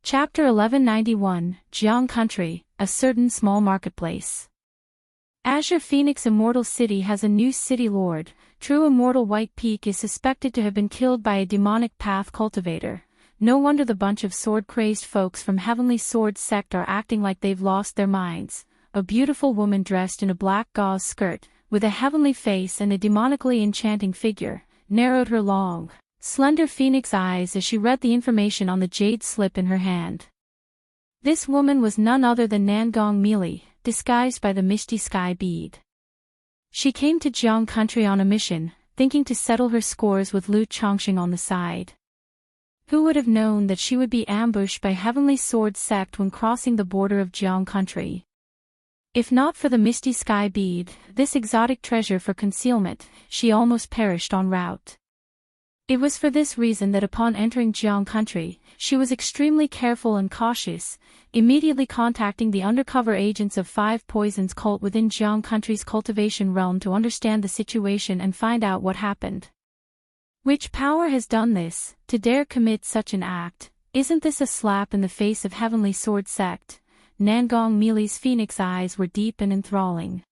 Chapter 1191, Jiang Country, a certain small marketplace. Azure Phoenix Immortal City has a new city lord. True Immortal White Peak is suspected to have been killed by a demonic path cultivator. No wonder the bunch of sword-crazed folks from Heavenly Sword sect are acting like they've lost their minds. A beautiful woman dressed in a black gauze skirt, with a heavenly face and a demonically enchanting figure, narrowed her long, slender phoenix eyes as she read the information on the jade slip in her hand. This woman was none other than Nangong Meili, disguised by the misty sky bead. She came to Jiang Country on a mission, thinking to settle her scores with Lu Chongqing on the side. Who would have known that she would be ambushed by Heavenly Sword sect when crossing the border of Jiang Country? If not for the misty sky bead, this exotic treasure for concealment, she almost perished en route. It was for this reason that upon entering Jiang Country, she was extremely careful and cautious, immediately contacting the undercover agents of Five Poisons cult within Jiang Country's cultivation realm to understand the situation and find out what happened. Which power has done this, to dare commit such an act? Isn't this a slap in the face of Heavenly Sword sect? Nangong Meili's phoenix eyes were deep and enthralling.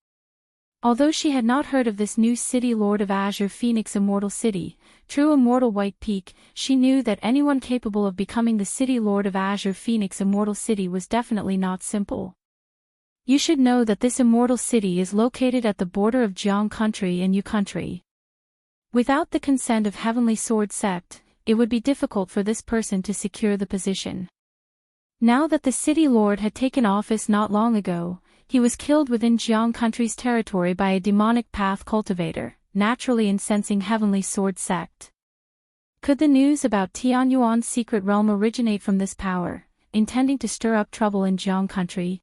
Although she had not heard of this new city lord of Azure Phoenix Immortal City, True Immortal White Peak, she knew that anyone capable of becoming the city lord of Azure Phoenix Immortal City was definitely not simple. You should know that this immortal city is located at the border of Jiang Country and Yu Country. Without the consent of Heavenly Sword sect, it would be difficult for this person to secure the position. Now that the city lord had taken office not long ago, he was killed within Jiang Country's territory by a demonic path cultivator, naturally incensing Heavenly Sword sect. Could the news about Tianyuan's secret realm originate from this power, intending to stir up trouble in Jiang Country?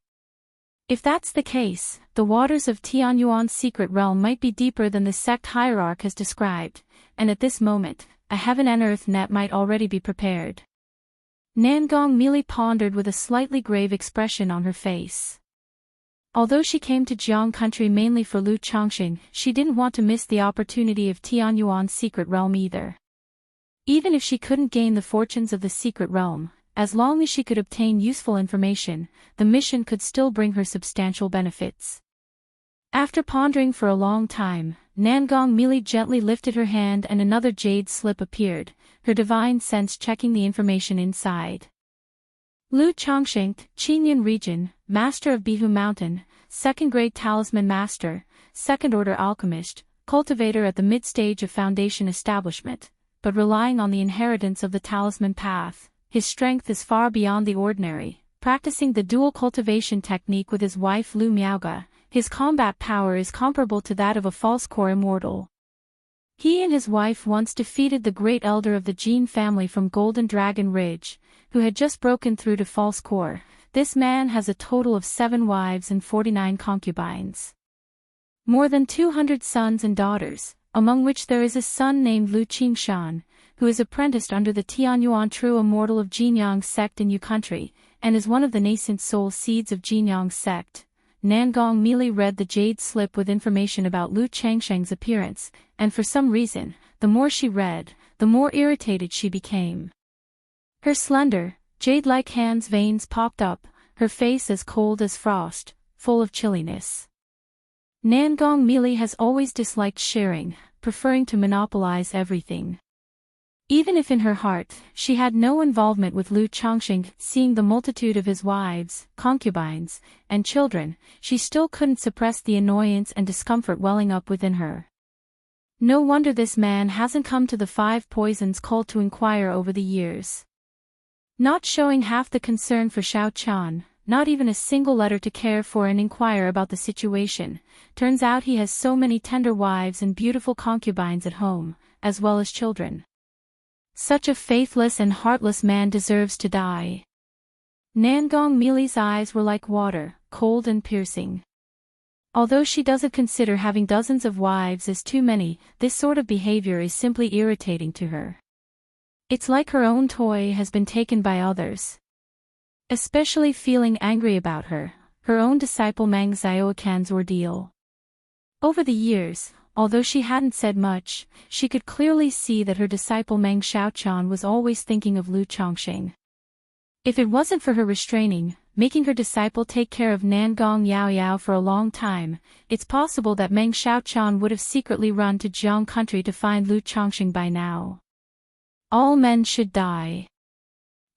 If that's the case, the waters of Tianyuan's secret realm might be deeper than the sect hierarch has described, and at this moment, a heaven and earth net might already be prepared. Nangong Meili pondered with a slightly grave expression on her face. Although she came to Jiang Country mainly for Lu Chongqing, she didn't want to miss the opportunity of Tianyuan's secret realm either. Even if she couldn't gain the fortunes of the secret realm, as long as she could obtain useful information, the mission could still bring her substantial benefits. After pondering for a long time, Nangong Meili gently lifted her hand and another jade slip appeared, her divine sense checking the information inside. Lu Chongqing, Qingyun Region, Master of Bihu Mountain, Second-Grade Talisman Master, Second-Order Alchemist, Cultivator at the mid-stage of Foundation Establishment, but relying on the inheritance of the Talisman Path, his strength is far beyond the ordinary. Practicing the dual cultivation technique with his wife Lu Miaoga, his combat power is comparable to that of a false core immortal. He and his wife once defeated the great elder of the Jin family from Golden Dragon Ridge, who had just broken through to false core. This man has a total of 7 wives and 49 concubines. More than 200 sons and daughters, among which there is a son named Lu Qingshan, who is apprenticed under the Tianyuan True Immortal of Jinyang sect in Yu Country, and is one of the nascent soul seeds of Jinyang sect. Nangong Meili read the jade slip with information about Lu Changsheng's appearance, and for some reason, the more she read, the more irritated she became. Her slender, jade-like hands' veins popped up, her face as cold as frost, full of chilliness. Nangong Meili has always disliked sharing, preferring to monopolize everything. Even if in her heart, she had no involvement with Lu Chongqing, seeing the multitude of his wives, concubines, and children, she still couldn't suppress the annoyance and discomfort welling up within her. No wonder this man hasn't come to the Five Poisons cult to inquire over the years. Not showing half the concern for Xiao Qian, not even a single letter to care for and inquire about the situation. Turns out he has so many tender wives and beautiful concubines at home, as well as children. Such a faithless and heartless man deserves to die. Nangong Meili's eyes were like water, cold and piercing. Although she doesn't consider having dozens of wives as too many, this sort of behavior is simply irritating to her. It's like her own toy has been taken by others. Especially feeling angry about her own disciple Meng Xiaoquan's ordeal. Over the years, although she hadn't said much, she could clearly see that her disciple Meng Xiaoquan was always thinking of Lu Chongqing. If it wasn't for her restraining, making her disciple take care of Nangong Yao Yao for a long time, it's possible that Meng Xiaoqian would have secretly run to Jiang country to find Lu Chongqing by now. All men should die.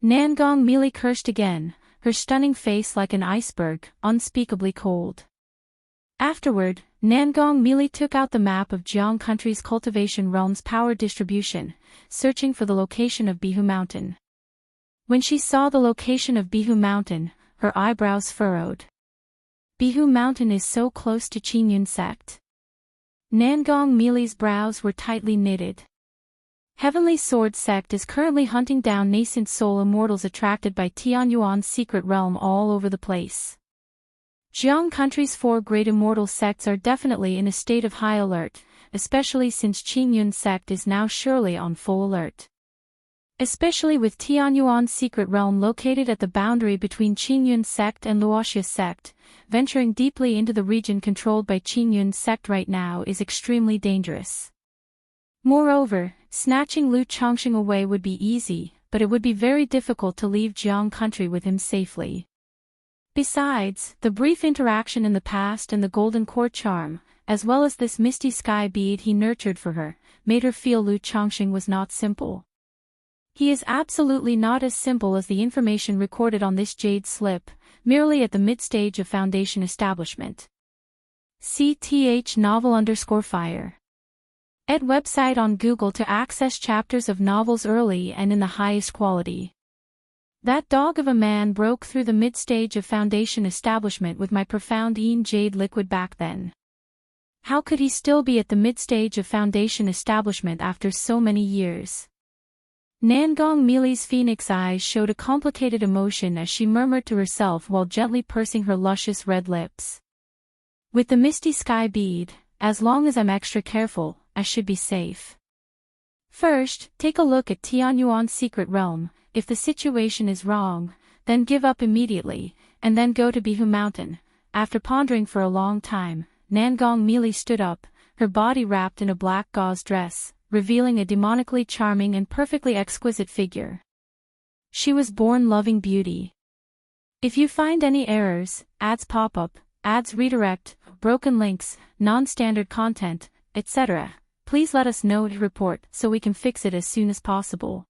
Nangong Mili cursed again, her stunning face like an iceberg, unspeakably cold. Afterward, Nangong Mili took out the map of Jiang country's cultivation realm's power distribution, searching for the location of Bihu Mountain. When she saw the location of Bihu Mountain, her eyebrows furrowed. Bihu Mountain is so close to Qingyun sect. Nangong Mili's brows were tightly knitted. Heavenly Sword sect is currently hunting down nascent soul immortals attracted by Tianyuan's secret realm all over the place. Jiang country's 4 great immortal sects are definitely in a state of high alert, especially since Qingyun sect is now surely on full alert. Especially with Tianyuan's secret realm located at the boundary between Qingyun sect and Wuxia sect, venturing deeply into the region controlled by Qingyun sect right now is extremely dangerous. Moreover, snatching Lu Chongqing away would be easy, but it would be very difficult to leave Jiang country with him safely. Besides, the brief interaction in the past and the golden core charm, as well as this misty sky bead he nurtured for her, made her feel Lu Chongqing was not simple. He is absolutely not as simple as the information recorded on this jade slip, merely at the mid-stage of Foundation establishment. CTH novel_fire. Ed website on Google to access chapters of novels early and in the highest quality. That dog of a man broke through the mid-stage of Foundation establishment with my profound jade liquid back then. How could he still be at the mid-stage of Foundation establishment after so many years? Nangong Mili's phoenix eyes showed a complicated emotion as she murmured to herself while gently pursing her luscious red lips. With the misty sky bead, as long as I'm extra careful, I should be safe. First, take a look at Tianyuan's secret realm. If the situation is wrong, then give up immediately, and then go to Bihu Mountain. After pondering for a long time, Nangong Mili stood up, her body wrapped in a black gauze dress, revealing a demonically charming and perfectly exquisite figure. She was born loving beauty. If you find any errors, ads pop up, ads redirect, broken links, non-standard content, etc., please let us know to report so we can fix it as soon as possible.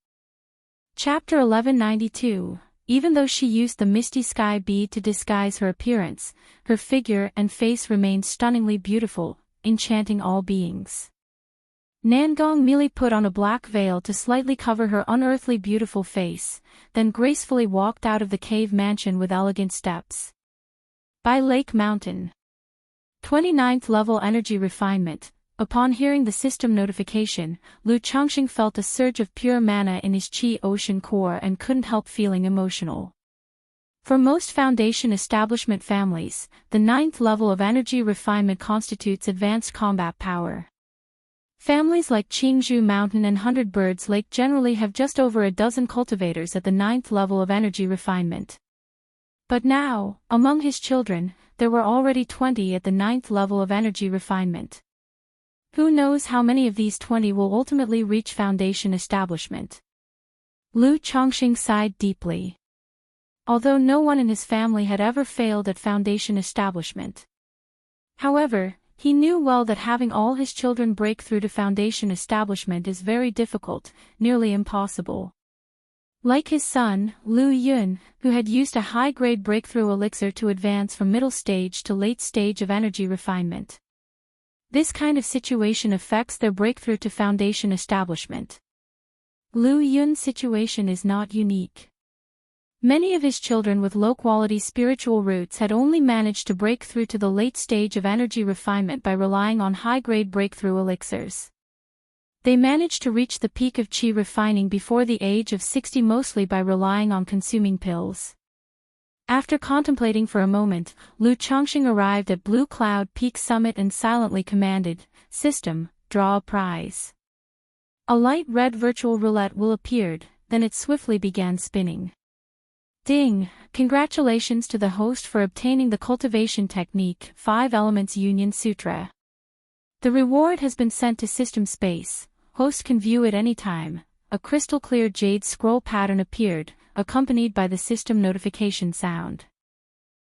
Chapter 1192. Even though she used the misty sky bead to disguise her appearance, her figure and face remained stunningly beautiful, enchanting all beings. Nangong Mili put on a black veil to slightly cover her unearthly beautiful face, then gracefully walked out of the cave mansion with elegant steps. By Lake Mountain. 29th level energy refinement. Upon hearing the system notification, Lu Chongqing felt a surge of pure mana in his chi ocean core and couldn't help feeling emotional. For most Foundation establishment families, the 9th level of energy refinement constitutes advanced combat power. Families like Qingzhou Mountain and 100 Birds Lake generally have just over a dozen cultivators at the 9th level of energy refinement. But now, among his children, there were already 20 at the 9th level of energy refinement. Who knows how many of these 20 will ultimately reach Foundation establishment? Lu Chongqing sighed deeply. Although no one in his family had ever failed at Foundation establishment. However, he knew well that having all his children break through to Foundation establishment is very difficult, nearly impossible. Like his son, Lu Yun, who had used a high-grade breakthrough elixir to advance from middle stage to late stage of energy refinement. This kind of situation affects their breakthrough to Foundation establishment. Lu Yun's situation is not unique. Many of his children with low-quality spiritual roots had only managed to break through to the late stage of energy refinement by relying on high-grade breakthrough elixirs. They managed to reach the peak of chi refining before the age of 60 mostly by relying on consuming pills. After contemplating for a moment, Lu Chongqing arrived at Blue Cloud Peak Summit and silently commanded, "System, draw a prize." A light red virtual roulette wheel appeared, then it swiftly began spinning. Ding! Congratulations to the host for obtaining the Cultivation Technique 5 Elements Union Sutra. The reward has been sent to System Space. Host can view it anytime. a crystal-clear jade scroll pattern appeared, accompanied by the system notification sound.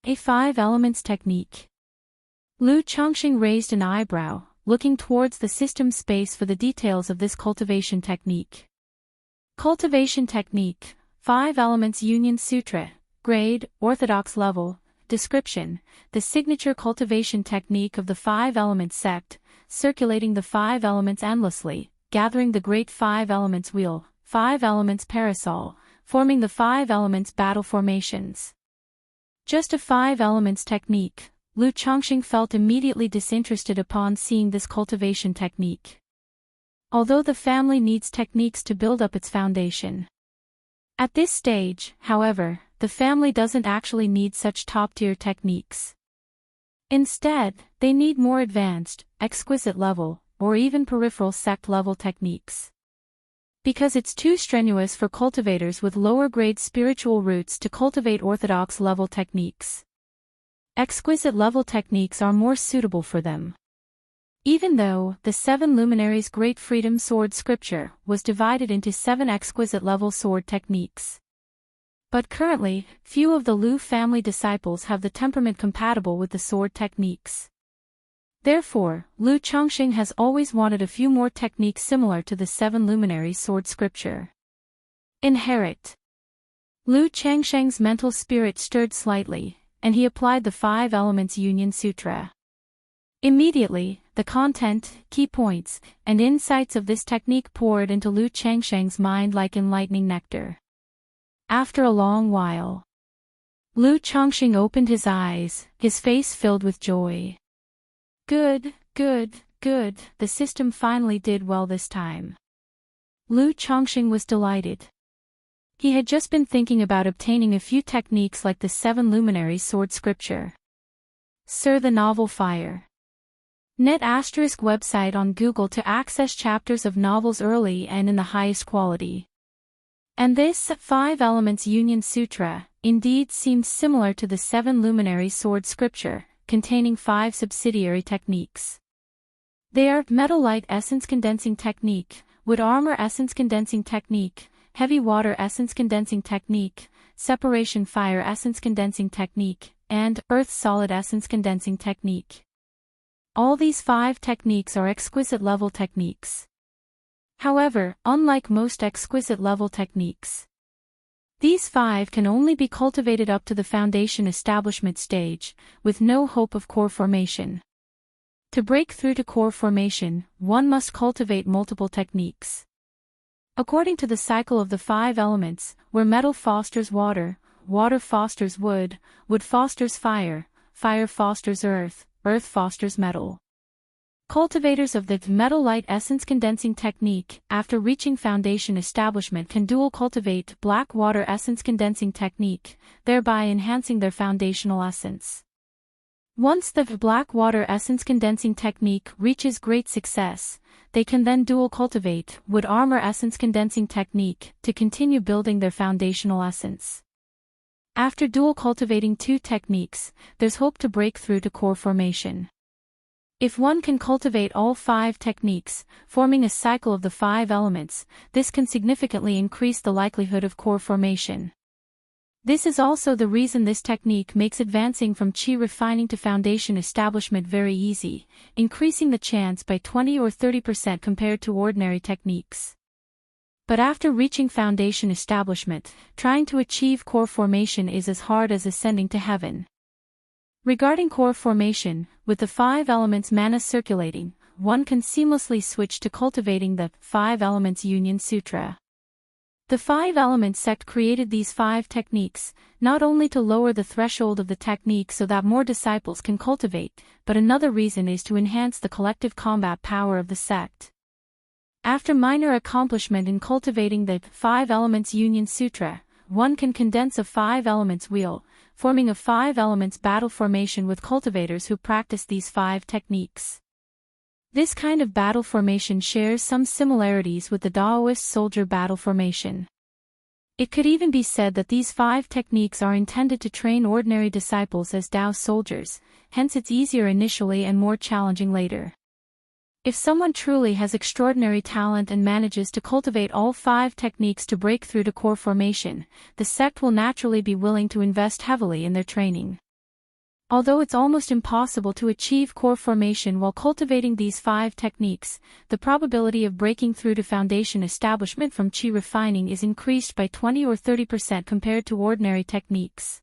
A 5 elements technique. Lu Chongqing raised an eyebrow, looking towards the system space for the details of this cultivation technique. Cultivation technique, 5 elements Union Sutra, grade, orthodox level, description, the signature cultivation technique of the 5 elements sect, circulating the 5 elements endlessly, gathering the great 5 elements wheel, 5 elements parasol, forming the 5 elements battle formations. Just a 5 elements technique, Lu Chongqing felt immediately disinterested upon seeing this cultivation technique. Although the family needs techniques to build up its foundation. At this stage, however, the family doesn't actually need such top-tier techniques. Instead, they need more advanced, exquisite level, or even peripheral sect-level techniques. Because it's too strenuous for cultivators with lower-grade spiritual roots to cultivate orthodox-level techniques. Exquisite-level techniques are more suitable for them. Even though the 7 luminaries' Great Freedom Sword scripture was divided into 7 exquisite-level sword techniques. But currently, few of the Lu family disciples have the temperament compatible with the sword techniques. Therefore, Lu Chongqing has always wanted a few more techniques similar to the 7 luminaries sword scripture. Inherit. Lu Chongqing's mental spirit stirred slightly, and he applied the 5 elements Union Sutra. Immediately, the content, key points, and insights of this technique poured into Lu Chongqing's mind like enlightening nectar. After a long while, Lu Chongqing opened his eyes, his face filled with joy. Good, the system finally did well this time. Lu Chongqing was delighted. He had just been thinking about obtaining a few techniques like the 7 luminaries sword scripture. Sir, the novel Fire. Net * website on Google to access chapters of novels early and in the highest quality. And this 5 elements Union Sutra indeed seems similar to the 7 luminaries sword scripture, containing 5 subsidiary techniques. They are Metal Light Essence Condensing Technique, Wood Armor Essence Condensing Technique, Heavy Water Essence Condensing Technique, Separation Fire Essence Condensing Technique, and Earth Solid Essence Condensing Technique. All these 5 techniques are exquisite-level techniques. However, unlike most exquisite-level techniques, these 5 can only be cultivated up to the foundation establishment stage, with no hope of core formation. To break through to core formation, one must cultivate multiple techniques. According to the cycle of the 5 elements, where metal fosters water, water fosters wood, wood fosters fire, fire fosters earth, earth fosters metal. Cultivators of the Metal Light Essence Condensing Technique, after reaching foundation establishment, can dual cultivate Black Water Essence Condensing Technique, thereby enhancing their foundational essence. Once the Black Water Essence Condensing Technique reaches great success, they can then dual cultivate Wood Armor Essence Condensing Technique to continue building their foundational essence. After dual cultivating 2 techniques, there's hope to break through to core formation. If one can cultivate all 5 techniques, forming a cycle of the 5 elements, this can significantly increase the likelihood of core formation. This is also the reason this technique makes advancing from chi refining to foundation establishment very easy, increasing the chance by 20 or 30% compared to ordinary techniques. But after reaching foundation establishment, trying to achieve core formation is as hard as ascending to heaven. Regarding core formation, with the 5 elements mana circulating, one can seamlessly switch to cultivating the 5 elements Union Sutra. The 5 Elements sect created these 5 techniques, not only to lower the threshold of the technique so that more disciples can cultivate, but another reason is to enhance the collective combat power of the sect. After minor accomplishment in cultivating the 5 Elements Union Sutra, one can condense a 5 Elements wheel, forming a 5 Elements battle formation with cultivators who practice these 5 techniques. This kind of battle formation shares some similarities with the Daoist soldier battle formation. It could even be said that these 5 techniques are intended to train ordinary disciples as Dao soldiers, hence it's easier initially and more challenging later. If someone truly has extraordinary talent and manages to cultivate all 5 techniques to break through to core formation, the sect will naturally be willing to invest heavily in their training. Although it's almost impossible to achieve core formation while cultivating these 5 techniques, the probability of breaking through to foundation establishment from chi refining is increased by 20 or 30% compared to ordinary techniques.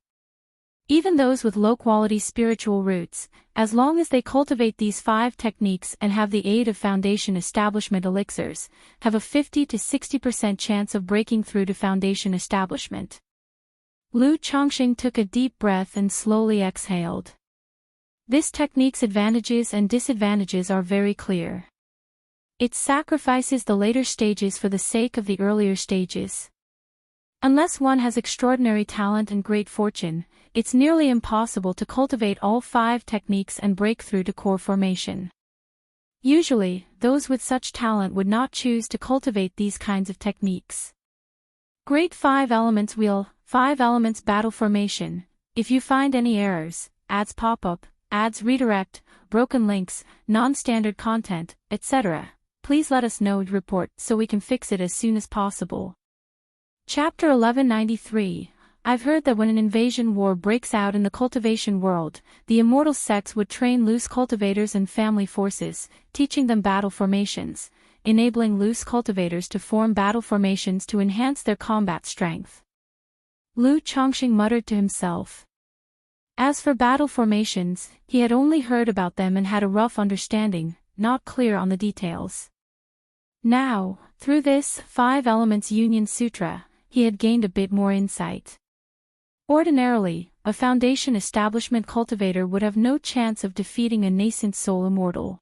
Even those with low-quality spiritual roots, as long as they cultivate these 5 techniques and have the aid of foundation establishment elixirs, have a 50 to 60% chance of breaking through to foundation establishment. Lu Chongqing took a deep breath and slowly exhaled. This technique's advantages and disadvantages are very clear. It sacrifices the later stages for the sake of the earlier stages. Unless one has extraordinary talent and great fortune, it's nearly impossible to cultivate all 5 techniques and break through to core formation. Usually, those with such talent would not choose to cultivate these kinds of techniques. Great 5 Elements Wheel, 5 Elements Battle Formation. If you find any errors, ads pop up, ads redirect, broken links, non-standard content, etc., please let us know and report so we can fix it as soon as possible. Chapter 1193. I've heard that when an invasion war breaks out in the cultivation world, the immortal sects would train loose cultivators and family forces, teaching them battle formations, enabling loose cultivators to form battle formations to enhance their combat strength. Lu Chongqing muttered to himself. As for battle formations, he had only heard about them and had a rough understanding, not clear on the details. Now, through this 5 Elements Union Sutra, he had gained a bit more insight. Ordinarily, a foundation establishment cultivator would have no chance of defeating a nascent soul immortal.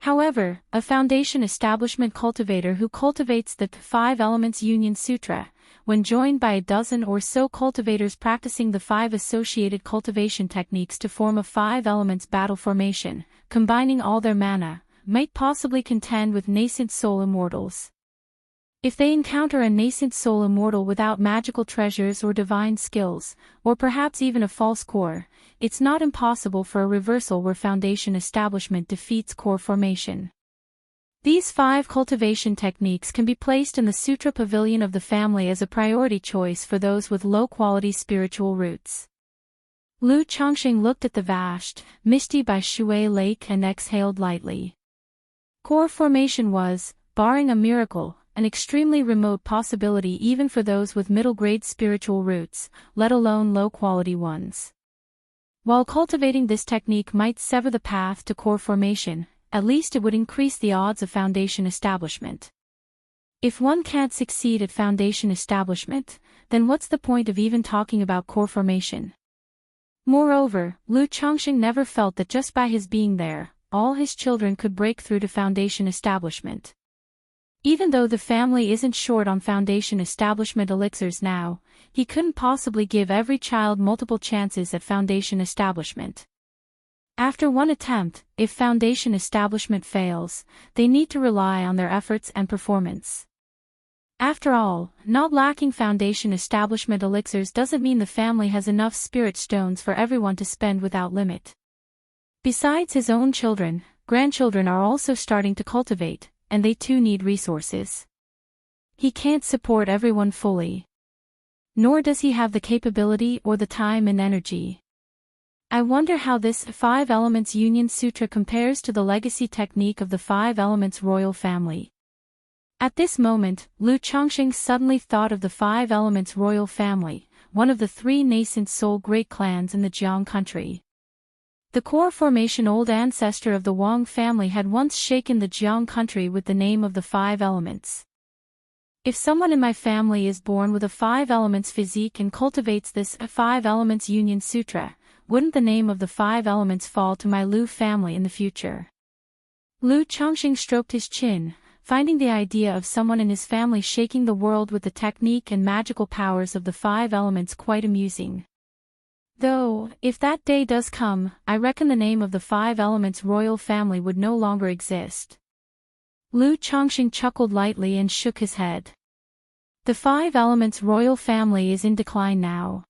However, a foundation establishment cultivator who cultivates the 5 Elements Union Sutra, when joined by a dozen or so cultivators practicing the 5 associated cultivation techniques to form a 5 Elements battle formation, combining all their mana, might possibly contend with nascent soul immortals. If they encounter a nascent soul immortal without magical treasures or divine skills, or perhaps even a false core, it's not impossible for a reversal where foundation establishment defeats core formation. These 5 cultivation techniques can be placed in the Sutra Pavilion of the family as a priority choice for those with low-quality spiritual roots. Lu Chongqing looked at the vast, misty Bai Shui lake and exhaled lightly. Core formation was, barring a miracle, an extremely remote possibility even for those with middle-grade spiritual roots, let alone low-quality ones. While cultivating this technique might sever the path to core formation, at least it would increase the odds of foundation establishment. If one can't succeed at foundation establishment, then what's the point of even talking about core formation? Moreover, Lu Chongqing never felt that just by his being there, all his children could break through to foundation establishment. Even though the family isn't short on foundation establishment elixirs now, he couldn't possibly give every child multiple chances at foundation establishment. After one attempt, if foundation establishment fails, they need to rely on their efforts and performance. After all, not lacking foundation establishment elixirs doesn't mean the family has enough spirit stones for everyone to spend without limit. Besides his own children, grandchildren are also starting to cultivate, and they too need resources. He can't support everyone fully. Nor does he have the capability or the time and energy. I wonder how this 5 Elements Union Sutra compares to the legacy technique of the 5 Elements royal family. At this moment, Lu Chongqing suddenly thought of the 5 Elements royal family, one of the 3 nascent soul great clans in the Jiang country. The core formation old ancestor of the Wang family had once shaken the Jiang country with the name of the 5 Elements. If someone in my family is born with a 5 Elements physique and cultivates this 5 Elements Union Sutra, wouldn't the name of the 5 Elements fall to my Lu family in the future? Lu Chongqing stroked his chin, finding the idea of someone in his family shaking the world with the technique and magical powers of the 5 Elements quite amusing. Though, if that day does come, I reckon the name of the 5 Elements royal family would no longer exist. Lu Chongqing chuckled lightly and shook his head. The 5 Elements royal family is in decline now.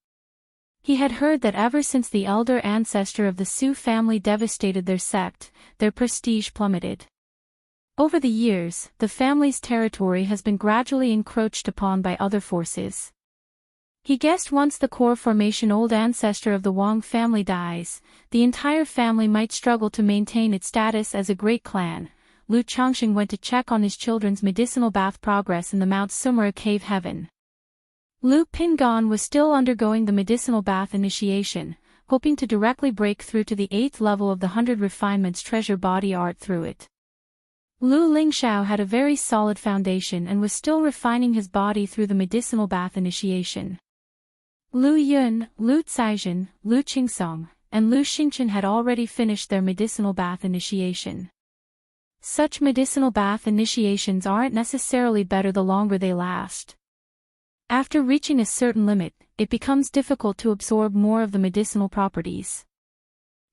He had heard that ever since the elder ancestor of the Su family devastated their sect, their prestige plummeted. Over the years, the family's territory has been gradually encroached upon by other forces. He guessed once the core formation old ancestor of the Wang family dies, the entire family might struggle to maintain its status as a great clan. Lu Changxing went to check on his children's medicinal bath progress in the Mount Sumera cave heaven. Lu Pingan was still undergoing the medicinal bath initiation, hoping to directly break through to the 8th level of the 100 Refinements treasure body art through it. Lu Lingxiao had a very solid foundation and was still refining his body through the medicinal bath initiation. Lu Yun, Lu Caizhen, Lu Qingsong, and Lu Xingchen had already finished their medicinal bath initiation. Such medicinal bath initiations aren't necessarily better the longer they last. After reaching a certain limit, it becomes difficult to absorb more of the medicinal properties.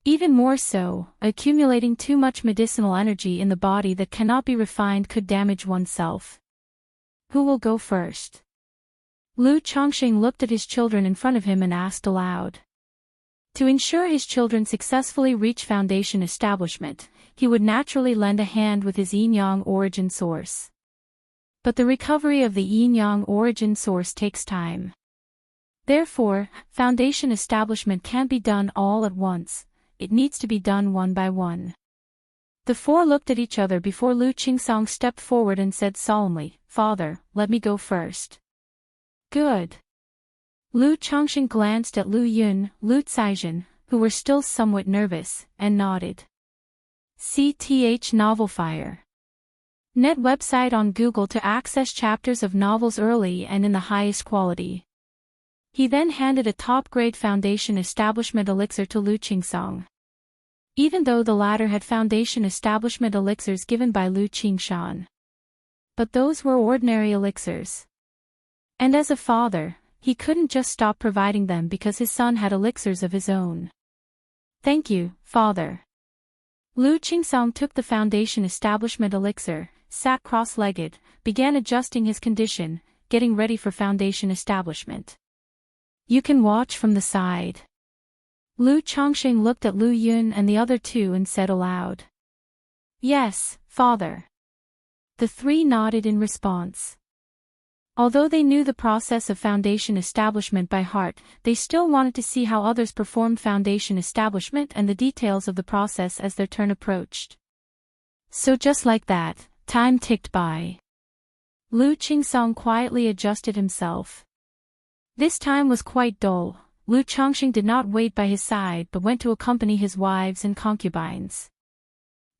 Even more so, accumulating too much medicinal energy in the body that cannot be refined could damage oneself. Who will go first? Lu Changxing looked at his children in front of him and asked aloud. To ensure his children successfully reach foundation establishment, he would naturally lend a hand with his yin-yang origin source. But the recovery of the yin-yang origin source takes time. Therefore, foundation establishment can't be done all at once, it needs to be done one by one. The four looked at each other before Lu Qingsong stepped forward and said solemnly, "Father, let me go first." Good. Lu Changxing glanced at Lu Yun, Lu Caizhen, who were still somewhat nervous, and nodded. CTH Novel Fire. Net website on Google to access chapters of novels early and in the highest quality. He then handed a top-grade foundation establishment elixir to Lu Qingsong. Even though the latter had foundation establishment elixirs given by Lu Qingshan. But those were ordinary elixirs. And as a father, he couldn't just stop providing them because his son had elixirs of his own. Thank you, father. Lu Qingsong took the foundation establishment elixir, sat cross-legged, began adjusting his condition, getting ready for foundation establishment. You can watch from the side. Lu Changxing looked at Lu Yun and the other two and said aloud. Yes, father. The three nodded in response. Although they knew the process of foundation establishment by heart, they still wanted to see how others performed foundation establishment and the details of the process as their turn approached. So just like that, time ticked by. Lu Qingsong quietly adjusted himself. This time was quite dull. Lu Changxing did not wait by his side but went to accompany his wives and concubines.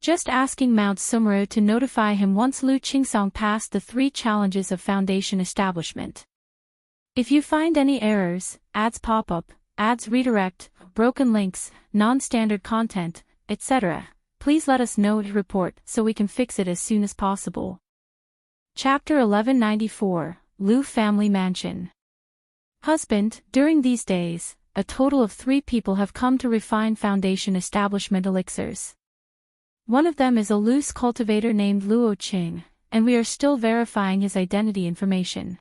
Just asking Mount Sumera to notify him once Lu Qingsong passed the 3 challenges of foundation establishment. If you find any errors, ads pop up, ads redirect, broken links, non-standard content, etc., please let us know and report so we can fix it as soon as possible. Chapter 1194, Lu Family Mansion. Husband, during these days, a total of 3 people have come to refine foundation establishment elixirs. One of them is a loose cultivator named Luo Qing, and we are still verifying his identity information.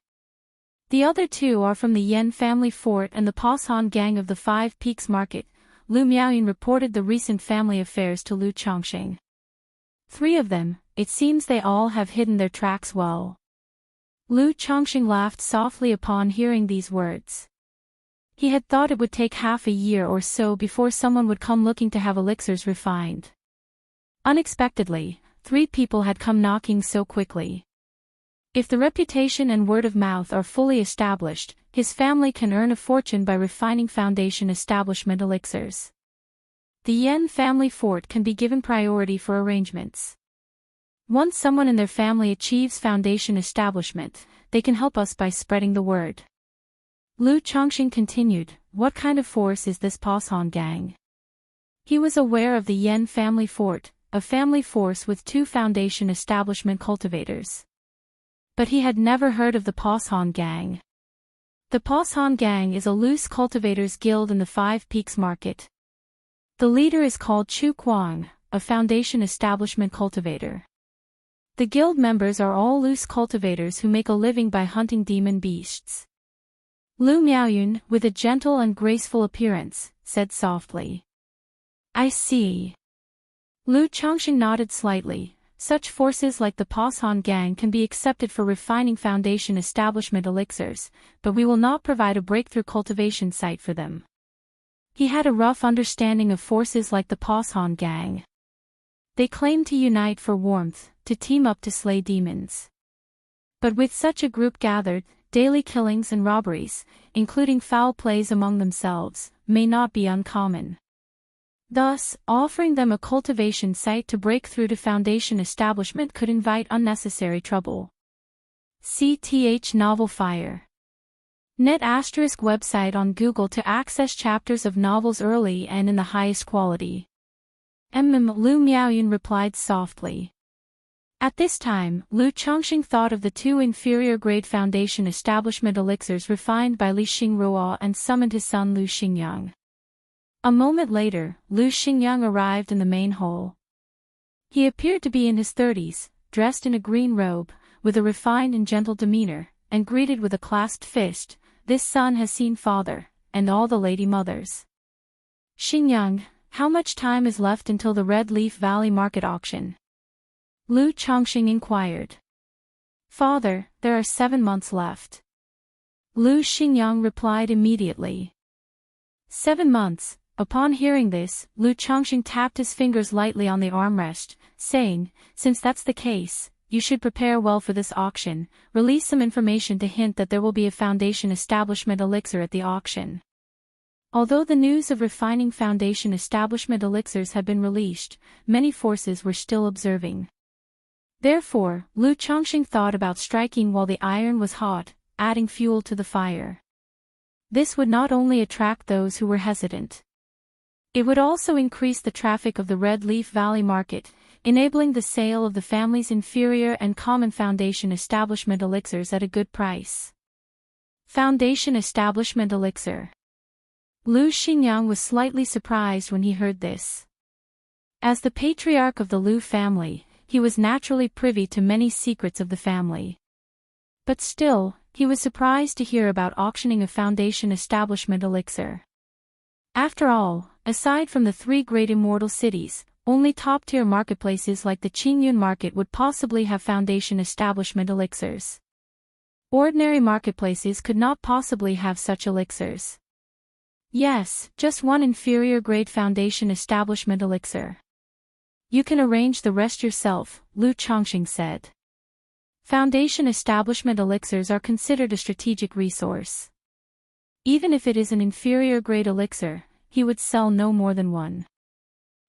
The other 2 are from the Yan family fort and the Pasan gang of the 5 Peaks market. Lu Miaoyun reported the recent family affairs to Lu Changxing. 3 of them, it seems they all have hidden their tracks well. Lu Changxing laughed softly upon hearing these words. He had thought it would take half a year or so before someone would come looking to have elixirs refined. Unexpectedly, 3 people had come knocking so quickly. If the reputation and word of mouth are fully established, his family can earn a fortune by refining foundation establishment elixirs. The Yan family fort can be given priority for arrangements. Once someone in their family achieves foundation establishment, they can help us by spreading the word. Lu Changxing continued, what kind of force is this Pasan gang? He was aware of the Yan family fort, a family force with 2 foundation establishment cultivators. But he had never heard of the Pasan gang. The Pasan gang is a loose cultivators guild in the 5 Peaks market. The leader is called Chu Kuang, a foundation establishment cultivator. The guild members are all loose cultivators who make a living by hunting demon beasts. Lu Miaoyun, with a gentle and graceful appearance, said softly. I see. Lu Changxing nodded slightly, such forces like the Pasan gang can be accepted for refining foundation establishment elixirs, but we will not provide a breakthrough cultivation site for them. He had a rough understanding of forces like the Pasan gang. They claim to unite for warmth, to team up to slay demons. But with such a group gathered, daily killings and robberies, including foul plays among themselves, may not be uncommon. Thus, offering them a cultivation site to break through to foundation establishment could invite unnecessary trouble. CTH Novel Fire. Net ** website on Google to access chapters of novels early and in the highest quality. Lu Miaoyun replied softly. At this time, Lu Chongxing thought of the two inferior-grade foundation establishment elixirs refined by Li Xingruo and summoned his son Lu Xingyang. A moment later, Lu Xingyang arrived in the main hall. He appeared to be in his 30s, dressed in a green robe, with a refined and gentle demeanor, and greeted with a clasped fist, "This son has seen father, and all the lady mothers." "Xingyang, how much time is left until the Red Leaf Valley market auction?" Lu Chongxing inquired. "Father, there are 7 months left." Lu Xingyang replied immediately. 7 months. Upon hearing this, Lu Chongxing tapped his fingers lightly on the armrest, saying, "Since that's the case, you should prepare well for this auction, release some information to hint that there will be a foundation establishment elixir at the auction." Although the news of refining foundation establishment elixirs had been released, many forces were still observing. Therefore, Lu Chongxing thought about striking while the iron was hot, adding fuel to the fire. This would not only attract those who were hesitant. It would also increase the traffic of the Red Leaf Valley market, enabling the sale of the family's inferior and common foundation establishment elixirs at a good price. Foundation establishment elixir. Lu Xingyang was slightly surprised when he heard this. As the patriarch of the Lu family, he was naturally privy to many secrets of the family. But still, he was surprised to hear about auctioning a foundation establishment elixir. After all, aside from the 3 great immortal cities, only top-tier marketplaces like the Qingyun market would possibly have foundation establishment elixirs. Ordinary marketplaces could not possibly have such elixirs. Yes, just one inferior-grade foundation establishment elixir. "You can arrange the rest yourself," Lu Chongxing said. Foundation establishment elixirs are considered a strategic resource. Even if it is an inferior-grade elixir, he would sell no more than one.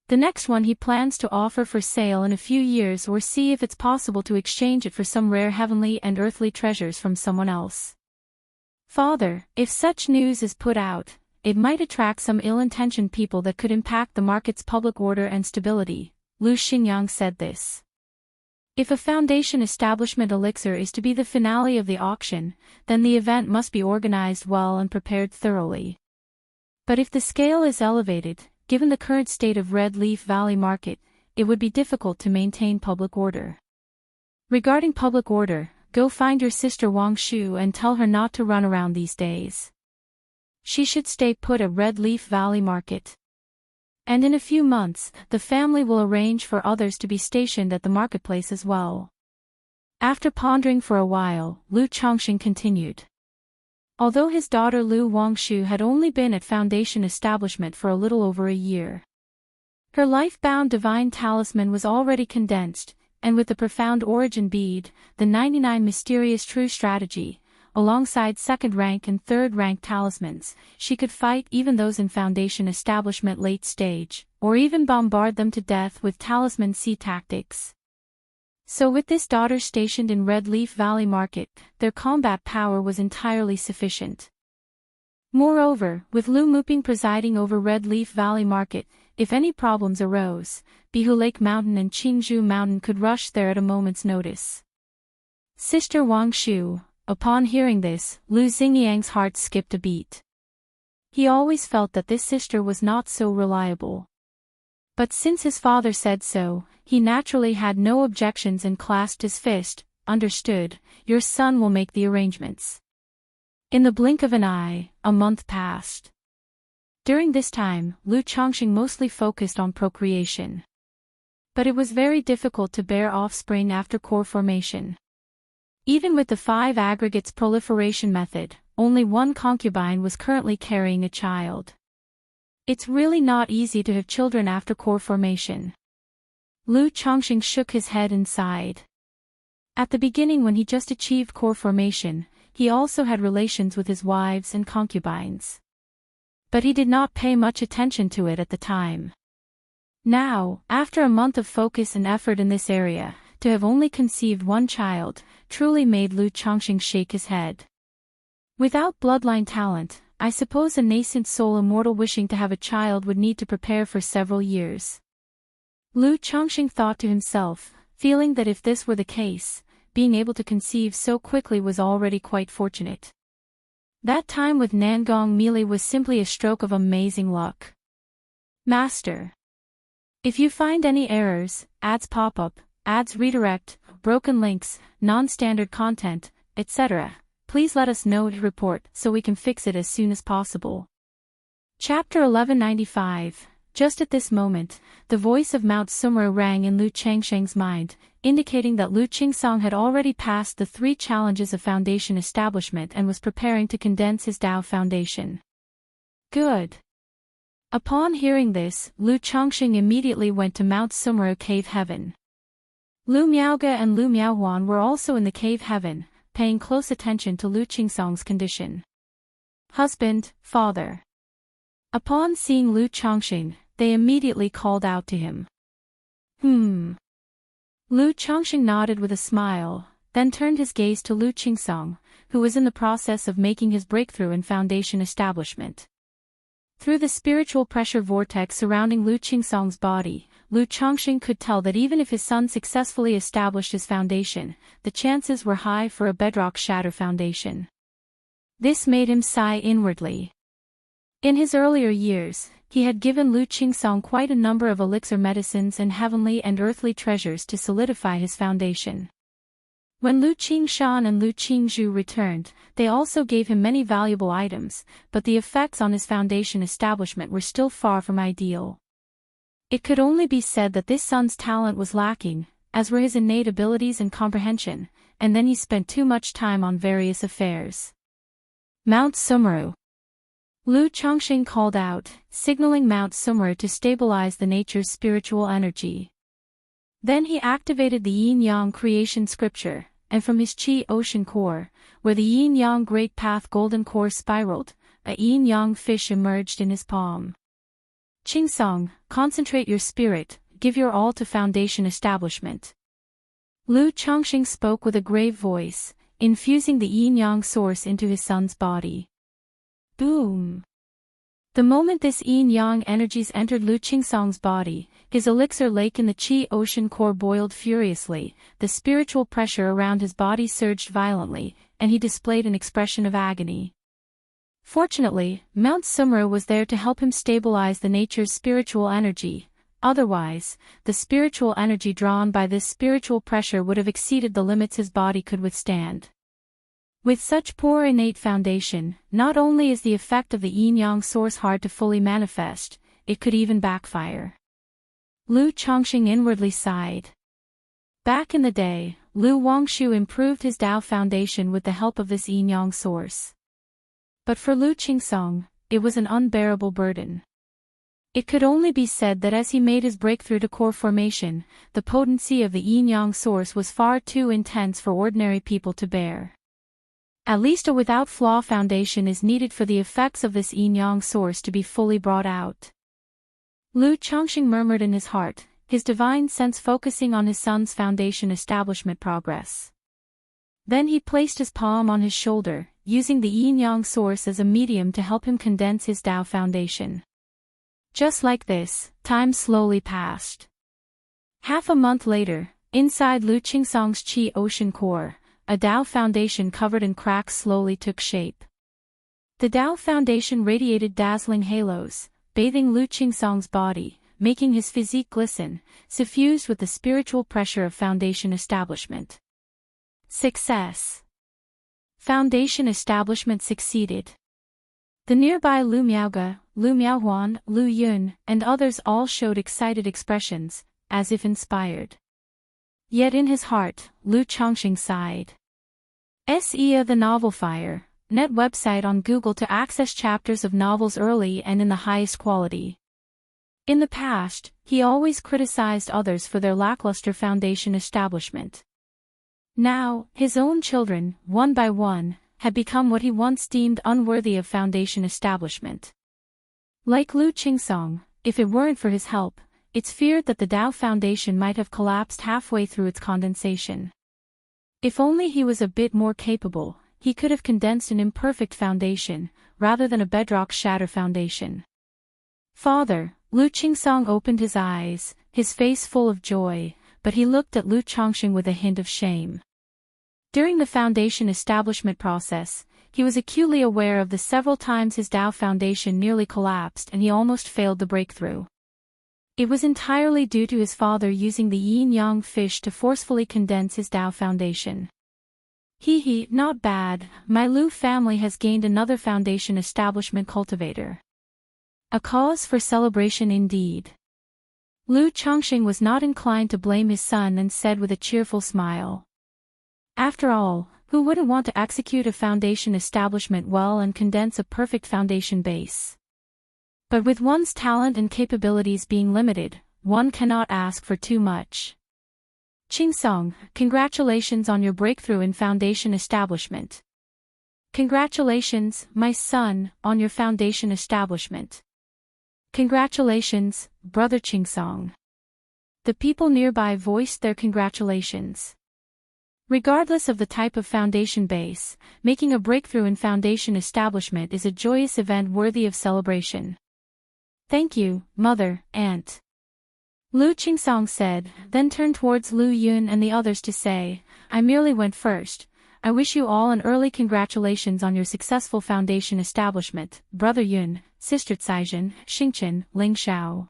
The next one he plans to offer for sale in a few years or see if it's possible to exchange it for some rare heavenly and earthly treasures from someone else. "Father, if such news is put out, it might attract some ill-intentioned people that could impact the market's public order and stability," Lu Xingyang said this. If a foundation establishment elixir is to be the finale of the auction, then the event must be organized well and prepared thoroughly. But if the scale is elevated, given the current state of Red Leaf Valley market, it would be difficult to maintain public order. Regarding public order, go find your sister Wang Shu and tell her not to run around these days. She should stay put at Red Leaf Valley market. And in a few months, the family will arrange for others to be stationed at the marketplace as well. After pondering for a while, Lu Chongxing continued. Although his daughter Lu Wangshu had only been at foundation establishment for a little over a year, her life-bound divine talisman was already condensed, and with the profound origin bead, the 99 mysterious true strategy, alongside second-rank and third-rank talismans, she could fight even those in foundation establishment late stage, or even bombard them to death with talisman C tactics. So with this daughter stationed in Red Leaf Valley Market, their combat power was entirely sufficient. Moreover, with Lu Muping presiding over Red Leaf Valley Market, if any problems arose, Bihu Lake Mountain and Qingzhou Mountain could rush there at a moment's notice. Sister Wang Shu. Upon hearing this, Lu Xingyang's heart skipped a beat. He always felt that this sister was not so reliable. But since his father said so, he naturally had no objections and clasped his fist. Understood, your son will make the arrangements. In the blink of an eye, a month passed. During this time, Lu Chongxing mostly focused on procreation. But it was very difficult to bear offspring after core formation. Even with the 5 aggregates proliferation method, only 1 concubine was currently carrying a child. It's really not easy to have children after core formation. Lu Chongqing shook his head and sighed. At the beginning, when he just achieved core formation, he also had relations with his wives and concubines. But he did not pay much attention to it at the time. Now, after a month of focus and effort in this area, to have only conceived 1 child, truly made Lu Chongqing shake his head. Without bloodline talent, I suppose a nascent soul immortal wishing to have a child would need to prepare for several years. Lu Chongqing thought to himself, feeling that if this were the case, being able to conceive so quickly was already quite fortunate. That time with Nangong Meili was simply a stroke of amazing luck. Master. If you find any errors, ads pop up, ads redirect, broken links, non-standard content, etc., please let us know to report so we can fix it as soon as possible. Chapter 1195. Just at this moment, the voice of Mount Sumeru rang in Lu Changsheng's mind, indicating that Lu Qingsong had already passed the 3 challenges of foundation establishment and was preparing to condense his Tao foundation. Good. Upon hearing this, Lu Chongqing immediately went to Mount Sumeru Cave Heaven. Lu Miaoge and Lu Miaohuan were also in the Cave Heaven, paying close attention to Lu Qingsong's condition. Husband, father. Upon seeing Lu Chongqing, they immediately called out to him. Lu Chongqing nodded with a smile, then turned his gaze to Lu Qingsong, who was in the process of making his breakthrough in foundation establishment. Through the spiritual pressure vortex surrounding Lu Qingsong's body, Lu Chongqing could tell that even if his son successfully established his foundation, the chances were high for a bedrock shatter foundation. This made him sigh inwardly. In his earlier years, he had given Lu Qingsong quite a number of elixir medicines and heavenly and earthly treasures to solidify his foundation. When Lu Qingshan and Lu Qingzhu returned, they also gave him many valuable items, but the effects on his foundation establishment were still far from ideal. It could only be said that this son's talent was lacking, as were his innate abilities and comprehension, and then he spent too much time on various affairs. Mount Sumeru. Lu Chongqing called out, signaling Mount Sumeru to stabilize the nature's spiritual energy. Then he activated the yin-yang creation scripture, and from his chi ocean core, where the yin-yang great path golden core spiraled, a yin-yang fish emerged in his palm. Qingsong, concentrate your spirit, give your all to foundation establishment. Lu Chongqing spoke with a grave voice, infusing the yin-yang source into his son's body. Boom! The moment this yin-yang energies entered Lu Qingsong's body, his elixir lake in the chi ocean core boiled furiously, the spiritual pressure around his body surged violently, and he displayed an expression of agony. Fortunately, Mount Sumeru was there to help him stabilize the nature's spiritual energy. Otherwise, the spiritual energy drawn by this spiritual pressure would have exceeded the limits his body could withstand. With such poor innate foundation, not only is the effect of the yin-yang source hard to fully manifest, it could even backfire. Lu Chongqing inwardly sighed. Back in the day, Lu Wangshu improved his Tao foundation with the help of this yin-yang source. But for Lu Qingsong, it was an unbearable burden. It could only be said that as he made his breakthrough to core formation, the potency of the yin-yang source was far too intense for ordinary people to bear. At least a without-flaw foundation is needed for the effects of this yin-yang source to be fully brought out. Lu Chongqing murmured in his heart, his divine sense focusing on his son's foundation establishment progress. Then he placed his palm on his shoulder, using the yin-yang source as a medium to help him condense his Tao foundation. Just like this, time slowly passed. Half a month later, inside Lu Qingsong's chi ocean core, a Tao foundation covered in cracks slowly took shape. The Tao foundation radiated dazzling halos, bathing Lu Qingsong's body, making his physique glisten, suffused with the spiritual pressure of foundation establishment. Success. Foundation establishment succeeded. The nearby Lu Miaoge, Lu Miaohuan, Lu Yun, and others all showed excited expressions, as if inspired. Yet in his heart, Lu Chongqing sighed. SEA the Novel Fire, net website on Google to access chapters of novels early and in the highest quality. In the past, he always criticized others for their lackluster foundation establishment. Now, his own children, one by one, had become what he once deemed unworthy of foundation establishment. Like Lu Qingsong, if it weren't for his help, it's feared that the Tao Foundation might have collapsed halfway through its condensation. If only he was a bit more capable, he could have condensed an imperfect foundation, rather than a bedrock shatter foundation. Father, Lu Qingsong opened his eyes, his face full of joy, but he looked at Lu Chongqing with a hint of shame. During the foundation establishment process, he was acutely aware of the several times his Tao Foundation nearly collapsed and he almost failed the breakthrough. It was entirely due to his father using the yin-yang fish to forcefully condense his Tao Foundation. Not bad, my Lu family has gained another foundation establishment cultivator. A cause for celebration indeed. Lu Chongqing was not inclined to blame his son and said with a cheerful smile. After all, who wouldn't want to execute a foundation establishment well and condense a perfect foundation base? But with one's talent and capabilities being limited, one cannot ask for too much. Qingsong, congratulations on your breakthrough in foundation establishment. Congratulations, my son, on your foundation establishment. Congratulations, brother Qingsong. The people nearby voiced their congratulations. Regardless of the type of foundation base, making a breakthrough in foundation establishment is a joyous event worthy of celebration. Thank you, mother, aunt. Lu Qingsong said, then turned towards Lu Yun and the others to say, I merely went first. I wish you all an early congratulations on your successful foundation establishment, brother Yun, sister Caizhen, Xingchen, Ling Xiao.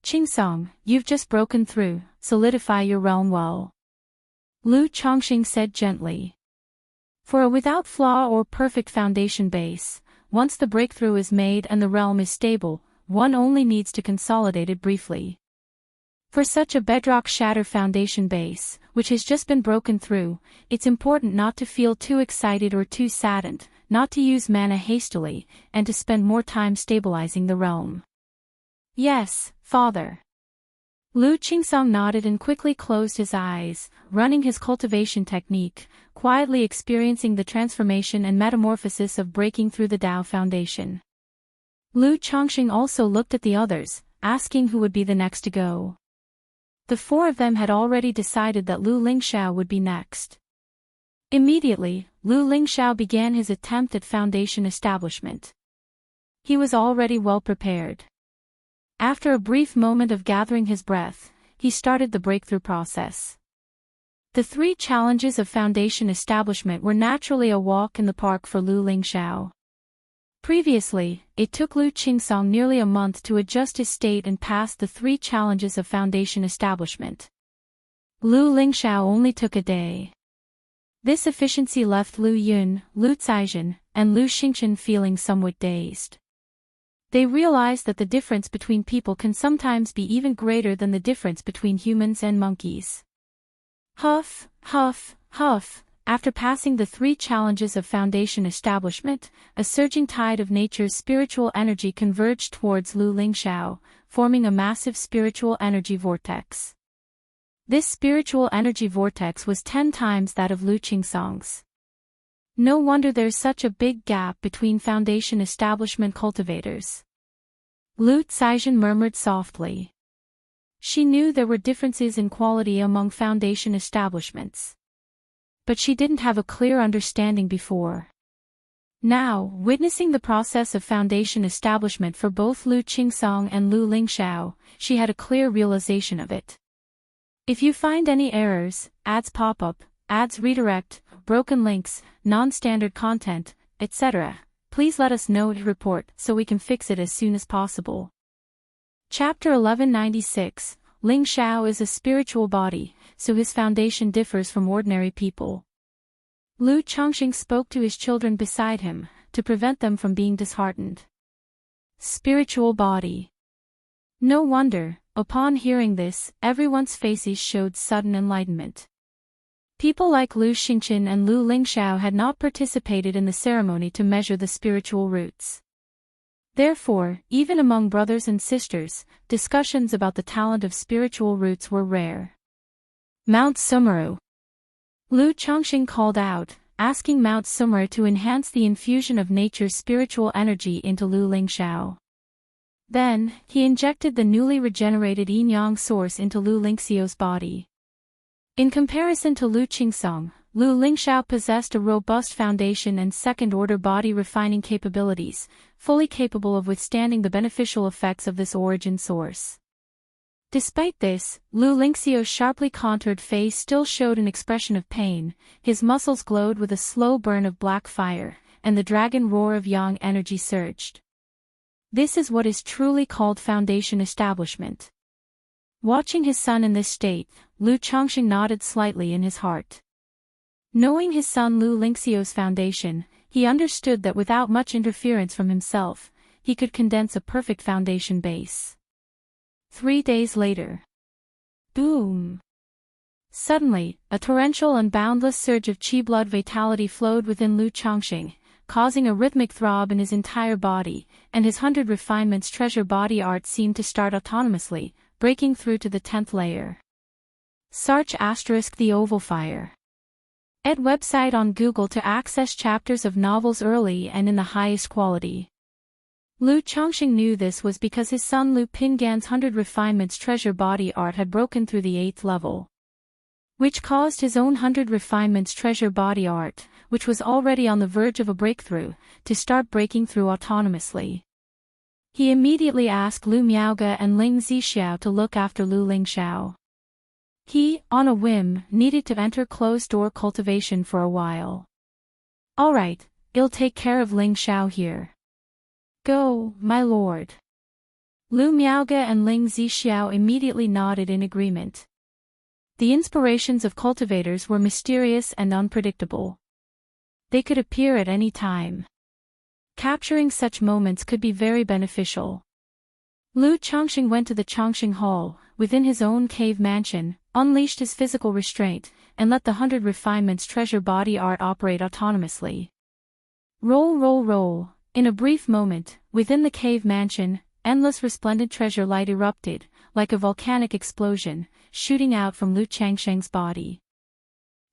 Qingsong, you've just broken through, solidify your realm well. Lu Chongqing said gently. For a without flaw or perfect foundation base, once the breakthrough is made and the realm is stable, one only needs to consolidate it briefly. For such a bedrock shatter foundation base, which has just been broken through, it's important not to feel too excited or too saddened, not to use mana hastily, and to spend more time stabilizing the realm. Yes, father. Lu Qingsong nodded and quickly closed his eyes, running his cultivation technique, quietly experiencing the transformation and metamorphosis of breaking through the Tao Foundation. Lu Chongqing also looked at the others, asking who would be the next to go. The four of them had already decided that Lu Lingxiao would be next. Immediately, Lu Lingxiao began his attempt at foundation establishment. He was already well prepared. After a brief moment of gathering his breath, he started the breakthrough process. The 3 challenges of foundation establishment were naturally a walk in the park for Lu Lingxiao. Previously, it took Lu Qingsong nearly a month to adjust his state and pass the 3 challenges of foundation establishment. Lu Lingxiao only took a day. This efficiency left Lu Yun, Lu Caizhen, and Lu Xingchen feeling somewhat dazed. They realized that the difference between people can sometimes be even greater than the difference between humans and monkeys. Huff, huff, huff. After passing the 3 challenges of foundation establishment, a surging tide of nature's spiritual energy converged towards Lu Lingxiao, forming a massive spiritual energy vortex. This spiritual energy vortex was 10 times that of Lu Qingsong's. No wonder there's such a big gap between foundation establishment cultivators. Lu Caizhen murmured softly. She knew there were differences in quality among foundation establishments. But she didn't have a clear understanding before. Now, witnessing the process of foundation establishment for both Lu Qingsong and Lu Lingxiao, she had a clear realization of it. If you find any errors, ads pop up, ads redirect, broken links, non-standard content, etc., please let us know to report so we can fix it as soon as possible. Chapter 1196, Ling Xiao is a spiritual body, so his foundation differs from ordinary people. Lu Chongqing spoke to his children beside him, to prevent them from being disheartened. Spiritual body. No wonder, Upon hearing this, everyone's faces showed sudden enlightenment. People like Lu Xingqian and Lu Lingxiao had not participated in the ceremony to measure the spiritual roots. Therefore, even among brothers and sisters, discussions about the talent of spiritual roots were rare. Mount Sumeru. Lu Chongqing called out, asking Mount Sumeru to enhance the infusion of nature's spiritual energy into Lu Lingxiao. Then, he injected the newly regenerated yin-yang source into Lu Lingxiao's body. In comparison to Lu Qingsong, Lu Lingxiao possessed a robust foundation and second-order body refining capabilities, fully capable of withstanding the beneficial effects of this origin source. Despite this, Lu Lingxiao's sharply contoured face still showed an expression of pain, his muscles glowed with a slow burn of black fire, and the dragon roar of yang energy surged. This is what is truly called foundation establishment. Watching his son in this state, Lu Chongqing nodded slightly in his heart. Knowing his son Lu Lingxiao's foundation, he understood that without much interference from himself, he could condense a perfect foundation base. 3 days later. Boom! Suddenly, a torrential and boundless surge of qi blood vitality flowed within Lu Chongqing, causing a rhythmic throb in his entire body, and his 100 refinements treasure body art seemed to start autonomously, breaking through to the 10th layer. Search * the Oval Fire. Ed website on Google to access chapters of novels early and in the highest quality. Lu Chongqing knew this was because his son Lu Pingan's 100 refinements treasure body art had broken through the 8th level, which caused his own 100 refinements treasure body art, which was already on the verge of a breakthrough, to start breaking through autonomously. He immediately asked Lu Miaoge and Ling Zixiao to look after Lu Lingxiao. He, on a whim, needed to enter closed-door cultivation for a while. All right, I'll take care of Lingxiao here. Go, my lord. Lu Miaoge and Ling Zixiao immediately nodded in agreement. The inspirations of cultivators were mysterious and unpredictable. They could appear at any time. Capturing such moments could be very beneficial. Lu Chongqing went to the Chongqing Hall, within his own cave mansion, unleashed his physical restraint, and let the 100 refinements treasure body art operate autonomously. Roll, roll, roll. In a brief moment, within the cave mansion, endless resplendent treasure light erupted, like a volcanic explosion, shooting out from Lu Chongqing's body.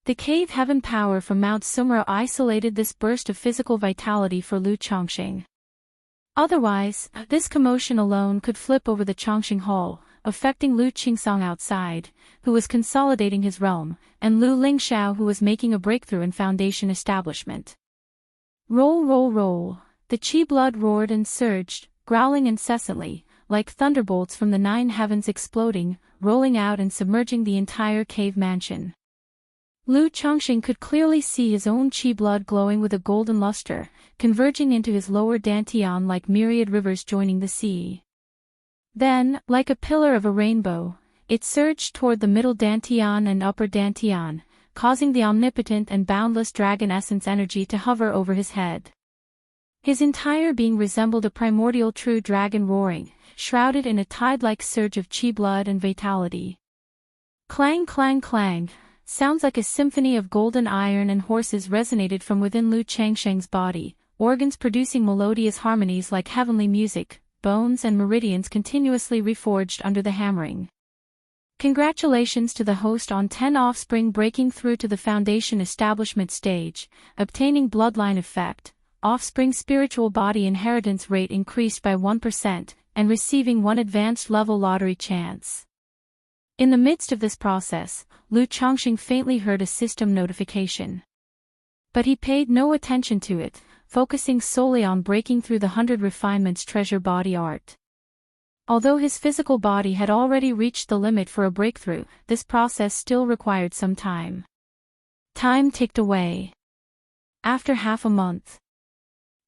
The cave heaven power from Mount Sumeru isolated this burst of physical vitality for Lu Chongqing. Otherwise, this commotion alone could flip over the Chongqing Hall, affecting Lu Qingsong outside, who was consolidating his realm, and Lu Lingxiao who was making a breakthrough in foundation establishment. Roll, roll, roll. The qi blood roared and surged, growling incessantly, like thunderbolts from the 9 heavens exploding, rolling out and submerging the entire cave mansion. Lu Chongqing could clearly see his own qi blood glowing with a golden luster, converging into his lower dantian like myriad rivers joining the sea. Then, like a pillar of a rainbow, it surged toward the middle dantian and upper dantian, causing the omnipotent and boundless dragon essence energy to hover over his head. His entire being resembled a primordial true dragon roaring, shrouded in a tide-like surge of qi blood and vitality. Clang, clang, clang. Sounds like a symphony of golden iron and horses resonated from within Lu Chongqing's body, organs producing melodious harmonies like heavenly music, bones and meridians continuously reforged under the hammering. Congratulations to the host on 10 offspring breaking through to the foundation establishment stage, obtaining bloodline effect. Offspring spiritual body inheritance rate increased by 1%, and receiving 1 advanced level lottery chance. In the midst of this process, Lu Chongqing faintly heard a system notification. But he paid no attention to it, focusing solely on breaking through the 100 refinements treasure body art. Although his physical body had already reached the limit for a breakthrough, this process still required some time. Time ticked away. After half a month,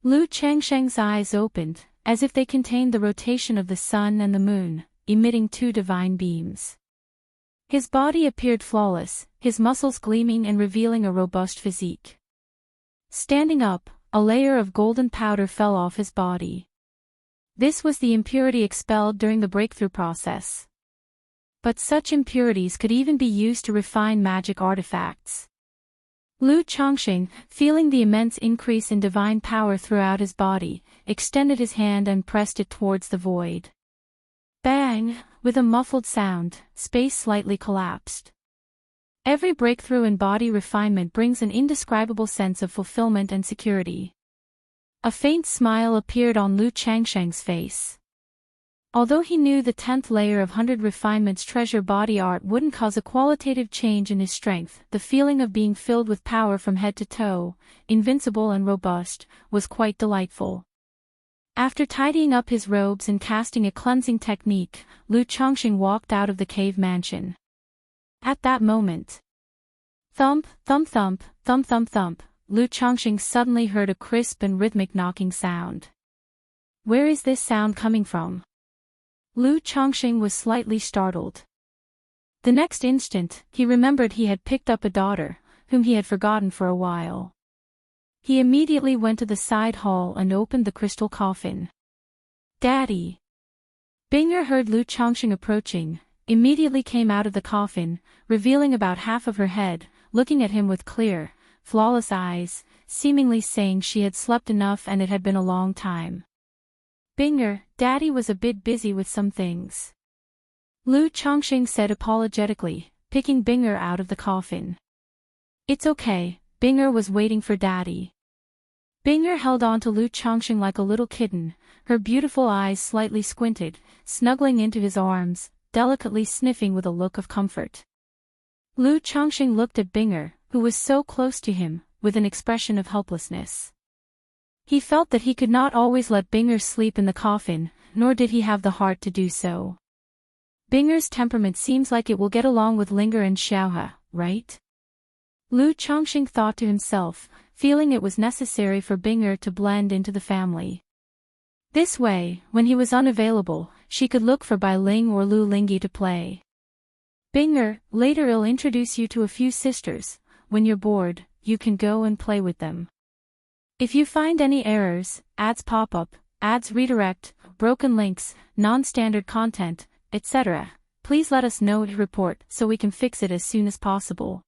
Lu Chongqing's eyes opened, as if they contained the rotation of the sun and the moon, emitting 2 divine beams. His body appeared flawless, his muscles gleaming and revealing a robust physique. Standing up, a layer of golden powder fell off his body. This was the impurity expelled during the breakthrough process. But such impurities could even be used to refine magic artifacts. Lu Chongqing, feeling the immense increase in divine power throughout his body, extended his hand and pressed it towards the void. Bang! With a muffled sound, space slightly collapsed. Every breakthrough in body refinement brings an indescribable sense of fulfillment and security. A faint smile appeared on Lu Changsheng's face. Although he knew the 10th layer of 100 refinements treasure body art wouldn't cause a qualitative change in his strength, the feeling of being filled with power from head to toe, invincible and robust, was quite delightful. After tidying up his robes and casting a cleansing technique, Lu Chongqing walked out of the cave mansion. At that moment, thump, thump thump, thump thump thump, Lu Chongqing suddenly heard a crisp and rhythmic knocking sound. Where is this sound coming from? Lu Chongqing was slightly startled. The next instant, he remembered he had picked up a daughter, whom he had forgotten for a while. He immediately went to the side hall and opened the crystal coffin. Daddy! Binger heard Lu Chongqing approaching, immediately came out of the coffin, revealing about half of her head, looking at him with clear, flawless eyes, seemingly saying she had slept enough and it had been a long time. Binger, Daddy was a bit busy with some things. Lu Chongqing said apologetically, picking Binger out of the coffin. It's okay, Binger was waiting for Daddy. Binger held on to Lu Chongqing like a little kitten, her beautiful eyes slightly squinted, snuggling into his arms, delicately sniffing with a look of comfort. Lu Chongqing looked at Binger, who was so close to him, with an expression of helplessness. He felt that he could not always let Binger sleep in the coffin, nor did he have the heart to do so. Binger's temperament seems like it will get along with Linger and Xiaohe, right? Lu Chongqing thought to himself, feeling it was necessary for Binger to blend into the family. This way, when he was unavailable, she could look for Bai Ling or Lu Lingyi to play. Binger, later I'll introduce you to a few sisters. When you're bored, you can go and play with them. If you find any errors, ads pop up, ads redirect, broken links, non-standard content, etc., please let us know and report so we can fix it as soon as possible.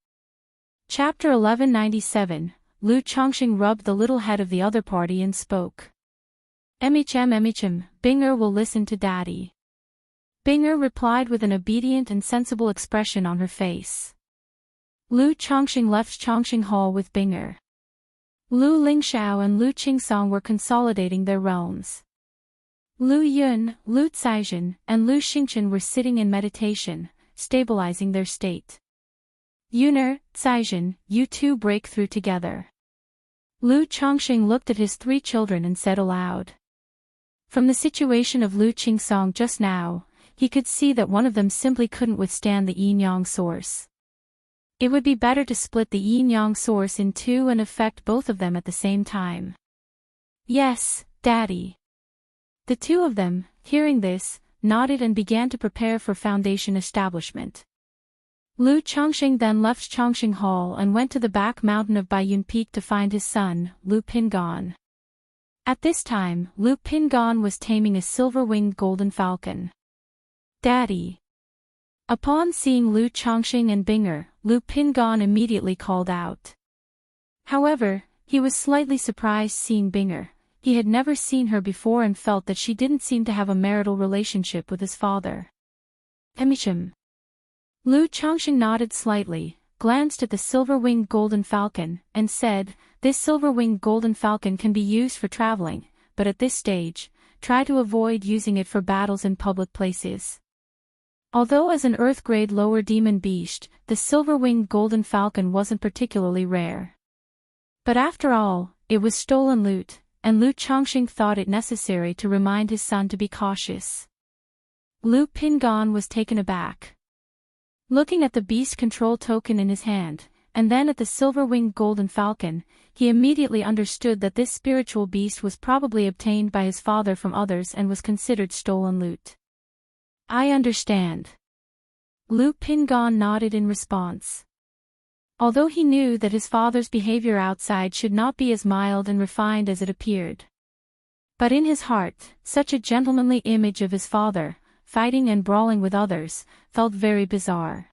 Chapter 1197, Lu Chongqing rubbed the little head of the other party and spoke. Emichem, Binger will listen to Daddy. Binger replied with an obedient and sensible expression on her face. Lu Chongqing left Chongqing Hall with Binger. Lu Lingxiao and Lu Qingsong were consolidating their realms. Lu Yun, Lu Caizhen, and Lu Xingchen were sitting in meditation, stabilizing their state. Yuner, Caizhen, you two break through together. Lu Chongqing looked at his 3 children and said aloud. From the situation of Lu Qingsong just now, he could see that one of them simply couldn't withstand the yin-yang source. It would be better to split the yin-yang source in 2 and affect both of them at the same time. Yes, Daddy. The 2 of them, hearing this, nodded and began to prepare for foundation establishment. Lu Chongqing then left Chongqing Hall and went to the back mountain of Baiyun Peak to find his son, Lu Pingon. At this time, Lu Pingon was taming a silver-winged golden falcon. Daddy. Upon seeing Lu Chongqing and Binger, Lu Pingon immediately called out. However, he was slightly surprised seeing Binger. He had never seen her before and felt that she didn't seem to have a marital relationship with his father. Emichem. Lu Chongqing nodded slightly, glanced at the silver-winged golden falcon, and said, this silver-winged golden falcon can be used for traveling, but at this stage, try to avoid using it for battles in public places. Although as an Earth-grade lower demon beast, the silver-winged golden falcon wasn't particularly rare. But after all, it was stolen loot, and Lu Chongqing thought it necessary to remind his son to be cautious. Lu Pingon was taken aback. Looking at the beast control token in his hand, and then at the silver-winged golden falcon, he immediately understood that this spiritual beast was probably obtained by his father from others and was considered stolen loot. I understand. Lu Pingon nodded in response. Although he knew that his father's behavior outside should not be as mild and refined as it appeared. But in his heart, such a gentlemanly image of his father, fighting and brawling with others, felt very bizarre.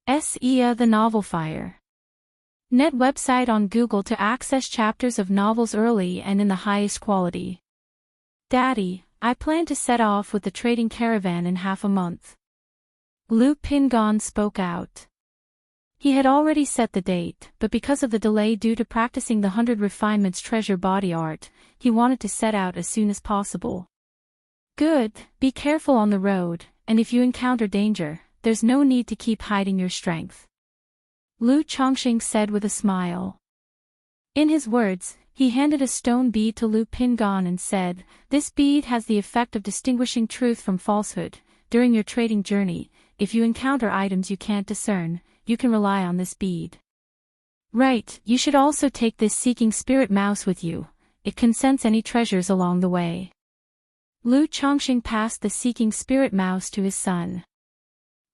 The Novel Fire. Net website on Google to access chapters of novels early and in the highest quality. Daddy, I plan to set off with the trading caravan in half a month. Lu Pingon spoke out. He had already set the date, but because of the delay due to practicing the 100 Refinements treasure body art, he wanted to set out as soon as possible. Good, be careful on the road, and if you encounter danger, there's no need to keep hiding your strength. Lu Chongqing said with a smile. In his words, he handed a stone bead to Lu Pingon and said, "This bead has the effect of distinguishing truth from falsehood. During your trading journey, if you encounter items you can't discern, you can rely on this bead." Right, you should also take this seeking spirit mouse with you. It can sense any treasures along the way. Lu Chongqing passed the seeking spirit mouse to his son.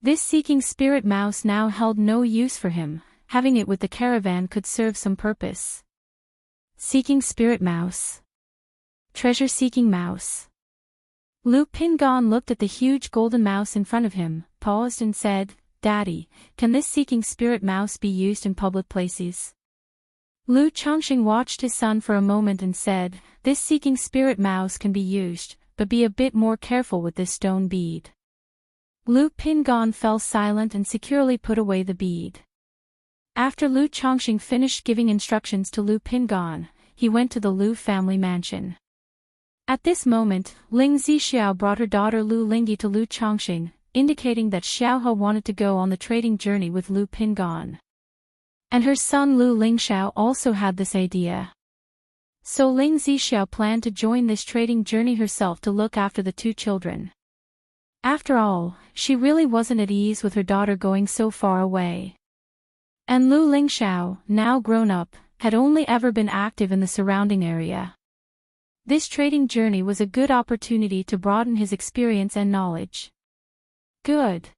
This seeking spirit mouse now held no use for him, having it with the caravan could serve some purpose. Seeking spirit mouse. Treasure-seeking mouse. Lu Pingon looked at the huge golden mouse in front of him, paused and said, "Daddy, can this seeking spirit mouse be used in public places?" Lu Chongqing watched his son for a moment and said, "This seeking spirit mouse can be used, but be a bit more careful with this stone bead." Lu Pingon fell silent and securely put away the bead. After Lu Chongqing finished giving instructions to Lu Pingon, he went to the Lu family mansion. At this moment, Ling Zixiao brought her daughter Lu Lingyi to Lu Chongqing, indicating that Xiaohe wanted to go on the trading journey with Lu Pingon. And her son Lu Lingxiao also had this idea. So Ling Zixiao planned to join this trading journey herself to look after the two children. After all, she really wasn't at ease with her daughter going so far away. And Lu Lingxiao, now grown up, had only ever been active in the surrounding area. This trading journey was a good opportunity to broaden his experience and knowledge. Good.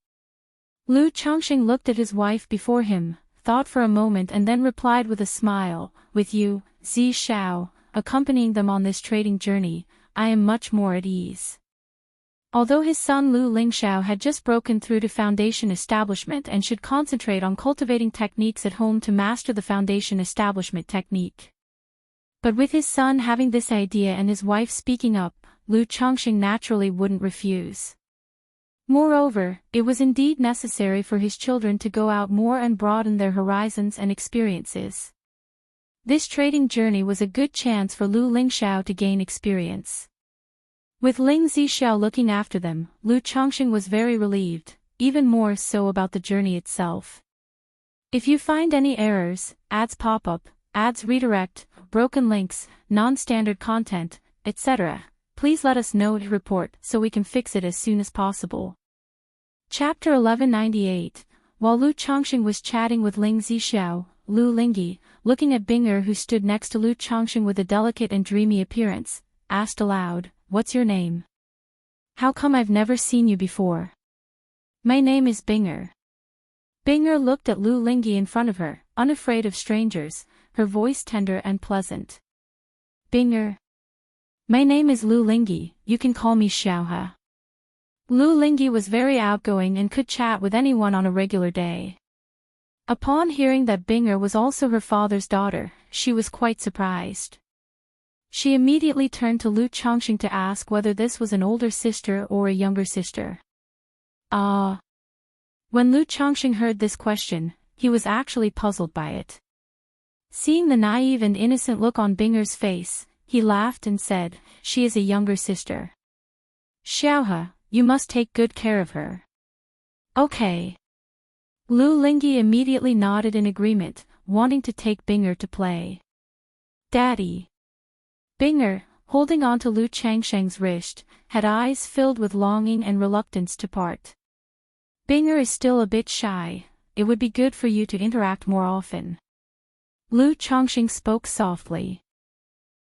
Lu Chongqing looked at his wife before him, thought for a moment and then replied with a smile, "With you, Zixiao, accompanying them on this trading journey, I am much more at ease." Although his son Lu Lingxiao had just broken through to foundation establishment and should concentrate on cultivating techniques at home to master the foundation establishment technique. But with his son having this idea and his wife speaking up, Lu Chongqing naturally wouldn't refuse. Moreover, it was indeed necessary for his children to go out more and broaden their horizons and experiences. This trading journey was a good chance for Lu Lingxiao to gain experience. With Ling Zixiao looking after them, Lu Chongqing was very relieved, even more so about the journey itself. If you find any errors, ads pop up, ads redirect, broken links, non-standard content, etc., please let us know to report so we can fix it as soon as possible. Chapter 1198. While Lu Chongqing was chatting with Ling Zixiao, Lu Lingyi, looking at Bing'er who stood next to Lu Chongqing with a delicate and dreamy appearance, asked aloud, "What's your name? How come I've never seen you before?" "My name is Bing'er." Bing'er looked at Lu Lingyi in front of her, unafraid of strangers, her voice tender and pleasant. "Bing'er. My name is Lu Lingyi, you can call me Xiaohe." Lu Lingyi was very outgoing and could chat with anyone on a regular day. Upon hearing that Bing'er was also her father's daughter, she was quite surprised. She immediately turned to Lu Chongqing to ask whether this was an older sister or a younger sister. When Lu Chongqing heard this question, he was actually puzzled by it. Seeing the naive and innocent look on Bing'er's face, he laughed and said, "She is a younger sister. Xiaohe, you must take good care of her." "Okay." Lu Lingyi immediately nodded in agreement, wanting to take Bing'er to play. "Daddy." Bing'er, holding on to Lu Changsheng's wrist, had eyes filled with longing and reluctance to part. "Bing'er is still a bit shy, it would be good for you to interact more often." Lu Chongqing spoke softly.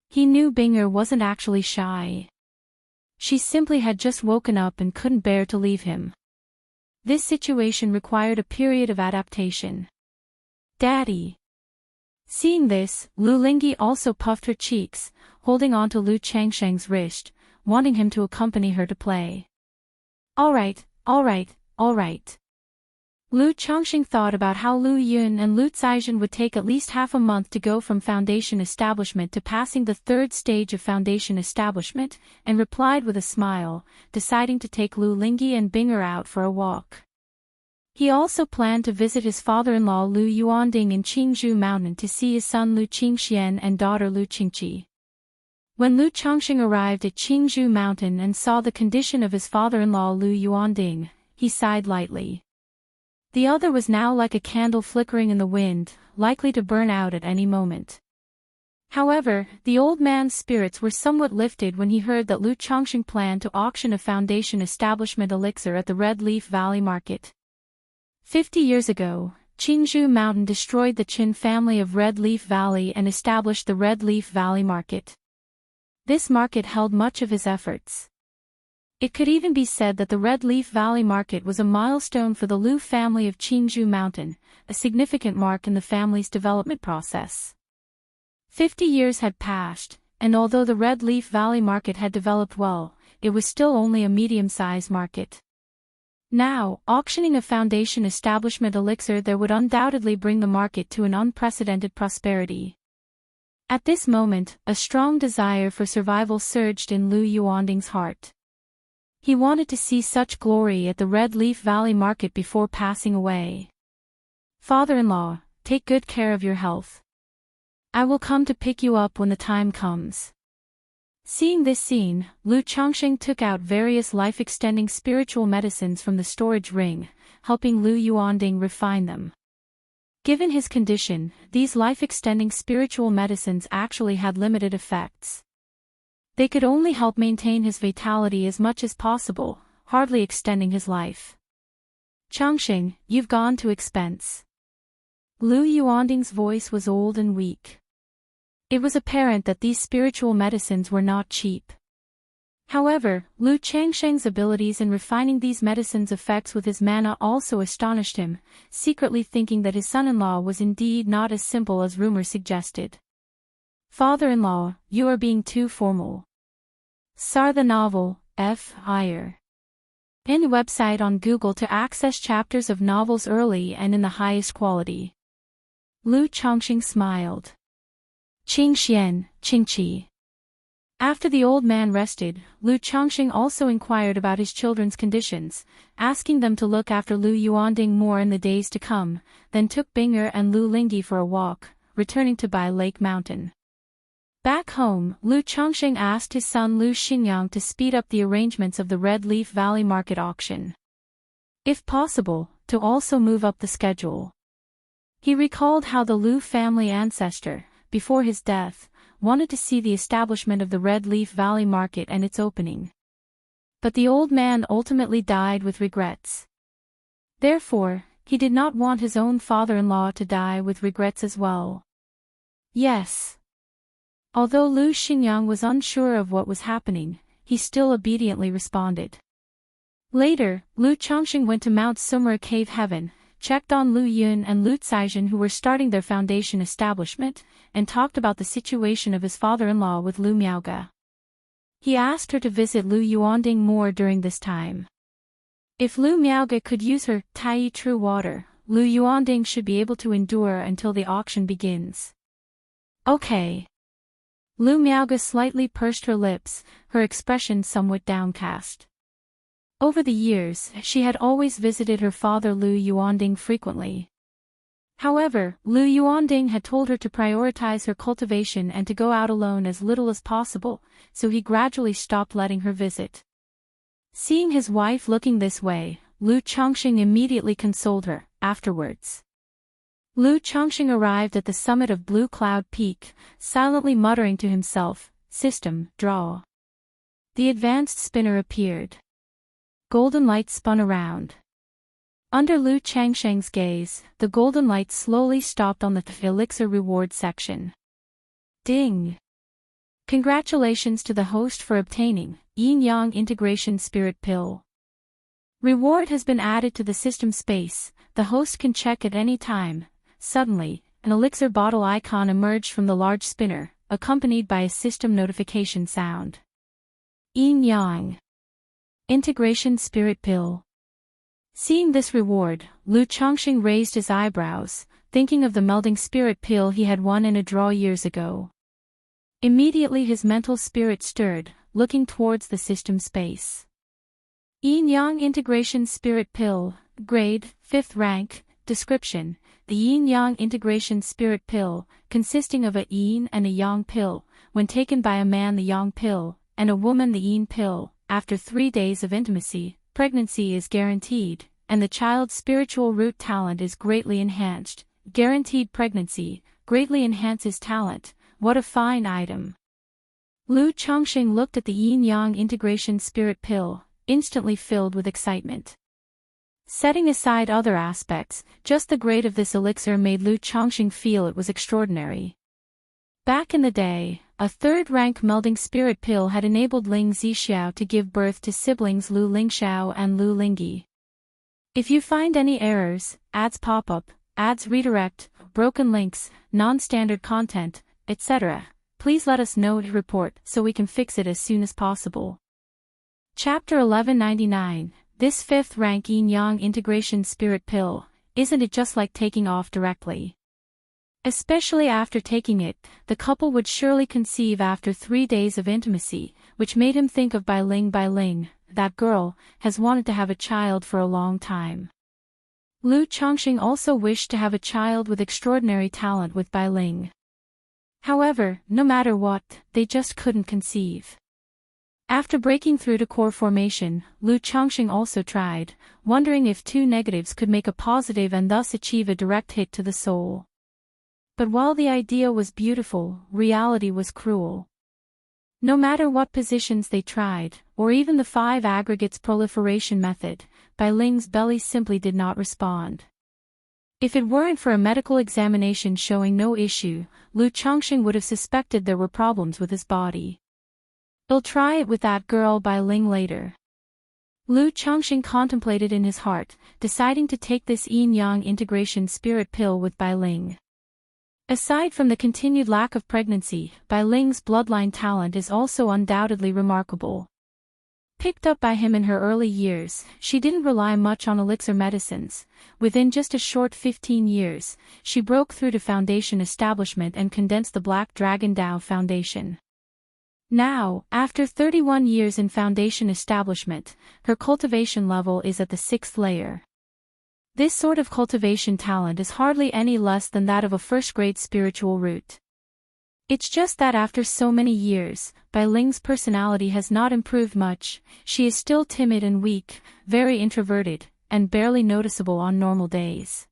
He knew Bing'er wasn't actually shy. She simply had just woken up and couldn't bear to leave him. This situation required a period of adaptation. "Daddy." Seeing this, Lu Lingyi also puffed her cheeks, holding on to Lu Changsheng's wrist, wanting him to accompany her to play. Alright, alright, alright. Lu Chongqing thought about how Lu Yun and Lu Caizhen would take at least half a month to go from foundation establishment to passing the third stage of foundation establishment, and replied with a smile, deciding to take Lu Lingyi and Binger out for a walk. He also planned to visit his father-in-law Lu Yuanding in Qingzhou Mountain to see his son Lu Qingxian and daughter Lu Qingqi. When Lu Chongqing arrived at Qingzhou Mountain and saw the condition of his father-in-law Lu Yuanding, he sighed lightly. The other was now like a candle flickering in the wind, likely to burn out at any moment. However, the old man's spirits were somewhat lifted when he heard that Lu Chongqing planned to auction a foundation establishment elixir at the Red Leaf Valley Market. 50 years ago, Qingzhou Mountain destroyed the Qin family of Red Leaf Valley and established the Red Leaf Valley Market. This market held much of his efforts. It could even be said that the Red Leaf Valley Market was a milestone for the Lu family of Qingzhou Mountain, a significant mark in the family's development process. 50 years had passed, and although the Red Leaf Valley Market had developed well, it was still only a medium-sized market. Now, auctioning a foundation establishment elixir there would undoubtedly bring the market to an unprecedented prosperity. At this moment, a strong desire for survival surged in Lu Yuanding's heart. He wanted to see such glory at the Red Leaf Valley Market before passing away. Father-in-law, take good care of your health. I will come to pick you up when the time comes. Seeing this scene, Lu Chongqing took out various life-extending spiritual medicines from the storage ring, helping Lu Yuanding refine them. Given his condition, these life-extending spiritual medicines actually had limited effects. They could only help maintain his vitality as much as possible, hardly extending his life. Chongqing, you've gone to expense. Lu Yuanding's voice was old and weak. It was apparent that these spiritual medicines were not cheap. However, Lu Chongqing's abilities in refining these medicines' effects with his mana also astonished him, secretly thinking that his son-in-law was indeed not as simple as rumor suggested. Father-in-law, you are being too formal. Sar the novel, F. Higher. In the website on Google to access chapters of novels early and in the highest quality. Lu Chongqing smiled. Qingxian, Qingqi. After the old man rested, Lu Chongqing also inquired about his children's conditions, asking them to look after Lu Yuanding more in the days to come, then took Binger and Lu Lingyi for a walk, returning to Bai Lake Mountain. Back home, Lu Chongqing asked his son Lu Xinyang to speed up the arrangements of the Red Leaf Valley Market auction. If possible, to also move up the schedule. He recalled how the Lu family ancestor, before his death, wanted to see the establishment of the Red Leaf Valley Market and its opening. But the old man ultimately died with regrets. Therefore, he did not want his own father-in-law to die with regrets as well. Yes. Although Lu Xinyang was unsure of what was happening, he still obediently responded. Later, Lu Chongqing went to Mount Sumera Cave Heaven, checked on Lu Yun and Lu Caizhen who were starting their foundation establishment, and talked about the situation of his father-in-law with Lu Miaoge. He asked her to visit Lu Yuanding more during this time. If Lu Miaoge could use her Tai True Water, Lu Yuanding should be able to endure until the auction begins. Okay. Lu Miaoge slightly pursed her lips, her expression somewhat downcast. Over the years, she had always visited her father Lu Yuanding frequently. However, Lu Yuanding had told her to prioritize her cultivation and to go out alone as little as possible, so he gradually stopped letting her visit. Seeing his wife looking this way, Lu Chongqing immediately consoled her. Afterwards, Lu Chongqing arrived at the summit of Blue Cloud Peak, silently muttering to himself, "System, draw." The advanced spinner appeared. Golden light spun around. Under Lu Chongqing's gaze, the golden light slowly stopped on the elixir reward section. Ding! Congratulations to the host for obtaining Yin-Yang Integration Spirit Pill. Reward has been added to the system space, the host can check at any time. Suddenly, an elixir bottle icon emerged from the large spinner, accompanied by a system notification sound. Yin-Yang. Integration Spirit Pill. Seeing this reward, Lu Chongqing raised his eyebrows, thinking of the melding spirit pill he had won in a draw years ago. Immediately his mental spirit stirred, looking towards the system space. Yin-Yang Integration Spirit Pill, Grade, 5th Rank, Description. The Yin-Yang Integration Spirit Pill, consisting of a Yin and a Yang pill, when taken by a man the Yang pill, and a woman the Yin pill, after 3 days of intimacy, pregnancy is guaranteed, and the child's spiritual root talent is greatly enhanced. Guaranteed pregnancy, greatly enhances talent. What a fine item. Lu Chongqing looked at the Yin-Yang Integration Spirit Pill, instantly filled with excitement. Setting aside other aspects, just the grade of this elixir made Lu Chongqing feel it was extraordinary. Back in the day, a third-rank melding spirit pill had enabled Ling Zixiao to give birth to siblings Lu Lingxiao and Lu Lingyi. If you find any errors, ads pop up, ads redirect, broken links, non-standard content, etc., please let us know to report so we can fix it as soon as possible. Chapter 1199, this 5th rank Yin-Yang Integration Spirit Pill, isn't it just like taking off directly? Especially after taking it, the couple would surely conceive after 3 days of intimacy, which made him think of Bai Ling. Bai Ling, that girl, has wanted to have a child for a long time. Lu Chongqing also wished to have a child with extraordinary talent with Bai Ling. However, no matter what, they just couldn't conceive. After breaking through to core formation, Lu Chongqing also tried, wondering if 2 negatives could make a positive and thus achieve a direct hit to the soul. But while the idea was beautiful, reality was cruel. No matter what positions they tried, or even the 5 aggregates proliferation method, Bai Ling's belly simply did not respond. If it weren't for a medical examination showing no issue, Lu Chongqing would have suspected there were problems with his body. I'll try it with that girl Bai Ling later. Lu Chongqing contemplated in his heart, deciding to take this Yin-Yang Integration Spirit Pill with Bai Ling. Aside from the continued lack of pregnancy, Bai Ling's bloodline talent is also undoubtedly remarkable. Picked up by him in her early years, she didn't rely much on elixir medicines. Within just a short 15 years, she broke through to foundation establishment and condensed the Black Dragon Dao Foundation. Now, after 31 years in foundation establishment, her cultivation level is at the 6th layer. This sort of cultivation talent is hardly any less than that of a first-grade spiritual root. It's just that after so many years, Bai Ling's personality has not improved much. She is still timid and weak, very introverted, and barely noticeable on normal days.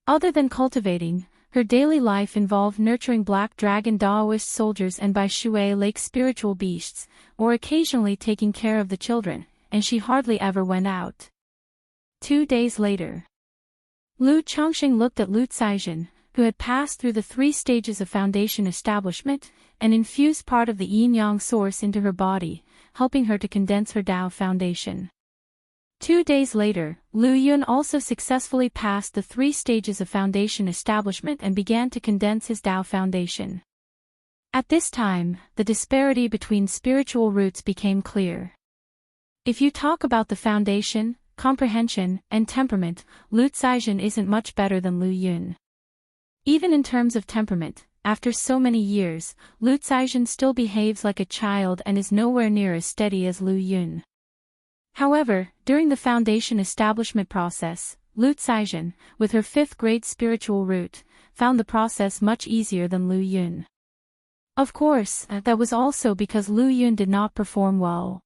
Other than cultivating, her daily life involved nurturing Black Dragon Daoist soldiers and Bai Shui Lake spiritual beasts, or occasionally taking care of the children, and she hardly ever went out. 2 days later, Lu Chongqing looked at Lu Caizhen, who had passed through the 3 stages of foundation establishment, and infused part of the yin-yang source into her body, helping her to condense her Dao foundation. 2 days later, Lu Yun also successfully passed the 3 stages of foundation establishment and began to condense his Dao foundation. At this time, the disparity between spiritual roots became clear. If you talk about the foundation, comprehension, and temperament, Lu Caizhen isn't much better than Lu Yun. Even in terms of temperament, after so many years, Lu Caizhen still behaves like a child and is nowhere near as steady as Lu Yun. However, during the foundation establishment process, Lu Caizhen, with her 5th grade spiritual root, found the process much easier than Lu Yun. Of course, that was also because Lu Yun did not perform well.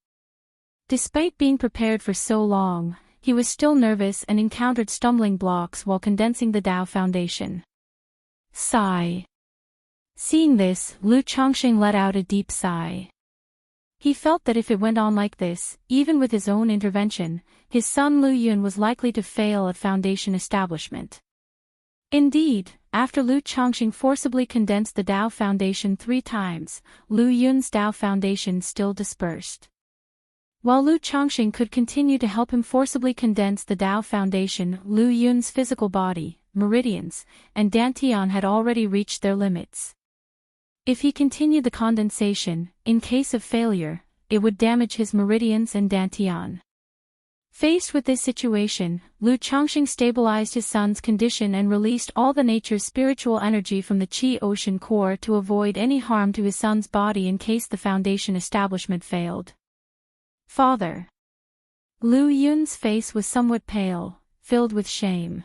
Despite being prepared for so long, he was still nervous and encountered stumbling blocks while condensing the Dao foundation. Sigh. Seeing this, Lu Chongqing let out a deep sigh. He felt that if it went on like this, even with his own intervention, his son Lu Yun was likely to fail at foundation establishment. Indeed, after Lu Chongqing forcibly condensed the Dao foundation 3 times, Lu Yun's Dao foundation still dispersed. While Lu Chongqing could continue to help him forcibly condense the Dao foundation, Lu Yun's physical body, meridians, and dantian had already reached their limits. If he continued the condensation, in case of failure, it would damage his meridians and dantian. Faced with this situation, Lu Chongqing stabilized his son's condition and released all the nature's spiritual energy from the Qi ocean core to avoid any harm to his son's body in case the foundation establishment failed. Father. Lu Yun's face was somewhat pale, filled with shame.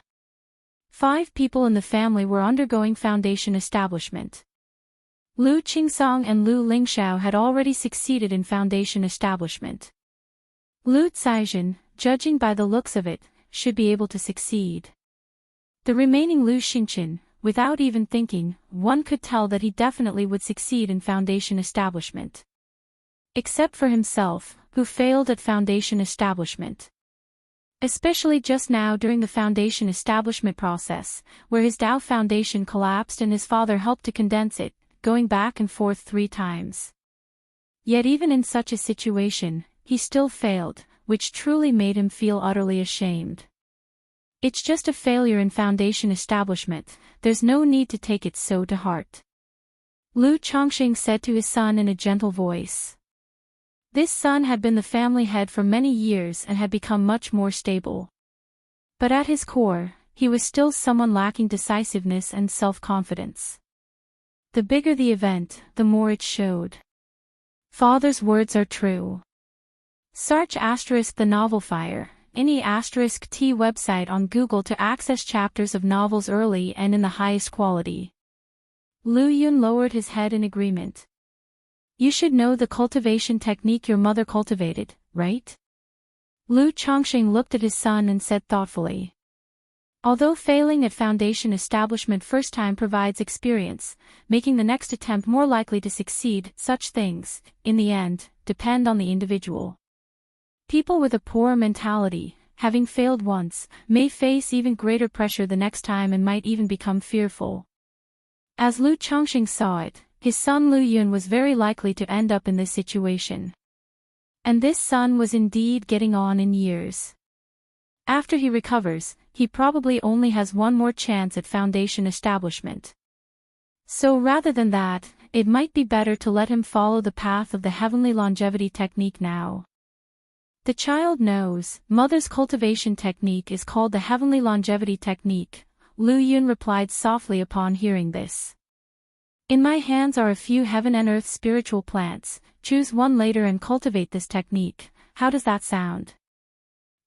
5 people in the family were undergoing foundation establishment. Lu Qingsong and Lu Lingxiao had already succeeded in foundation establishment. Lu Caizhen, judging by the looks of it, should be able to succeed. The remaining Lu Xingchen, without even thinking, one could tell that he definitely would succeed in foundation establishment. Except for himself, who failed at foundation establishment. Especially just now during the foundation establishment process, where his Tao foundation collapsed and his father helped to condense it, going back and forth 3 times. Yet even in such a situation, he still failed, which truly made him feel utterly ashamed. It's just a failure in foundation establishment, there's no need to take it so to heart. Lu Chongqing said to his son in a gentle voice. This son had been the family head for many years and had become much more stable. But at his core, he was still someone lacking decisiveness and self-confidence. The bigger the event, the more it showed. Father's words are true. Search * the novel Fire, any *T website on Google to access chapters of novels early and in the highest quality. Lu Yun lowered his head in agreement. You should know the cultivation technique your mother cultivated, right? Lu Chongqing looked at his son and said thoughtfully. Although failing at foundation establishment first time provides experience, making the next attempt more likely to succeed, such things, in the end, depend on the individual. People with a poor mentality, having failed once, may face even greater pressure the next time and might even become fearful. As Lu Chongqing saw it, his son Lu Yun was very likely to end up in this situation. And this son was indeed getting on in years. After he recovers, he probably only has one more chance at foundation establishment. So rather than that, it might be better to let him follow the path of the heavenly longevity technique now. The child knows, mother's cultivation technique is called the heavenly longevity technique, Lu Yun replied softly upon hearing this. In my hands are a few heaven and earth spiritual plants, choose one later and cultivate this technique, how does that sound?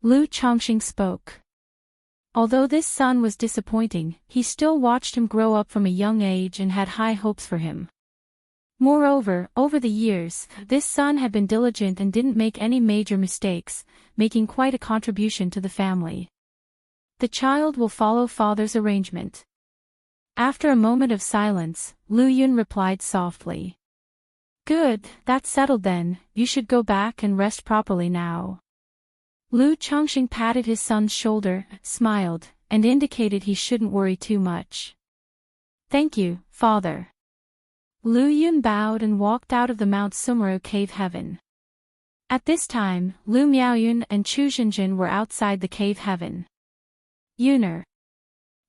Lu Chongqing spoke. Although this son was disappointing, he still watched him grow up from a young age and had high hopes for him. Moreover, over the years, this son had been diligent and didn't make any major mistakes, making quite a contribution to the family. The child will follow father's arrangement. After a moment of silence, Lu Yun replied softly. Good, that's settled then, you should go back and rest properly now. Lu Chongqing patted his son's shoulder, smiled, and indicated he shouldn't worry too much. Thank you, father. Lu Yun bowed and walked out of the Mount Sumeru cave heaven. At this time, Lu Miaoyun and Chu Zhenjin were outside the cave heaven. Yuner.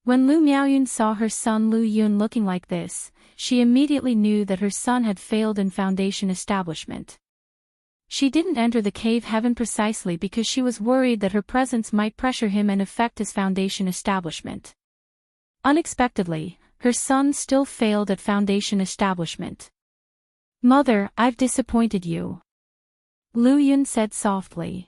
When Lu Miaoyun saw her son Lu Yun looking like this, she immediately knew that her son had failed in foundation establishment. She didn't enter the cave heaven precisely because she was worried that her presence might pressure him and affect his foundation establishment. Unexpectedly, her son still failed at foundation establishment. Mother, I've disappointed you. Lu Yun said softly.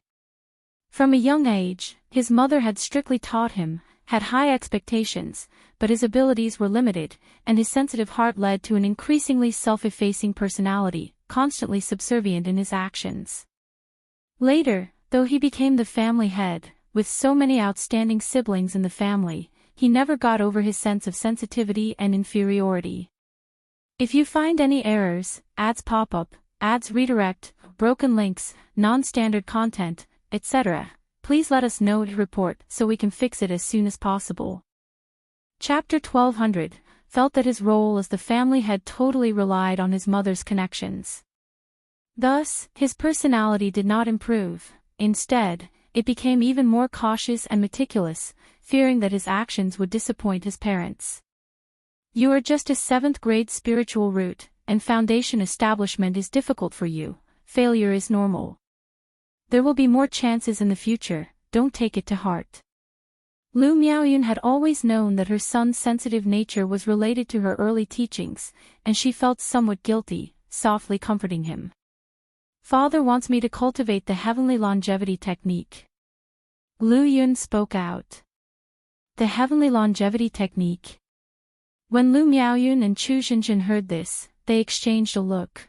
From a young age, his mother had strictly taught him, had high expectations, but his abilities were limited, and his sensitive heart led to an increasingly self-effacing personality, constantly subservient in his actions. Later, though he became the family head, with so many outstanding siblings in the family, he never got over his sense of sensitivity and inferiority. If you find any errors, ads pop up, ads redirect, broken links, non-standard content, etc., please let us know to report so we can fix it as soon as possible. Chapter 1200 felt that his role as the family head totally relied on his mother's connections. Thus, his personality did not improve. Instead, it became even more cautious and meticulous, fearing that his actions would disappoint his parents. You are just a 7th grade spiritual root, and foundation establishment is difficult for you, failure is normal. There will be more chances in the future, don't take it to heart. Lu Miaoyun had always known that her son's sensitive nature was related to her early teachings, and she felt somewhat guilty, softly comforting him. Father wants me to cultivate the heavenly longevity technique. Lu Yun spoke out. The heavenly longevity technique. When Lu Miaoyun and Chu Xinjin heard this, they exchanged a look.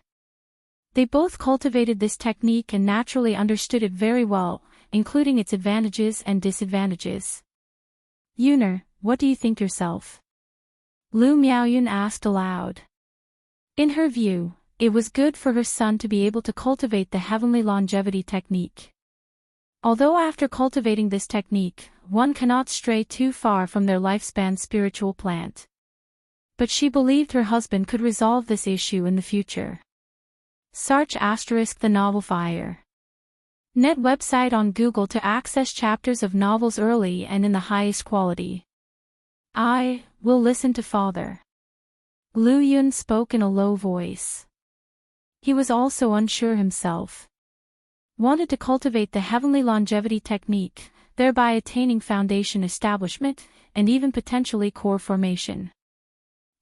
They both cultivated this technique and naturally understood it very well, including its advantages and disadvantages. Yuner, what do you think yourself? Lu Miaoyun asked aloud. In her view, it was good for her son to be able to cultivate the heavenly longevity technique. Although after cultivating this technique, one cannot stray too far from their lifespan spiritual plant. But she believed her husband could resolve this issue in the future. Search * the novel Fire. Net website on Google to access chapters of novels early and in the highest quality. I will listen to father. Lu Yun spoke in a low voice. He was also unsure himself. Wanted to cultivate the heavenly longevity technique, thereby attaining foundation establishment, and even potentially core formation.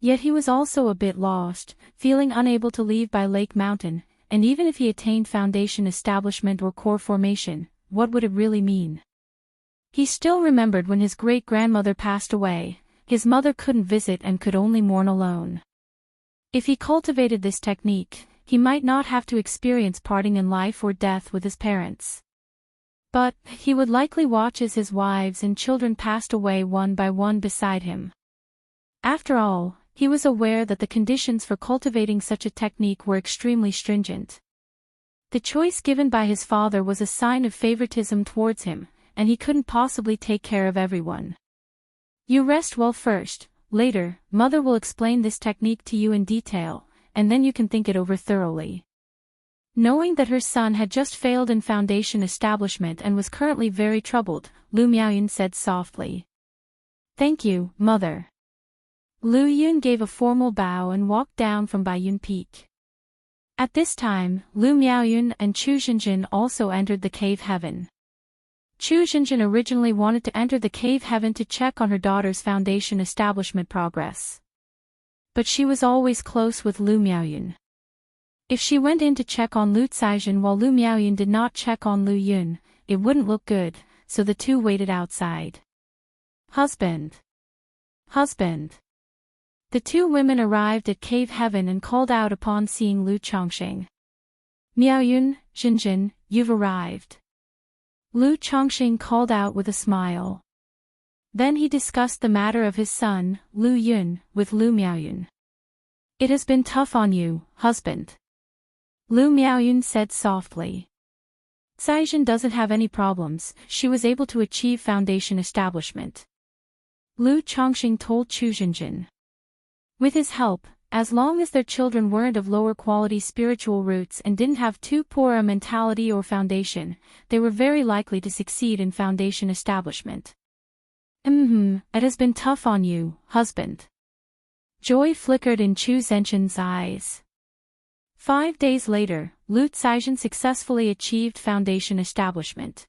Yet he was also a bit lost, feeling unable to leave by Lake Mountain, and even if he attained foundation establishment or core formation, what would it really mean? He still remembered when his great-grandmother passed away, his mother couldn't visit and could only mourn alone. If he cultivated this technique, he might not have to experience parting in life or death with his parents. But he would likely watch as his wives and children passed away one by one beside him. After all, he was aware that the conditions for cultivating such a technique were extremely stringent. The choice given by his father was a sign of favoritism towards him, and he couldn't possibly take care of everyone. You rest well first, later, mother will explain this technique to you in detail, and then you can think it over thoroughly. Knowing that her son had just failed in foundation establishment and was currently very troubled, Lu Miaoyun said softly. Thank you, mother. Lu Yun gave a formal bow and walked down from Baiyun Peak. At this time, Lu Miaoyun and Chu Xinjin also entered the cave heaven. Chu Xinjin originally wanted to enter the cave heaven to check on her daughter's foundation establishment progress. But she was always close with Lu Miaoyun. If she went in to check on Lu Caizhen while Lu Miaoyun did not check on Lu Yun, it wouldn't look good, so the two waited outside. Husband. Husband. The two women arrived at cave heaven and called out upon seeing Lu Chongxing. Miaoyun, Xinjin, you've arrived. Lu Chongxing called out with a smile. Then he discussed the matter of his son, Lu Yun, with Lu Miaoyun. It has been tough on you, husband. Lu Miaoyun said softly. Caizhen doesn't have any problems, she was able to achieve foundation establishment. Lu Chongxing told Chu Xinjin. With his help, as long as their children weren't of lower quality spiritual roots and didn't have too poor a mentality or foundation, they were very likely to succeed in foundation establishment. It has been tough on you, husband. Joy flickered in Chu Zenshin's eyes. 5 days later, Lu Caizhen successfully achieved foundation establishment.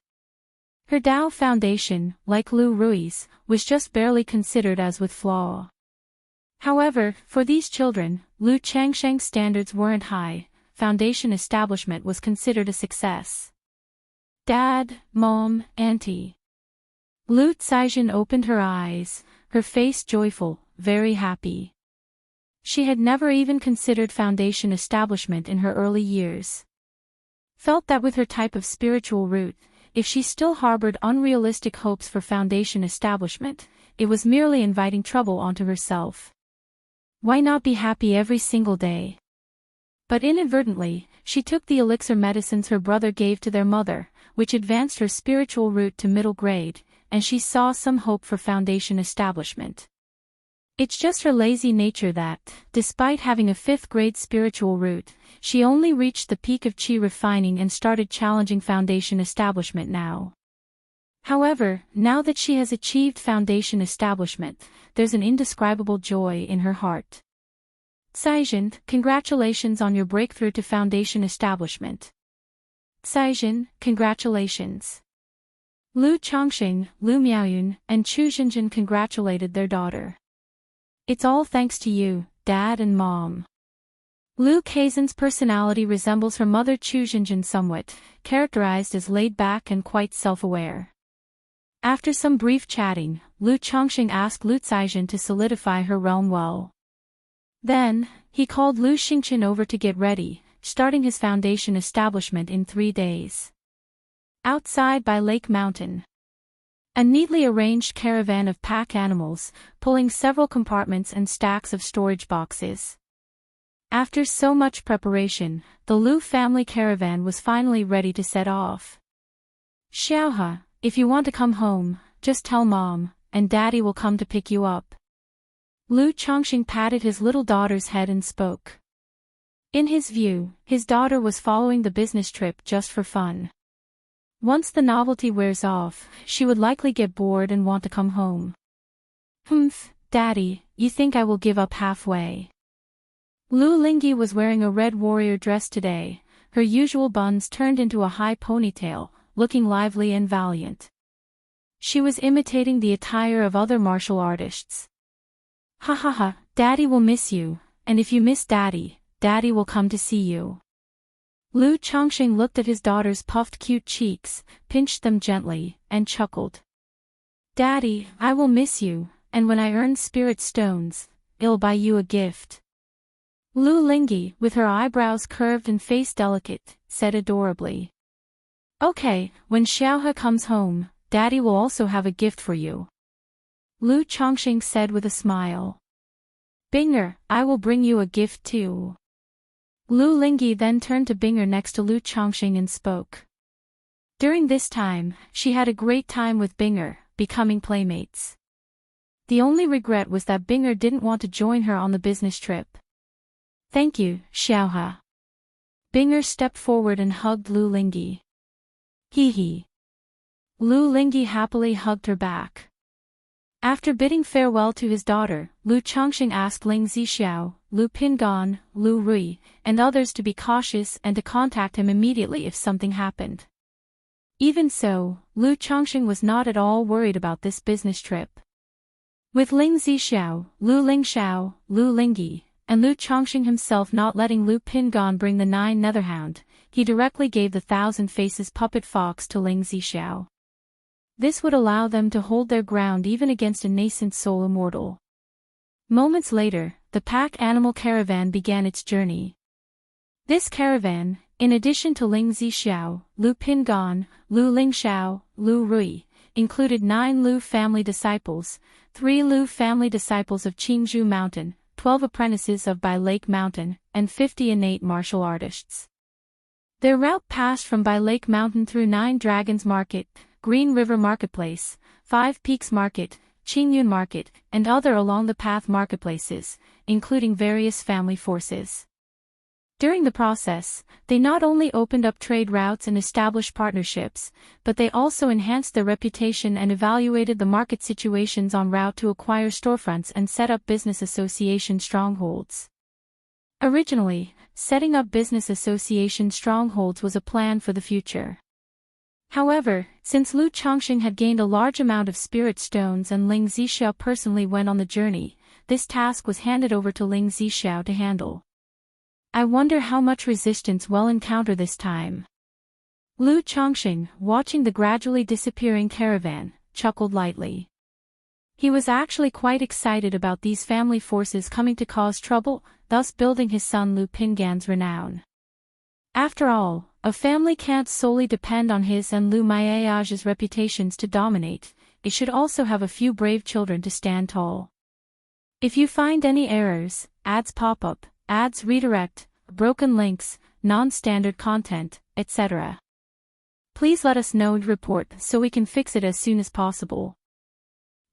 Her Dao foundation, like Lu Rui's, was just barely considered as with flaw. However, for these children, Lu Changsheng's standards weren't high, foundation establishment was considered a success. Dad, Mom, Auntie. Lu Caizhen opened her eyes, her face joyful, very happy. She had never even considered foundation establishment in her early years. Felt that with her type of spiritual root, if she still harbored unrealistic hopes for foundation establishment, it was merely inviting trouble onto herself. Why not be happy every single day? But inadvertently, she took the elixir medicines her brother gave to their mother, which advanced her spiritual root to middle grade, and she saw some hope for foundation establishment. It's just her lazy nature that, despite having a 5th grade spiritual root, she only reached the peak of chi refining and started challenging foundation establishment now. However, now that she has achieved foundation establishment, there's an indescribable joy in her heart. Caizhen, congratulations on your breakthrough to foundation establishment. Caijin, congratulations. Lu Chongqing, Lu Miaoyun, and Chu Xinjin congratulated their daughter. It's all thanks to you, Dad and Mom. Lu Kaizen's personality resembles her mother Chu Xinjin somewhat, characterized as laid-back and quite self-aware. After some brief chatting, Lu Chongqing asked Lu Caijin to solidify her realm well. Then, he called Lu Xingqin over to get ready, starting his foundation establishment in 3 days. Outside by Lake Mountain. A neatly arranged caravan of pack animals, pulling several compartments and stacks of storage boxes. After so much preparation, the Lu family caravan was finally ready to set off. Xiaohe, if you want to come home, just tell Mom, and Daddy will come to pick you up. Lu Chongqing patted his little daughter's head and spoke. In his view, his daughter was following the business trip just for fun. Once the novelty wears off, she would likely get bored and want to come home. Daddy, you think I will give up halfway? Lu Lingyi was wearing a red warrior dress today, her usual buns turned into a high ponytail, looking lively and valiant. She was imitating the attire of other martial artists. Ha ha ha, Daddy will miss you, and if you miss Daddy, Daddy will come to see you. Lu Chongqing looked at his daughter's puffed cute cheeks, pinched them gently, and chuckled. Daddy, I will miss you, and when I earn spirit stones, I'll buy you a gift. Lu Lingyi, with her eyebrows curved and face delicate, said adorably. Okay, when Xiaohe comes home, Daddy will also have a gift for you. Lu Chongqing said with a smile. Binger, I will bring you a gift too. Lu Lingyi then turned to Binger next to Lu Chongqing and spoke. During this time, she had a great time with Binger, becoming playmates. The only regret was that Binger didn't want to join her on the business trip. Thank you, Xiaohe. Binger stepped forward and hugged Lu Lingyi. Hee hee. Lu Lingyi happily hugged her back. After bidding farewell to his daughter, Lu Chongqing asked Ling Zixiao, Lu Pingan, Lu Rui, and others to be cautious and to contact him immediately if something happened. Even so, Lu Chongqing was not at all worried about this business trip. With Ling Zixiao, Lu Lingxiao, Lu Lingyi, and Lu Chongqing himself not letting Lu Pingan bring the 9 Netherhound, he directly gave the 1,000 Faces puppet fox to Ling Zixiao. This would allow them to hold their ground even against a nascent soul immortal. Moments later, the pack animal caravan began its journey. This caravan, in addition to Ling Zixiao, Lu Pingan, Lu Lingxiao, Lu Rui, included 9 Lu family disciples, 3 Lu family disciples of Qingzhou Mountain, 12 apprentices of Bai Lake Mountain, and 50 innate martial artists. Their route passed from Bai Lake Mountain through 9 Dragons Market, Green River Marketplace, 5 Peaks Market, Qingyun Market, and other along the path marketplaces, including various family forces. During the process, they not only opened up trade routes and established partnerships, but they also enhanced their reputation and evaluated the market situations en route to acquire storefronts and set up business association strongholds. Originally, setting up business association strongholds was a plan for the future. However, since Lu Chongqing had gained a large amount of spirit stones and Ling Zixiao personally went on the journey, this task was handed over to Ling Zixiao to handle. I wonder how much resistance we'll encounter this time. Lu Chongqing, watching the gradually disappearing caravan, chuckled lightly. He was actually quite excited about these family forces coming to cause trouble, thus building his son Lu Pingan's renown. After all, a family can't solely depend on his and Lu Maiage's reputations to dominate, it should also have a few brave children to stand tall. If you find any errors, ads pop up, ads redirect, broken links, non-standard content, etc., please let us know and report so we can fix it as soon as possible.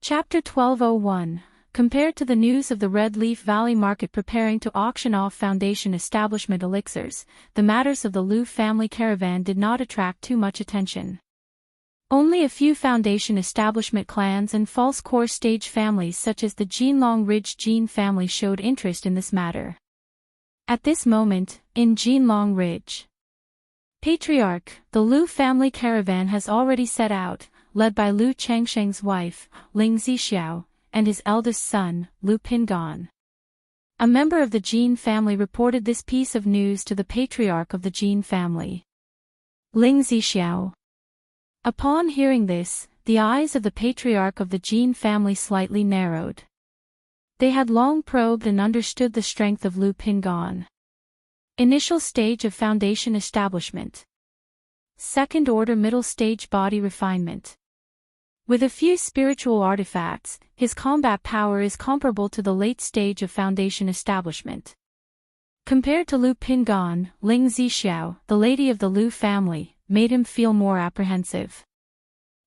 Chapter 1201. Compared to the news of the Red Leaf Valley market preparing to auction off Foundation establishment elixirs, the matters of the Lu family caravan did not attract too much attention. Only a few Foundation establishment clans and false core stage families such as the Jinlong Ridge Jin family showed interest in this matter. At this moment, in Jinlong Ridge, Patriarch, the Lu family caravan has already set out, led by Lu Changsheng's wife, Ling Zixiao, and his eldest son, Lu Pingan. A member of the Jin family reported this piece of news to the patriarch of the Jin family. Ling Zixiao. Upon hearing this, the eyes of the patriarch of the Jin family slightly narrowed. They had long probed and understood the strength of Lu Pingan. Initial stage of foundation establishment. Second order middle stage body refinement. With a few spiritual artifacts, his combat power is comparable to the late stage of foundation establishment. Compared to Lu Pingan, Ling Zixiao, the lady of the Lu family, made him feel more apprehensive.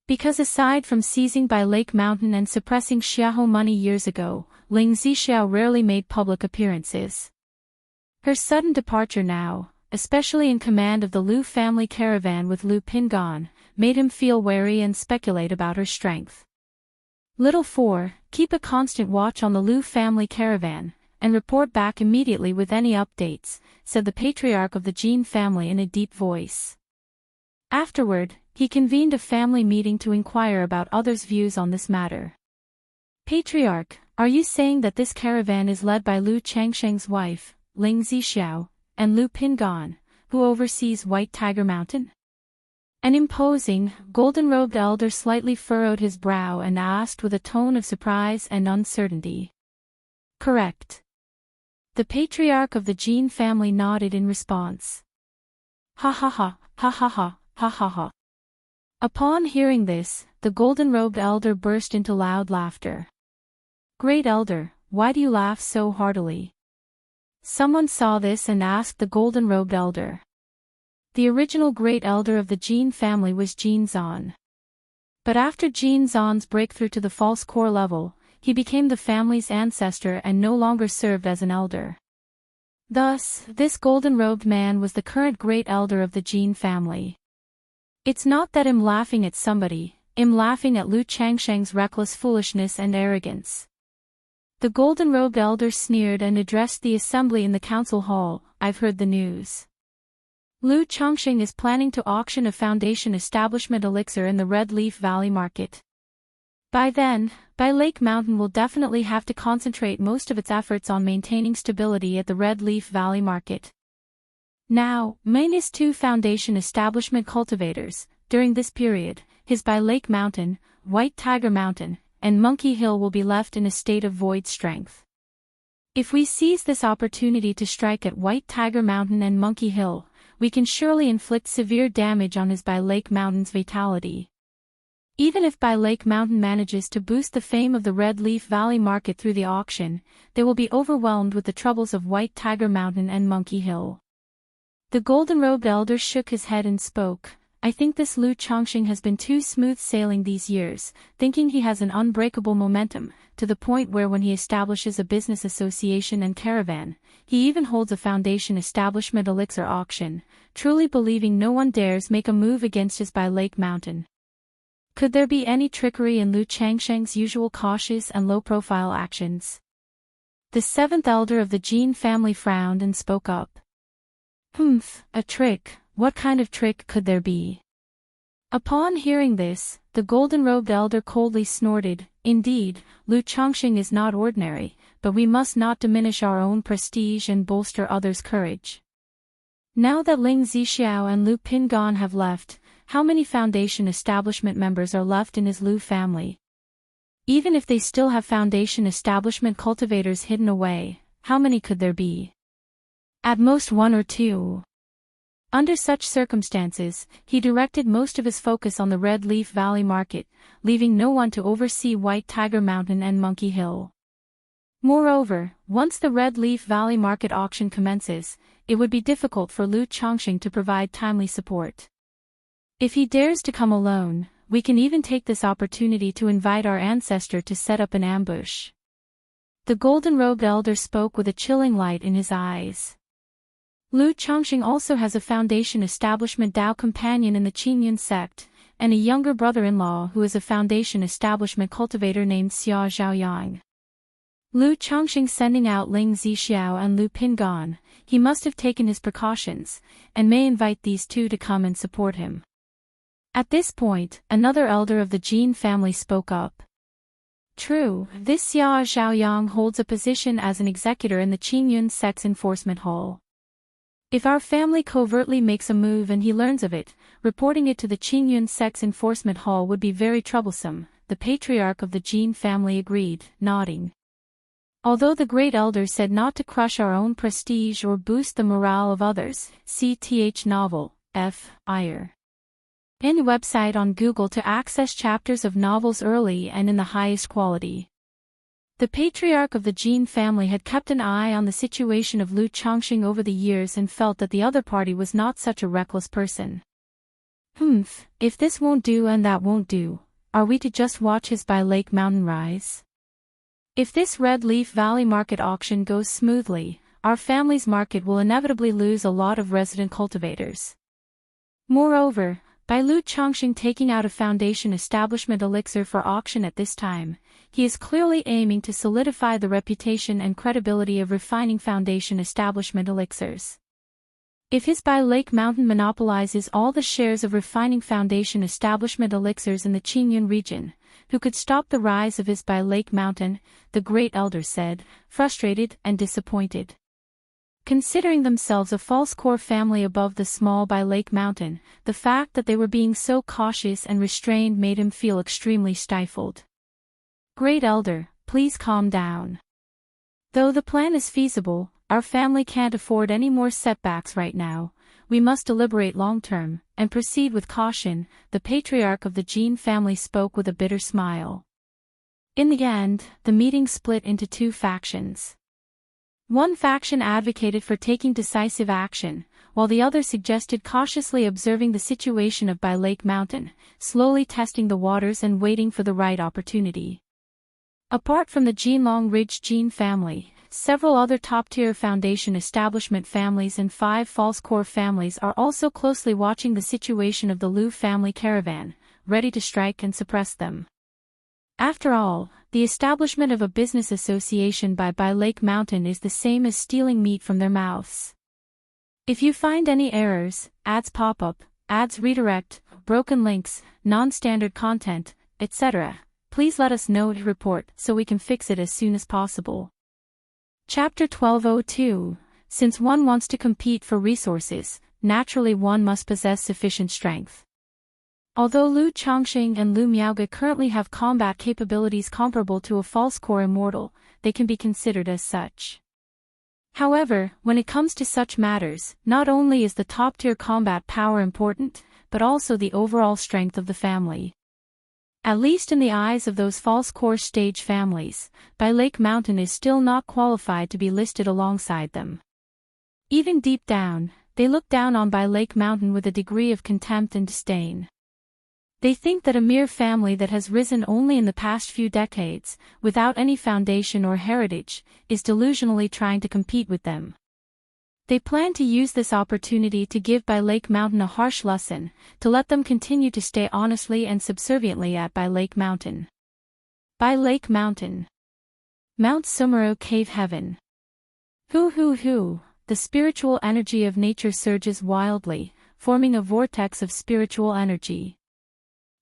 Because aside from seizing by Lake Mountain and suppressing Xiahou money years ago, Ling Zixiao rarely made public appearances. Her sudden departure now, especially in command of the Lu family caravan with Lu Pingan, made him feel wary and speculate about her strength. Little 4, keep a constant watch on the Lu family caravan, and report back immediately with any updates, said the patriarch of the Jin family in a deep voice. Afterward, he convened a family meeting to inquire about others' views on this matter. Patriarch, are you saying that this caravan is led by Lu Changsheng's wife, Ling Zixiao, and Lu Pingan, who oversees White Tiger Mountain? An imposing, golden-robed elder slightly furrowed his brow and asked with a tone of surprise and uncertainty. Correct. The patriarch of the Jin family nodded in response. Ha ha ha, ha ha ha, ha ha ha. Upon hearing this, the golden-robed elder burst into loud laughter. Great elder, why do you laugh so heartily? Someone saw this and asked the golden-robed elder. The original great elder of the Jin family was Jin Zan. But after Jin Zan's breakthrough to the false core level, he became the family's ancestor and no longer served as an elder. Thus, this golden-robed man was the current great elder of the Jin family. It's not that I'm laughing at somebody, I'm laughing at Lu Changsheng's reckless foolishness and arrogance. The golden-robed elder sneered and addressed the assembly in the council hall. I've heard the news. Lu Changsheng is planning to auction a foundation establishment elixir in the Red Leaf Valley market. By then, Lake Mountain will definitely have to concentrate most of its efforts on maintaining stability at the Red Leaf Valley market. Now, minus 2 foundation establishment cultivators, during this period, his by Lake Mountain, White Tiger Mountain, and Monkey Hill will be left in a state of void strength. If we seize this opportunity to strike at White Tiger Mountain and Monkey Hill, we can surely inflict severe damage on his by Lake Mountain's vitality. Even if by Lake Mountain manages to boost the fame of the Red Leaf Valley market through the auction, they will be overwhelmed with the troubles of White Tiger Mountain and Monkey Hill. The golden-robed elder shook his head and spoke. I think this Lu Changsheng has been too smooth sailing these years, thinking he has an unbreakable momentum, to the point where when he establishes a business association and caravan, he even holds a foundation establishment elixir auction, truly believing no one dares make a move against his by Lake Mountain. Could there be any trickery in Lu Changsheng's usual cautious and low-profile actions? The 7th elder of the Jin family frowned and spoke up. A trick. What kind of trick could there be? Upon hearing this, the golden-robed elder coldly snorted. Indeed, Lu Changsheng is not ordinary, but we must not diminish our own prestige and bolster others' courage. Now that Ling Zixiao and Lu Pingan have left, how many foundation establishment members are left in his Lu family? Even if they still have foundation establishment cultivators hidden away, how many could there be? At most 1 or 2. Under such circumstances, he directed most of his focus on the Red Leaf Valley market, leaving no one to oversee White Tiger Mountain and Monkey Hill. Moreover, once the Red Leaf Valley market auction commences, it would be difficult for Lu Changsheng to provide timely support. If he dares to come alone, we can even take this opportunity to invite our ancestor to set up an ambush. The golden-robed elder spoke with a chilling light in his eyes. Lu Changsheng also has a foundation establishment Dao companion in the Qingyun sect, and a younger brother-in-law who is a foundation establishment cultivator named Xia Zhaoyang. Lu Chongqing sending out Ling Zixiao and Lu Pingan, he must have taken his precautions, and may invite these two to come and support him. At this point, another elder of the Jin family spoke up. True, this Xia Zhaoyang holds a position as an executor in the Qingyun sects enforcement hall. If our family covertly makes a move and he learns of it, reporting it to the Qingyun sects enforcement hall would be very troublesome, the patriarch of the Jin family agreed, nodding. Although the great elder said not to crush our own prestige or boost the morale of others, CTH novel, F. Iyer. Any website on Google to access chapters of novels early and in the highest quality. The patriarch of the Jin family had kept an eye on the situation of Lu Chongqing over the years and felt that the other party was not such a reckless person. If this won't do and that won't do, are we to just watch his by Lake Mountain rise? If this Red Leaf Valley market auction goes smoothly, our family's market will inevitably lose a lot of resident cultivators. Moreover, by Lu Chongqing taking out a foundation establishment elixir for auction at this time, he is clearly aiming to solidify the reputation and credibility of refining foundation establishment elixirs. If his by Lake Mountain monopolizes all the shares of refining foundation establishment elixirs in the Qingyun region, who could stop the rise of his by Lake Mountain, the great elder said, frustrated and disappointed. Considering themselves a false core family above the small by Lake Mountain, the fact that they were being so cautious and restrained made him feel extremely stifled. Great elder, please calm down. Though the plan is feasible, our family can't afford any more setbacks right now. We must deliberate long-term, and proceed with caution, the patriarch of the Jin family spoke with a bitter smile. In the end, the meeting split into two factions. One faction advocated for taking decisive action, while the other suggested cautiously observing the situation of by Lake Mountain, slowly testing the waters and waiting for the right opportunity. Apart from the Jinlong Ridge Jin family, several other top-tier foundation establishment families and 5 false core families are also closely watching the situation of the Lu family caravan, ready to strike and suppress them. After all, the establishment of a business association by Lake Mountain is the same as stealing meat from their mouths. If you find any errors, ads pop up, ads redirect, broken links, non-standard content, etc., please let us know to report so we can fix it as soon as possible. Chapter 1202. Since one wants to compete for resources, naturally one must possess sufficient strength. Although Lu Chongqing and Lu Miaoge currently have combat capabilities comparable to a false core immortal, they can be considered as such. However, when it comes to such matters, not only is the top-tier combat power important, but also the overall strength of the family. At least in the eyes of those false core stage families, by Lake Mountain is still not qualified to be listed alongside them. Even deep down, they look down on by Lake Mountain with a degree of contempt and disdain. They think that a mere family that has risen only in the past few decades, without any foundation or heritage, is delusionally trying to compete with them. They plan to use this opportunity to give by Lake Mountain a harsh lesson, to let them continue to stay honestly and subserviently at by Lake Mountain. By Lake Mountain. Mount Sumero Cave Heaven. Hoo, the spiritual energy of nature surges wildly, forming a vortex of spiritual energy.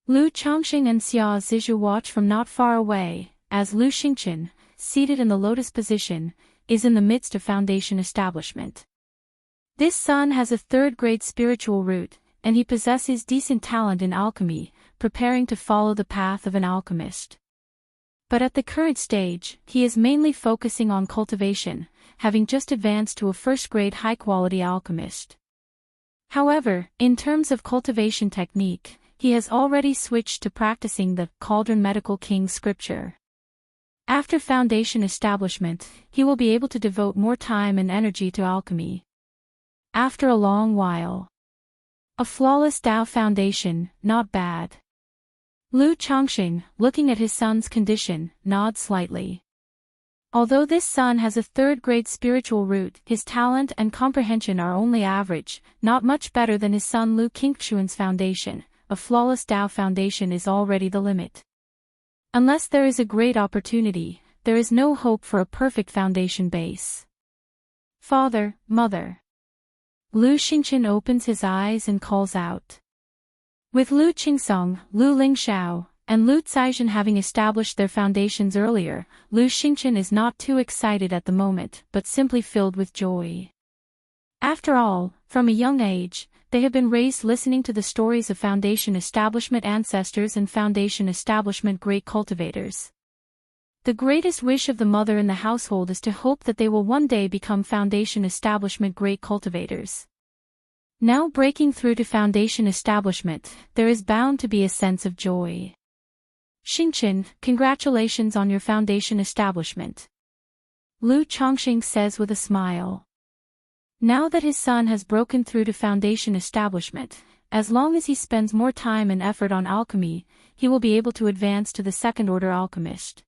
Lu Chongqing and Xia Zizhu watch from not far away, as Lu Xingqian, seated in the lotus position, is in the midst of foundation establishment. This son has a third-grade spiritual root, and he possesses decent talent in alchemy, preparing to follow the path of an alchemist. But at the current stage, he is mainly focusing on cultivation, having just advanced to a first-grade high-quality alchemist. However, in terms of cultivation technique, he has already switched to practicing the Cauldron Medical King scripture. After foundation establishment, he will be able to devote more time and energy to alchemy. After a long while. A flawless Dao foundation, not bad. Lu Chongqing, looking at his son's condition, nods slightly. Although this son has a third-grade spiritual root, his talent and comprehension are only average, not much better than his son Lu Qingxuan's foundation. A flawless Dao foundation is already the limit. Unless there is a great opportunity, there is no hope for a perfect foundation base. Father, mother. Lu Xingchen opens his eyes and calls out. With Lu Qingsong, Lu Lingxiao, and Lu Caizhen having established their foundations earlier, Lu Xingchen is not too excited at the moment, but simply filled with joy. After all, from a young age, they have been raised listening to the stories of Foundation Establishment ancestors and Foundation Establishment great cultivators. The greatest wish of the mother in the household is to hope that they will one day become Foundation Establishment great cultivators. Now breaking through to Foundation Establishment, there is bound to be a sense of joy. Xingchen, congratulations on your Foundation Establishment. Lu Chongqing says with a smile. Now that his son has broken through to Foundation Establishment, as long as he spends more time and effort on alchemy, he will be able to advance to the second-order alchemist.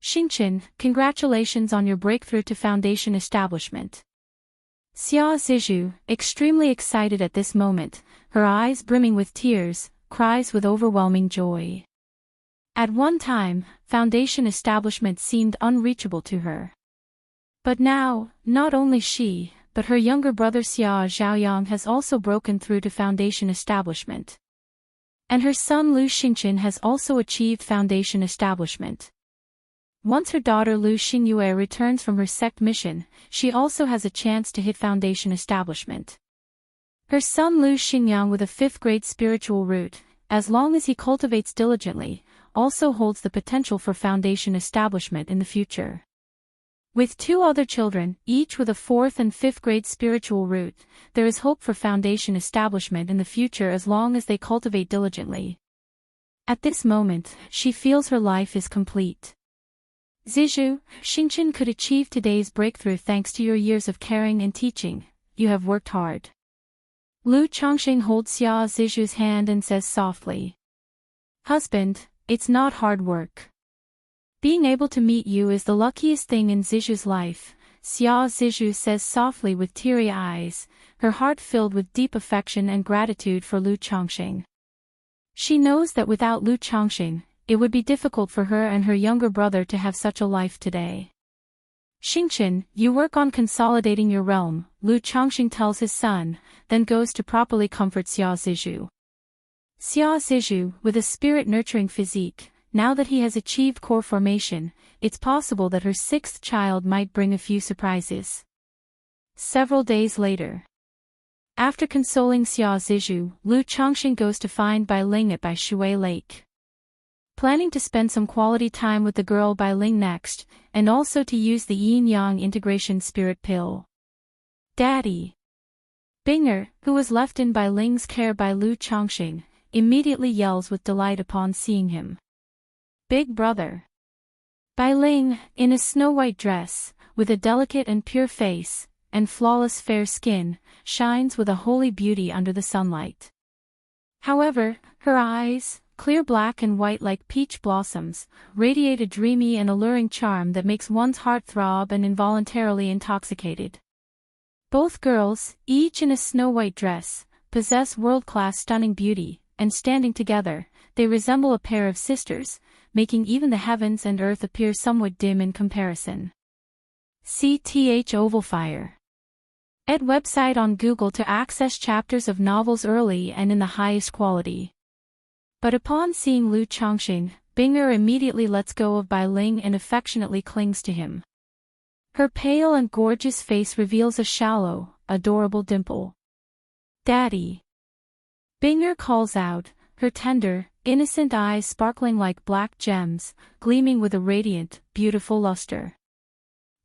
Xingchen, congratulations on your breakthrough to Foundation Establishment. Xia Zizhu, extremely excited at this moment, her eyes brimming with tears, cries with overwhelming joy. At one time, Foundation Establishment seemed unreachable to her. But now, not only she, but her younger brother Xia Zhaoyang has also broken through to Foundation Establishment. And her son Lu Xingchen has also achieved Foundation Establishment. Once her daughter Lu Xingyue returns from her sect mission, she also has a chance to hit Foundation Establishment. Her son Lu Xingyang with a 5th grade spiritual root, as long as he cultivates diligently, also holds the potential for Foundation Establishment in the future. With 2 other children, each with a 4th and 5th grade spiritual root, there is hope for Foundation Establishment in the future as long as they cultivate diligently. At this moment, she feels her life is complete. Zizhu, Xingchen could achieve today's breakthrough thanks to your years of caring and teaching. You have worked hard. Lu Chongqing holds Xia Zizhu's hand and says softly. Husband, it's not hard work. Being able to meet you is the luckiest thing in Zizhu's life, Xia Zizhu says softly with teary eyes, her heart filled with deep affection and gratitude for Lu Chongqing. She knows that without Lu Chongqing, it would be difficult for her and her younger brother to have such a life today. Xingchen, you work on consolidating your realm, Lu Chongqing tells his son, then goes to properly comfort Xia Zizhu. Xia Zizhu, with a spirit-nurturing physique, now that he has achieved core formation, it's possible that her 6th child might bring a few surprises. Several days later. After consoling Xia Zizhu, Lu Chongqing goes to find Bai Ling at Bai Shui Lake. Planning to spend some quality time with the girl Bai Ling next, and also to use the yin-yang integration spirit pill. Daddy. Binger, who was left in Bai Ling's care by Lu Chongqing, immediately yells with delight upon seeing him. Big brother. Bai Ling, in a snow-white dress, with a delicate and pure face, and flawless fair skin, shines with a holy beauty under the sunlight. However, her eyes, clear black and white like peach blossoms, radiate a dreamy and alluring charm that makes one's heart throb and involuntarily intoxicated. Both girls, each in a snow-white dress, possess world-class stunning beauty, and standing together, they resemble a pair of sisters, making even the heavens and earth appear somewhat dim in comparison. CTH Oval Fire. Ed website on Google to access chapters of novels early and in the highest quality. But upon seeing Lu Chongqing, Binger immediately lets go of Bai Ling and affectionately clings to him. Her pale and gorgeous face reveals a shallow, adorable dimple. Daddy. Binger calls out, her tender, innocent eyes sparkling like black gems, gleaming with a radiant, beautiful luster.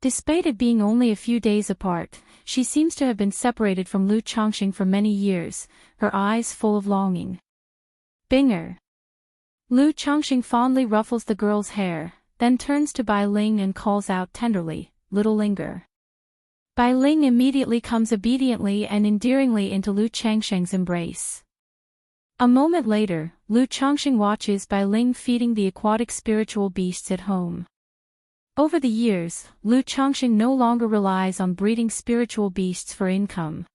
Despite it being only a few days apart, she seems to have been separated from Lu Chongqing for many years, her eyes full of longing. Binger. Lu Chongqing fondly ruffles the girl's hair, then turns to Bai Ling and calls out tenderly, "Little Linger." Bai Ling immediately comes obediently and endearingly into Lu Chongqing's embrace. A moment later, Lu Chongqing watches Bai Ling feeding the aquatic spiritual beasts at home. Over the years, Lu Chongqing no longer relies on breeding spiritual beasts for income.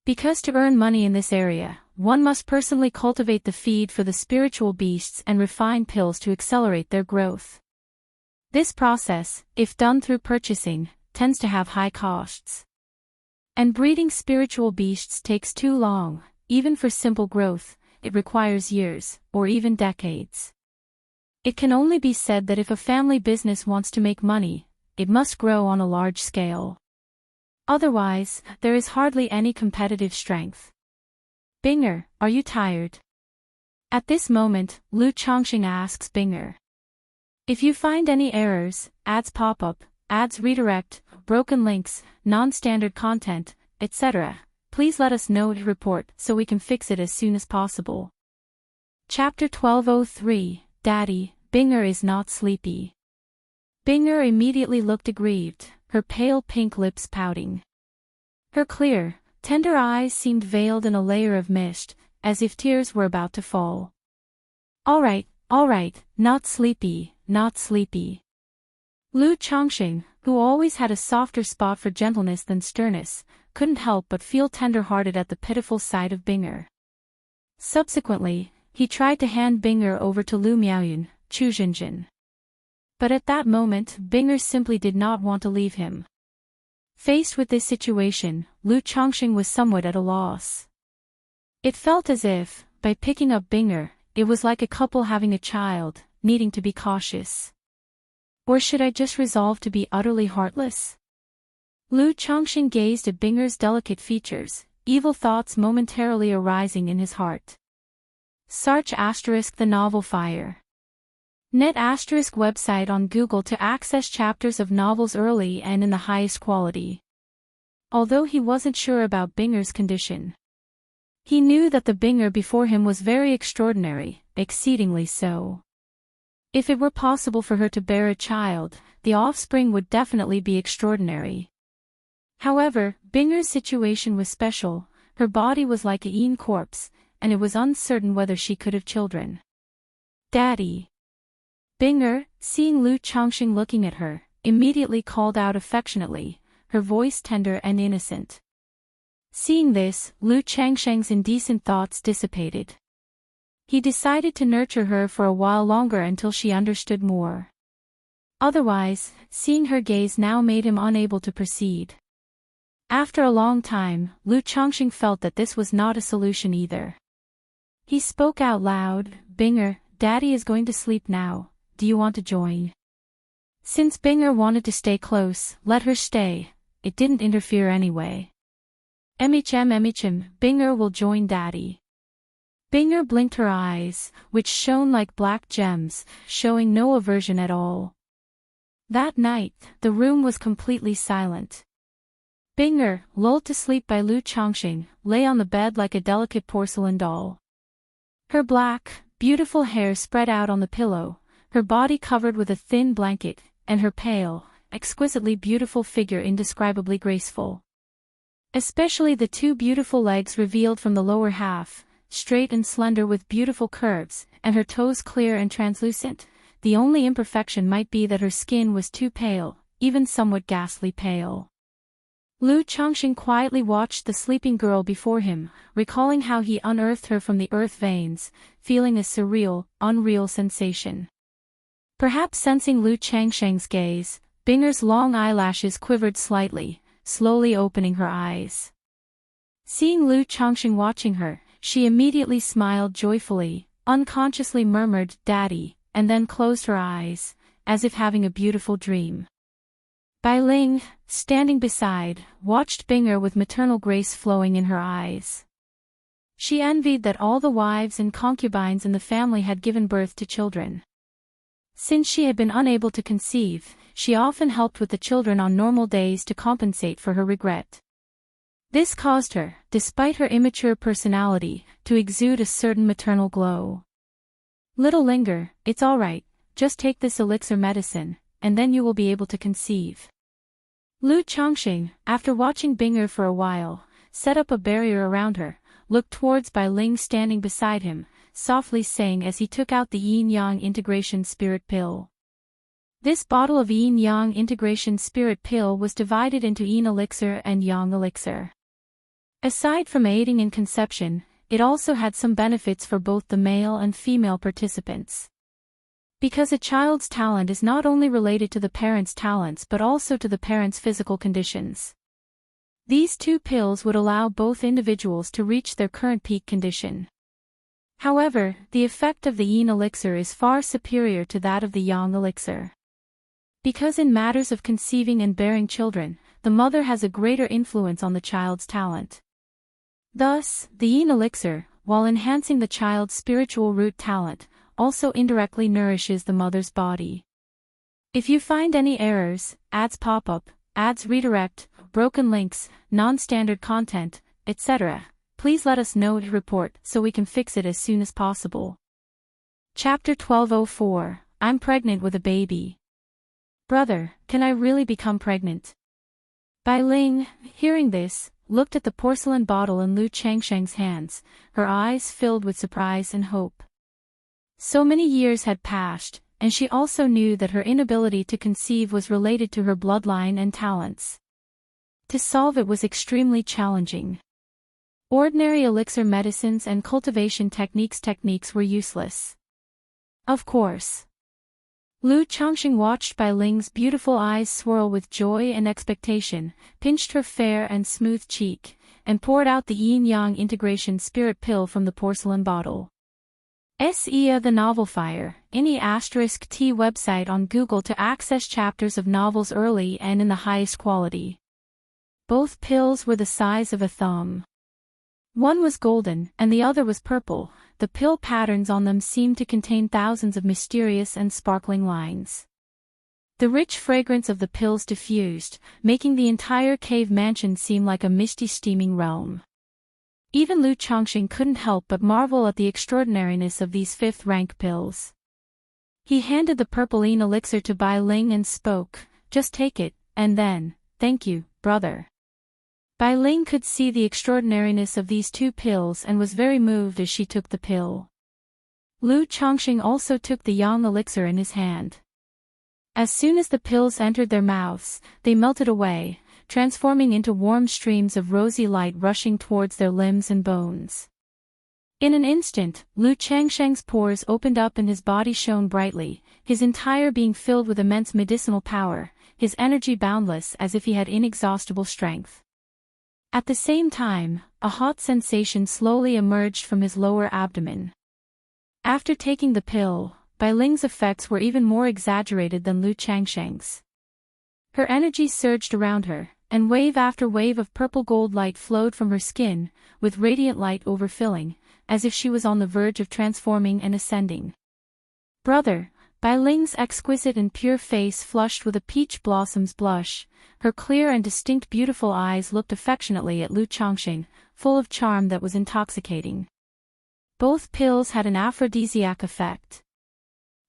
Because to earn money in this area, one must personally cultivate the feed for the spiritual beasts and refine pills to accelerate their growth. This process, if done through purchasing, tends to have high costs. And breeding spiritual beasts takes too long. Even for simple growth, it requires years, or even decades. It can only be said that if a family business wants to make money, it must grow on a large scale. Otherwise, there is hardly any competitive strength. Binger, are you tired? At this moment, Lu Chongqing asks Binger. If you find any errors, ads pop up, ads redirect, broken links, non-standard content, etc., please let us know to report so we can fix it as soon as possible. Chapter 1203, Daddy, Binger is not sleepy. Binger immediately looked aggrieved, her pale pink lips pouting. Her clear, tender eyes seemed veiled in a layer of mist, as if tears were about to fall. All right, not sleepy, not sleepy. Lu Chongqing, who always had a softer spot for gentleness than sternness, couldn't help but feel tender-hearted at the pitiful sight of Binger. Subsequently, he tried to hand Binger over to Lu Miaoyun, Chu Jinjin. But at that moment, Binger simply did not want to leave him. Faced with this situation, Lu Chongqing was somewhat at a loss. It felt as if, by picking up Binger, it was like a couple having a child, needing to be cautious. Or should I just resolve to be utterly heartless? Lu Chongqing gazed at Binger's delicate features, evil thoughts momentarily arising in his heart. Search * the novel Fire. Net * website on Google to access chapters of novels early and in the highest quality. Although he wasn't sure about Binger's condition, he knew that the Binger before him was very extraordinary, exceedingly so. If it were possible for her to bear a child, the offspring would definitely be extraordinary. However, Binger's situation was special. Her body was like a Yin corpse, and it was uncertain whether she could have children. Daddy. Binger, seeing Lu Chongqing looking at her, immediately called out affectionately, her voice tender and innocent. Seeing this, Lu Chongqing's indecent thoughts dissipated. He decided to nurture her for a while longer until she understood more. Otherwise, seeing her gaze now made him unable to proceed. After a long time, Lu Chongqing felt that this was not a solution either. He spoke out loud, Binger, Daddy is going to sleep now, do you want to join? Since Binger wanted to stay close, let her stay, it didn't interfere anyway. Emichem, Binger will join Daddy. Binger blinked her eyes, which shone like black gems, showing no aversion at all. That night, the room was completely silent. Binger, lulled to sleep by Lu Chongqing, lay on the bed like a delicate porcelain doll. Her black, beautiful hair spread out on the pillow, her body covered with a thin blanket, and her pale, exquisitely beautiful figure indescribably graceful. Especially the two beautiful legs revealed from the lower half, straight and slender with beautiful curves, and her toes clear and translucent. The only imperfection might be that her skin was too pale, even somewhat ghastly pale. Lu Chongqing quietly watched the sleeping girl before him, recalling how he unearthed her from the earth veins, feeling a surreal, unreal sensation. Perhaps sensing Lu Chongqing's gaze, Binger's long eyelashes quivered slightly, slowly opening her eyes. Seeing Lu Chongqing watching her, she immediately smiled joyfully, unconsciously murmured, Daddy, and then closed her eyes, as if having a beautiful dream. Bai Ling, standing beside, watched Binger with maternal grace flowing in her eyes. She envied that all the wives and concubines in the family had given birth to children. Since she had been unable to conceive, she often helped with the children on normal days to compensate for her regret. This caused her, despite her immature personality, to exude a certain maternal glow. Little linger, it's all right, just take this elixir medicine, and then you will be able to conceive. Lu Chongqing, after watching Binger for a while, set up a barrier around her, looked towards Bai Ling standing beside him, softly saying as he took out the yin-yang integration spirit pill. This bottle of yin-yang integration spirit pill was divided into yin elixir and yang elixir. Aside from aiding in conception, it also had some benefits for both the male and female participants. Because a child's talent is not only related to the parent's talents but also to the parent's physical conditions. These 2 pills would allow both individuals to reach their current peak condition. However, the effect of the yin elixir is far superior to that of the yang elixir. Because in matters of conceiving and bearing children, the mother has a greater influence on the child's talent. Thus, the yin elixir, while enhancing the child's spiritual root talent, also indirectly nourishes the mother's body. If you find any errors, ads pop up, ads redirect, broken links, non-standard content, etc., please let us know to report so we can fix it as soon as possible. Chapter 1204, I'm pregnant with a baby. Brother, can I really become pregnant? Bai Ling, hearing this, looked at the porcelain bottle in Lu Changsheng's hands, her eyes filled with surprise and hope. So many years had passed, and she also knew that her inability to conceive was related to her bloodline and talents. To solve it was extremely challenging. Ordinary elixir medicines and cultivation techniques were useless. Of course. Lu Changsheng watched Bai Ling's beautiful eyes swirl with joy and expectation, pinched her fair and smooth cheek, and poured out the yin-yang integration spirit pill from the porcelain bottle. SEA the Novel Fire, any *T website on Google to access chapters of novels early and in the highest quality. Both pills were the size of a thumb. One was golden, and the other was purple. The pill patterns on them seemed to contain thousands of mysterious and sparkling lines. The rich fragrance of the pills diffused, making the entire cave mansion seem like a misty steaming realm. Even Lu Changsheng couldn't help but marvel at the extraordinariness of these 5th-rank pills. He handed the purpleine elixir to Bai Ling and spoke, "Just take it, and then, thank you, brother." Bai Ling could see the extraordinariness of these 2 pills and was very moved as she took the pill. Lu Changsheng also took the yang elixir in his hand. As soon as the pills entered their mouths, they melted away, transforming into warm streams of rosy light rushing towards their limbs and bones. In an instant, Lu Changsheng's pores opened up and his body shone brightly, his entire being filled with immense medicinal power, his energy boundless as if he had inexhaustible strength. At the same time, a hot sensation slowly emerged from his lower abdomen. After taking the pill, Bai Ling's effects were even more exaggerated than Lu Changsheng's. Her energy surged around her, and wave after wave of purple gold light flowed from her skin, with radiant light overfilling, as if she was on the verge of transforming and ascending. Brother, Bai Ling's exquisite and pure face flushed with a peach blossom's blush, her clear and distinct beautiful eyes looked affectionately at Lu Changsheng, full of charm that was intoxicating. Both pills had an aphrodisiac effect.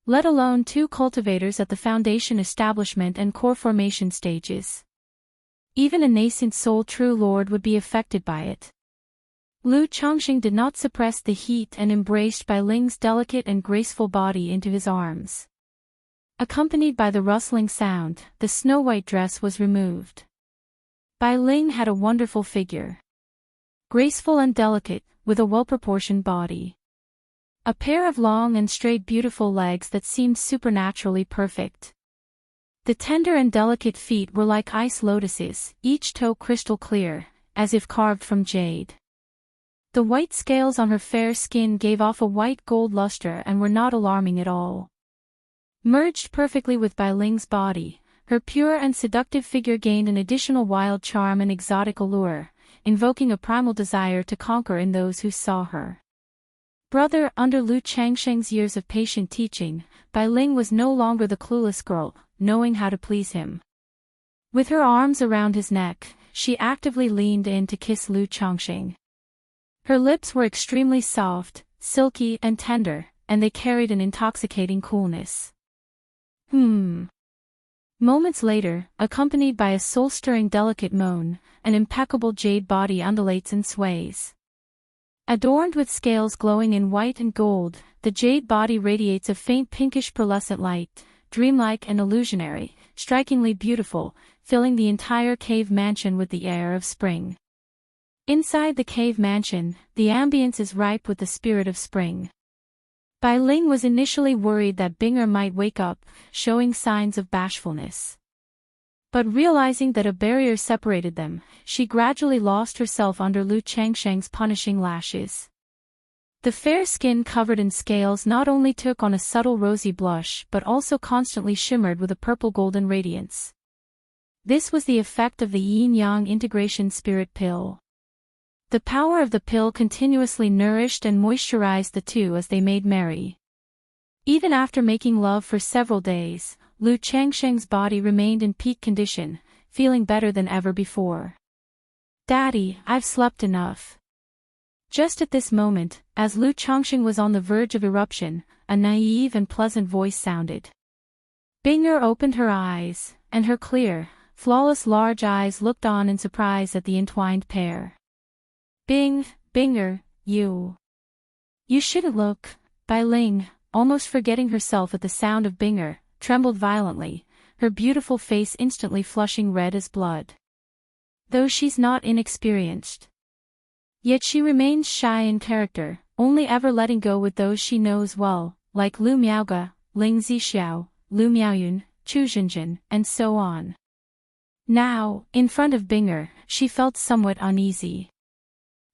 Let alone 2 cultivators at the foundation establishment and core formation stages. Even a nascent soul true lord would be affected by it. Lu Changsheng did not suppress the heat and embraced Bai Ling's delicate and graceful body into his arms. Accompanied by the rustling sound, the snow-white dress was removed. Bai Ling had a wonderful figure. Graceful and delicate, with a well-proportioned body. A pair of long and straight beautiful legs that seemed supernaturally perfect. The tender and delicate feet were like ice lotuses, each toe crystal clear, as if carved from jade. The white scales on her fair skin gave off a white gold luster and were not alarming at all. Merged perfectly with Bai Ling's body, her pure and seductive figure gained an additional wild charm and exotic allure, invoking a primal desire to conquer in those who saw her. Brother, under Lu Changsheng's years of patient teaching, Bai Ling was no longer the clueless girl, knowing how to please him. With her arms around his neck, she actively leaned in to kiss Lu Changsheng. Her lips were extremely soft, silky and tender, and they carried an intoxicating coolness. Moments later, accompanied by a soul-stirring delicate moan, an impeccable jade body undulates and sways. Adorned with scales glowing in white and gold, the jade body radiates a faint pinkish pearlescent light, dreamlike and illusionary, strikingly beautiful, filling the entire cave mansion with the air of spring. Inside the cave mansion, the ambience is ripe with the spirit of spring. Bai Ling was initially worried that Binger might wake up, showing signs of bashfulness. But realizing that a barrier separated them, she gradually lost herself under Lu Changsheng's punishing lashes. The fair skin covered in scales not only took on a subtle rosy blush but also constantly shimmered with a purple-golden radiance. This was the effect of the yin-yang integration spirit pill. The power of the pill continuously nourished and moisturized the two as they made merry. Even after making love for several days, Lu Changsheng's body remained in peak condition, feeling better than ever before. "Daddy, I've slept enough." Just at this moment, as Lu Changsheng was on the verge of eruption, a naive and pleasant voice sounded. Binger opened her eyes, and her clear, flawless large eyes looked on in surprise at the entwined pair. Binger, you shouldn't look." Bai Ling, almost forgetting herself at the sound of Binger, trembled violently, her beautiful face instantly flushing red as blood. Though she's not inexperienced, yet she remains shy in character, only ever letting go with those she knows well, like Lu Miaoge, Ling Zixiao, Lu Miaoyun, Chu Zhenjin, and so on. Now, in front of Binger, she felt somewhat uneasy.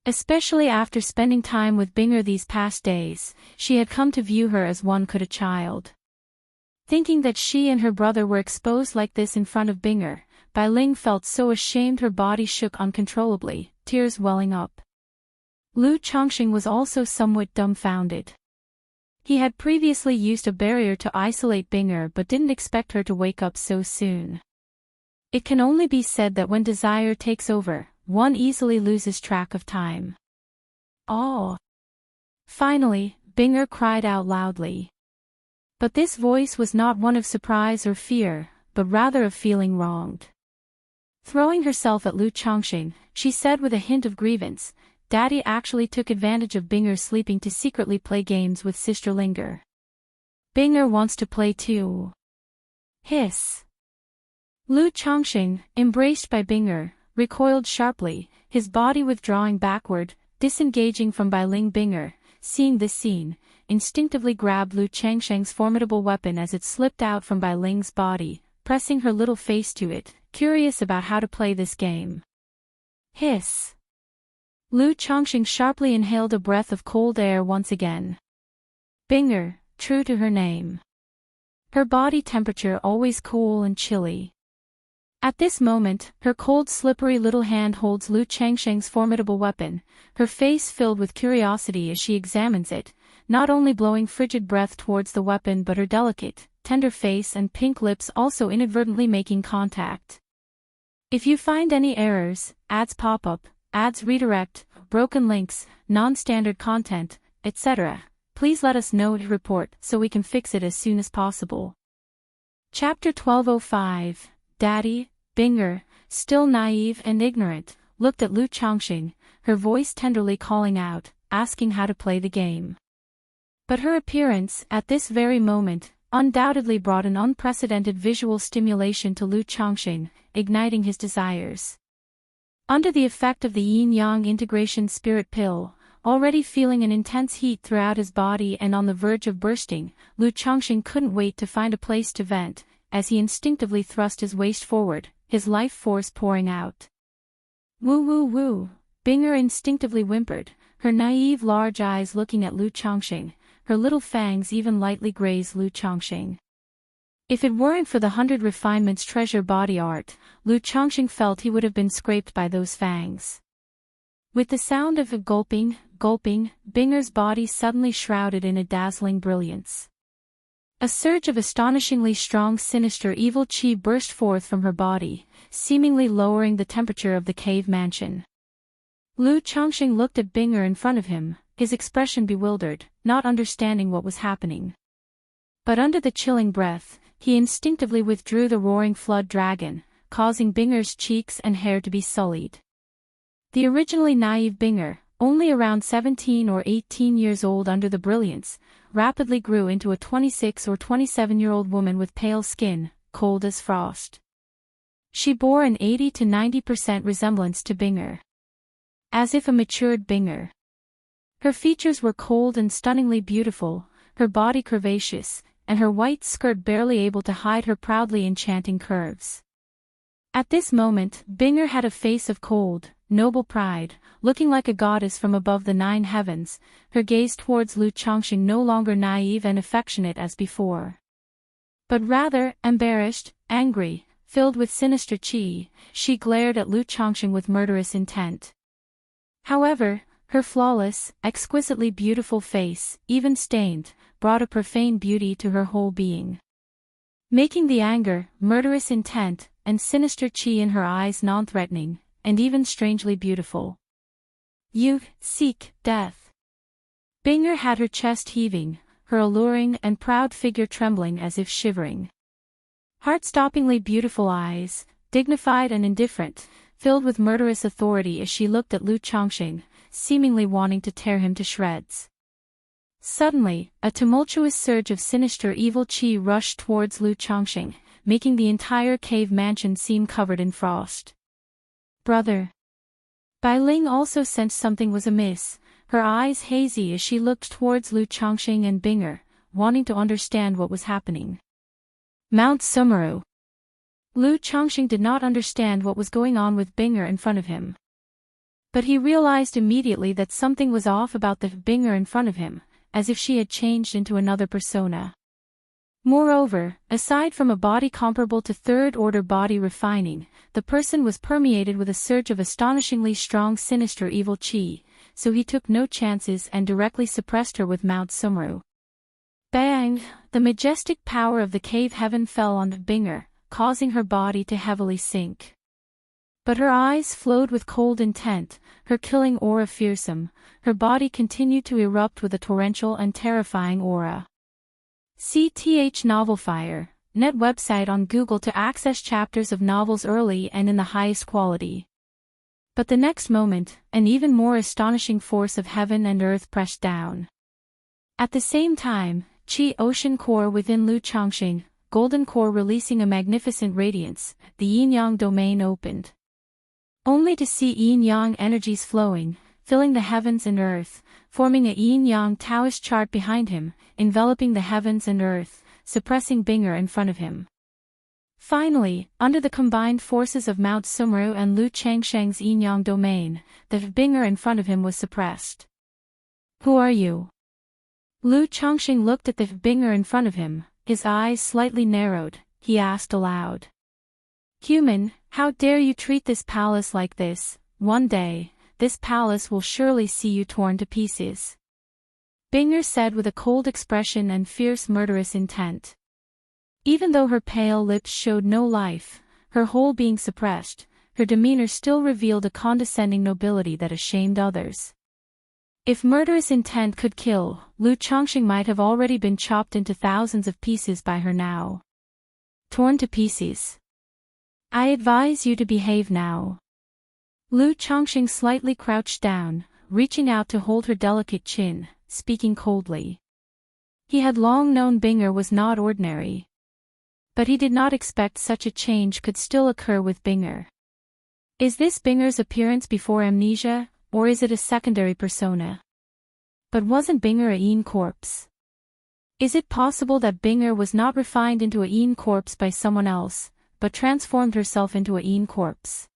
Especially after spending time with Binger these past days, she had come to view her as one could a child. Thinking that she and her brother were exposed like this in front of Binger, Bai Ling felt so ashamed her body shook uncontrollably, tears welling up. Lu Changsheng was also somewhat dumbfounded. He had previously used a barrier to isolate Binger but didn't expect her to wake up so soon. It can only be said that when desire takes over, one easily loses track of time. "Oh!" Finally, Binger cried out loudly. But this voice was not one of surprise or fear, but rather of feeling wronged. Throwing herself at Lu Changsheng, she said with a hint of grievance, "Daddy actually took advantage of Binger's sleeping to secretly play games with Sister Linger. Binger wants to play too." Hiss. Lu Changsheng, embraced by Binger, recoiled sharply, his body withdrawing backward, disengaging from Bai Ling. Binger, seeing this scene, instinctively grabbed Lu Changsheng's formidable weapon as it slipped out from Bai Ling's body, pressing her little face to it, curious about how to play this game. Hiss. Lu Changsheng sharply inhaled a breath of cold air once again. Binger, true to her name. Her body temperature always cool and chilly. At this moment, her cold slippery little hand holds Lu Changsheng's formidable weapon, her face filled with curiosity as she examines it, not only blowing frigid breath towards the weapon but her delicate, tender face and pink lips also inadvertently making contact. If you find any errors, ads pop up, ads redirect, broken links, non-standard content, etc., please let us know to report so we can fix it as soon as possible. Chapter 1205, Daddy. Binger, still naive and ignorant, looked at Lu Changsheng, her voice tenderly calling out, asking how to play the game. But her appearance, at this very moment, undoubtedly brought an unprecedented visual stimulation to Lu Changsheng, igniting his desires. Under the effect of the yin-yang integration spirit pill, already feeling an intense heat throughout his body and on the verge of bursting, Lu Changsheng couldn't wait to find a place to vent, as he instinctively thrust his waist forward, his life force pouring out. "Woo woo woo," Binger instinctively whimpered, her naive large eyes looking at Lu Changsheng, her little fangs even lightly grazed Lu Changsheng. If it weren't for the 100 refinements treasure body art, Lu Changsheng felt he would have been scraped by those fangs. With the sound of a gulping, Binger's body suddenly shrouded in a dazzling brilliance. A surge of astonishingly strong sinister evil chi burst forth from her body, seemingly lowering the temperature of the cave mansion. Lu Changsheng looked at Binger in front of him, his expression bewildered, not understanding what was happening. But under the chilling breath, he instinctively withdrew the roaring flood dragon, causing Binger's cheeks and hair to be sullied. The originally naive Binger, only around 17 or 18 years old under the brilliance, rapidly grew into a 26 or 27-year-old woman with pale skin, cold as frost. She bore an 80 to 90% resemblance to Binger. As if a matured Binger. Her features were cold and stunningly beautiful, her body curvaceous, and her white skirt barely able to hide her proudly enchanting curves. At this moment, Binger had a face of cold, noble pride, looking like a goddess from above the 9 heavens, her gaze towards Lu Chongqing no longer naive and affectionate as before, but rather embarrassed, angry, filled with sinister qi. She glared at Lu Chongqing with murderous intent. However, her flawless, exquisitely beautiful face, even stained, brought a profane beauty to her whole being, making the anger, murderous intent, and sinister qi in her eyes non-threatening, and even strangely beautiful. You seek death. Binger had her chest heaving, her alluring and proud figure trembling as if shivering. Heart-stoppingly beautiful eyes, dignified and indifferent, filled with murderous authority as she looked at Lu Chongqing, seemingly wanting to tear him to shreds. Suddenly, a tumultuous surge of sinister evil qi rushed towards Lu Chongqing, making the entire cave mansion seem covered in frost. Brother. Bai Ling also sensed something was amiss, her eyes hazy as she looked towards Lu Chongqing and Binger, wanting to understand what was happening. Mount Sumeru. Lu Chongqing did not understand what was going on with Binger in front of him. But he realized immediately that something was off about the Binger in front of him, as if she had changed into another persona. Moreover, aside from a body comparable to third-order body refining, the person was permeated with a surge of astonishingly strong sinister evil qi, so he took no chances and directly suppressed her with Mount Sumeru. Bang! The majestic power of the cave heaven fell on Binger, causing her body to heavily sink. But her eyes flowed with cold intent, her killing aura fearsome, her body continued to erupt with a torrential and terrifying aura. CTH Novel Fire, net website on Google to access chapters of novels early and in the highest quality. But the next moment, an even more astonishing force of heaven and earth pressed down. At the same time, Qi Ocean Core within Lu Chongqing, Golden Core releasing a magnificent radiance, the yin-yang domain opened. Only to see yin-yang energies flowing, filling the heavens and earth, forming a yin-yang Taoist chart behind him, enveloping the heavens and earth, suppressing Binger in front of him. Finally, under the combined forces of Mount Sumeru and Lu Changsheng's yin-yang domain, the Binger in front of him was suppressed. Who are you? Lu Chongqing looked at the Binger in front of him, his eyes slightly narrowed, he asked aloud. Human, how dare you treat this palace like this? One day, this palace will surely see you torn to pieces. Binger said with a cold expression and fierce murderous intent. Even though her pale lips showed no life, her whole being suppressed, her demeanor still revealed a condescending nobility that ashamed others. If murderous intent could kill, Lu Chongqing might have already been chopped into thousands of pieces by her now. Torn to pieces. I advise you to behave now. Lu Chongqing slightly crouched down, reaching out to hold her delicate chin, speaking coldly. He had long known Binger was not ordinary. But he did not expect such a change could still occur with Binger. Is this Binger's appearance before amnesia, or is it a secondary persona? But wasn't Binger a yin corpse? Is it possible that Binger was not refined into a yin corpse by someone else, but transformed herself into a yin corpse?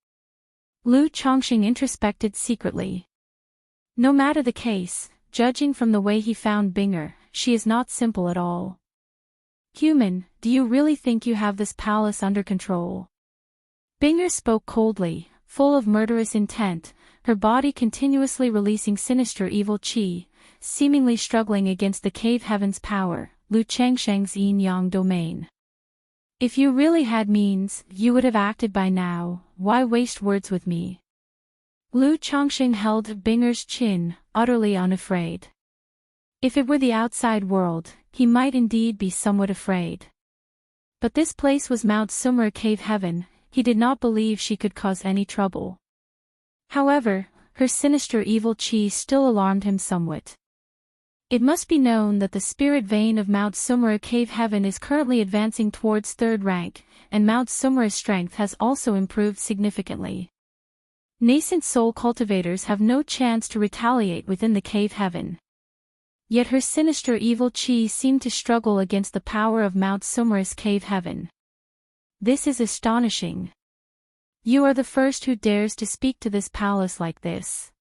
Lu Chongqing introspected secretly. No matter the case, judging from the way he found Binger, she is not simple at all. Human, do you really think you have this palace under control? Binger spoke coldly, full of murderous intent, her body continuously releasing sinister evil qi, seemingly struggling against the cave heaven's power, Lu Changsheng's yin-yang domain. If you really had means, you would have acted by now, why waste words with me? Lu Chongqing held Binger's chin, utterly unafraid. If it were the outside world, he might indeed be somewhat afraid. But this place was Mount Sumeru cave heaven, he did not believe she could cause any trouble. However, her sinister evil qi still alarmed him somewhat. It must be known that the spirit vein of Mount Sumeru cave heaven is currently advancing towards 3rd rank, and Mount Sumeru's strength has also improved significantly. Nascent soul cultivators have no chance to retaliate within the cave heaven. Yet her sinister evil chi seemed to struggle against the power of Mount Sumerus cave heaven. This is astonishing. You are the first who dares to speak to this palace like this.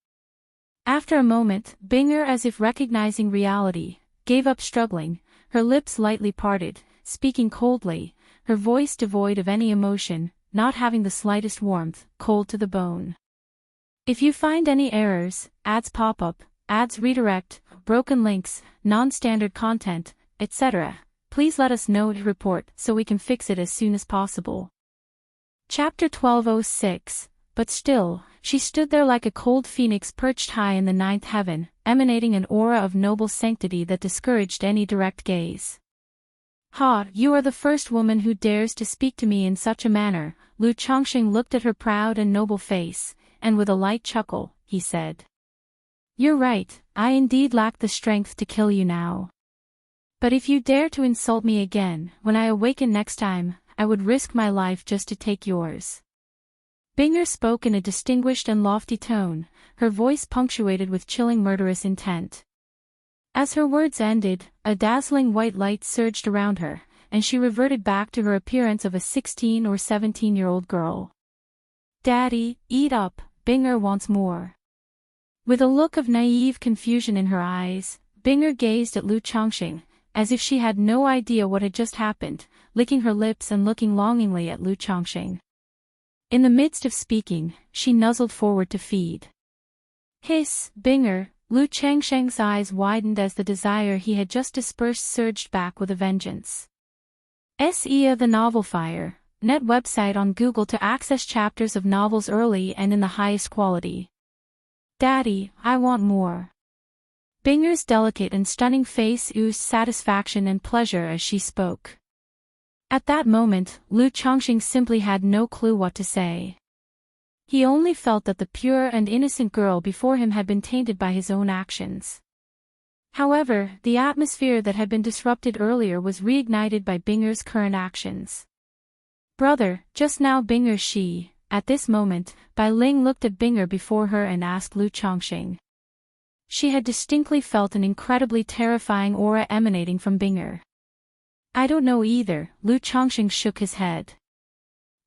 After a moment, Binger, as if recognizing reality, gave up struggling, her lips lightly parted, speaking coldly, her voice devoid of any emotion, not having the slightest warmth, cold to the bone. If you find any errors, ads pop up, ads redirect, broken links, non-standard content, etc., please let us know to report so we can fix it as soon as possible. Chapter 1206. But still, she stood there like a cold phoenix perched high in the ninth heaven, emanating an aura of noble sanctity that discouraged any direct gaze. Ha, you are the first woman who dares to speak to me in such a manner. Lu Chongqing looked at her proud and noble face, and with a light chuckle, he said. You're right, I indeed lack the strength to kill you now. But if you dare to insult me again, when I awaken next time, I would risk my life just to take yours. Binger spoke in a distinguished and lofty tone, her voice punctuated with chilling murderous intent. As her words ended, a dazzling white light surged around her, and she reverted back to her appearance of a 16 or 17-year-old girl. Daddy, eat up, Binger wants more. With a look of naive confusion in her eyes, Binger gazed at Lu Chongqing, as if she had no idea what had just happened, licking her lips and looking longingly at Lu Chongqing. In the midst of speaking, she nuzzled forward to feed. Hiss, Binger. Lu Chongqing's eyes widened as the desire he had just dispersed surged back with a vengeance. SEA the Novel Fire, net website on Google to access chapters of novels early and in the highest quality. Daddy, I want more. Binger's delicate and stunning face oozed satisfaction and pleasure as she spoke. At that moment, Lu Chongqing simply had no clue what to say. He only felt that the pure and innocent girl before him had been tainted by his own actions. However, the atmosphere that had been disrupted earlier was reignited by Binger's current actions. Brother, just now Binger at this moment, Bai Ling looked at Binger before her and asked Lu Chongqing. She had distinctly felt an incredibly terrifying aura emanating from Binger. I don't know either, Lu Chongqing shook his head.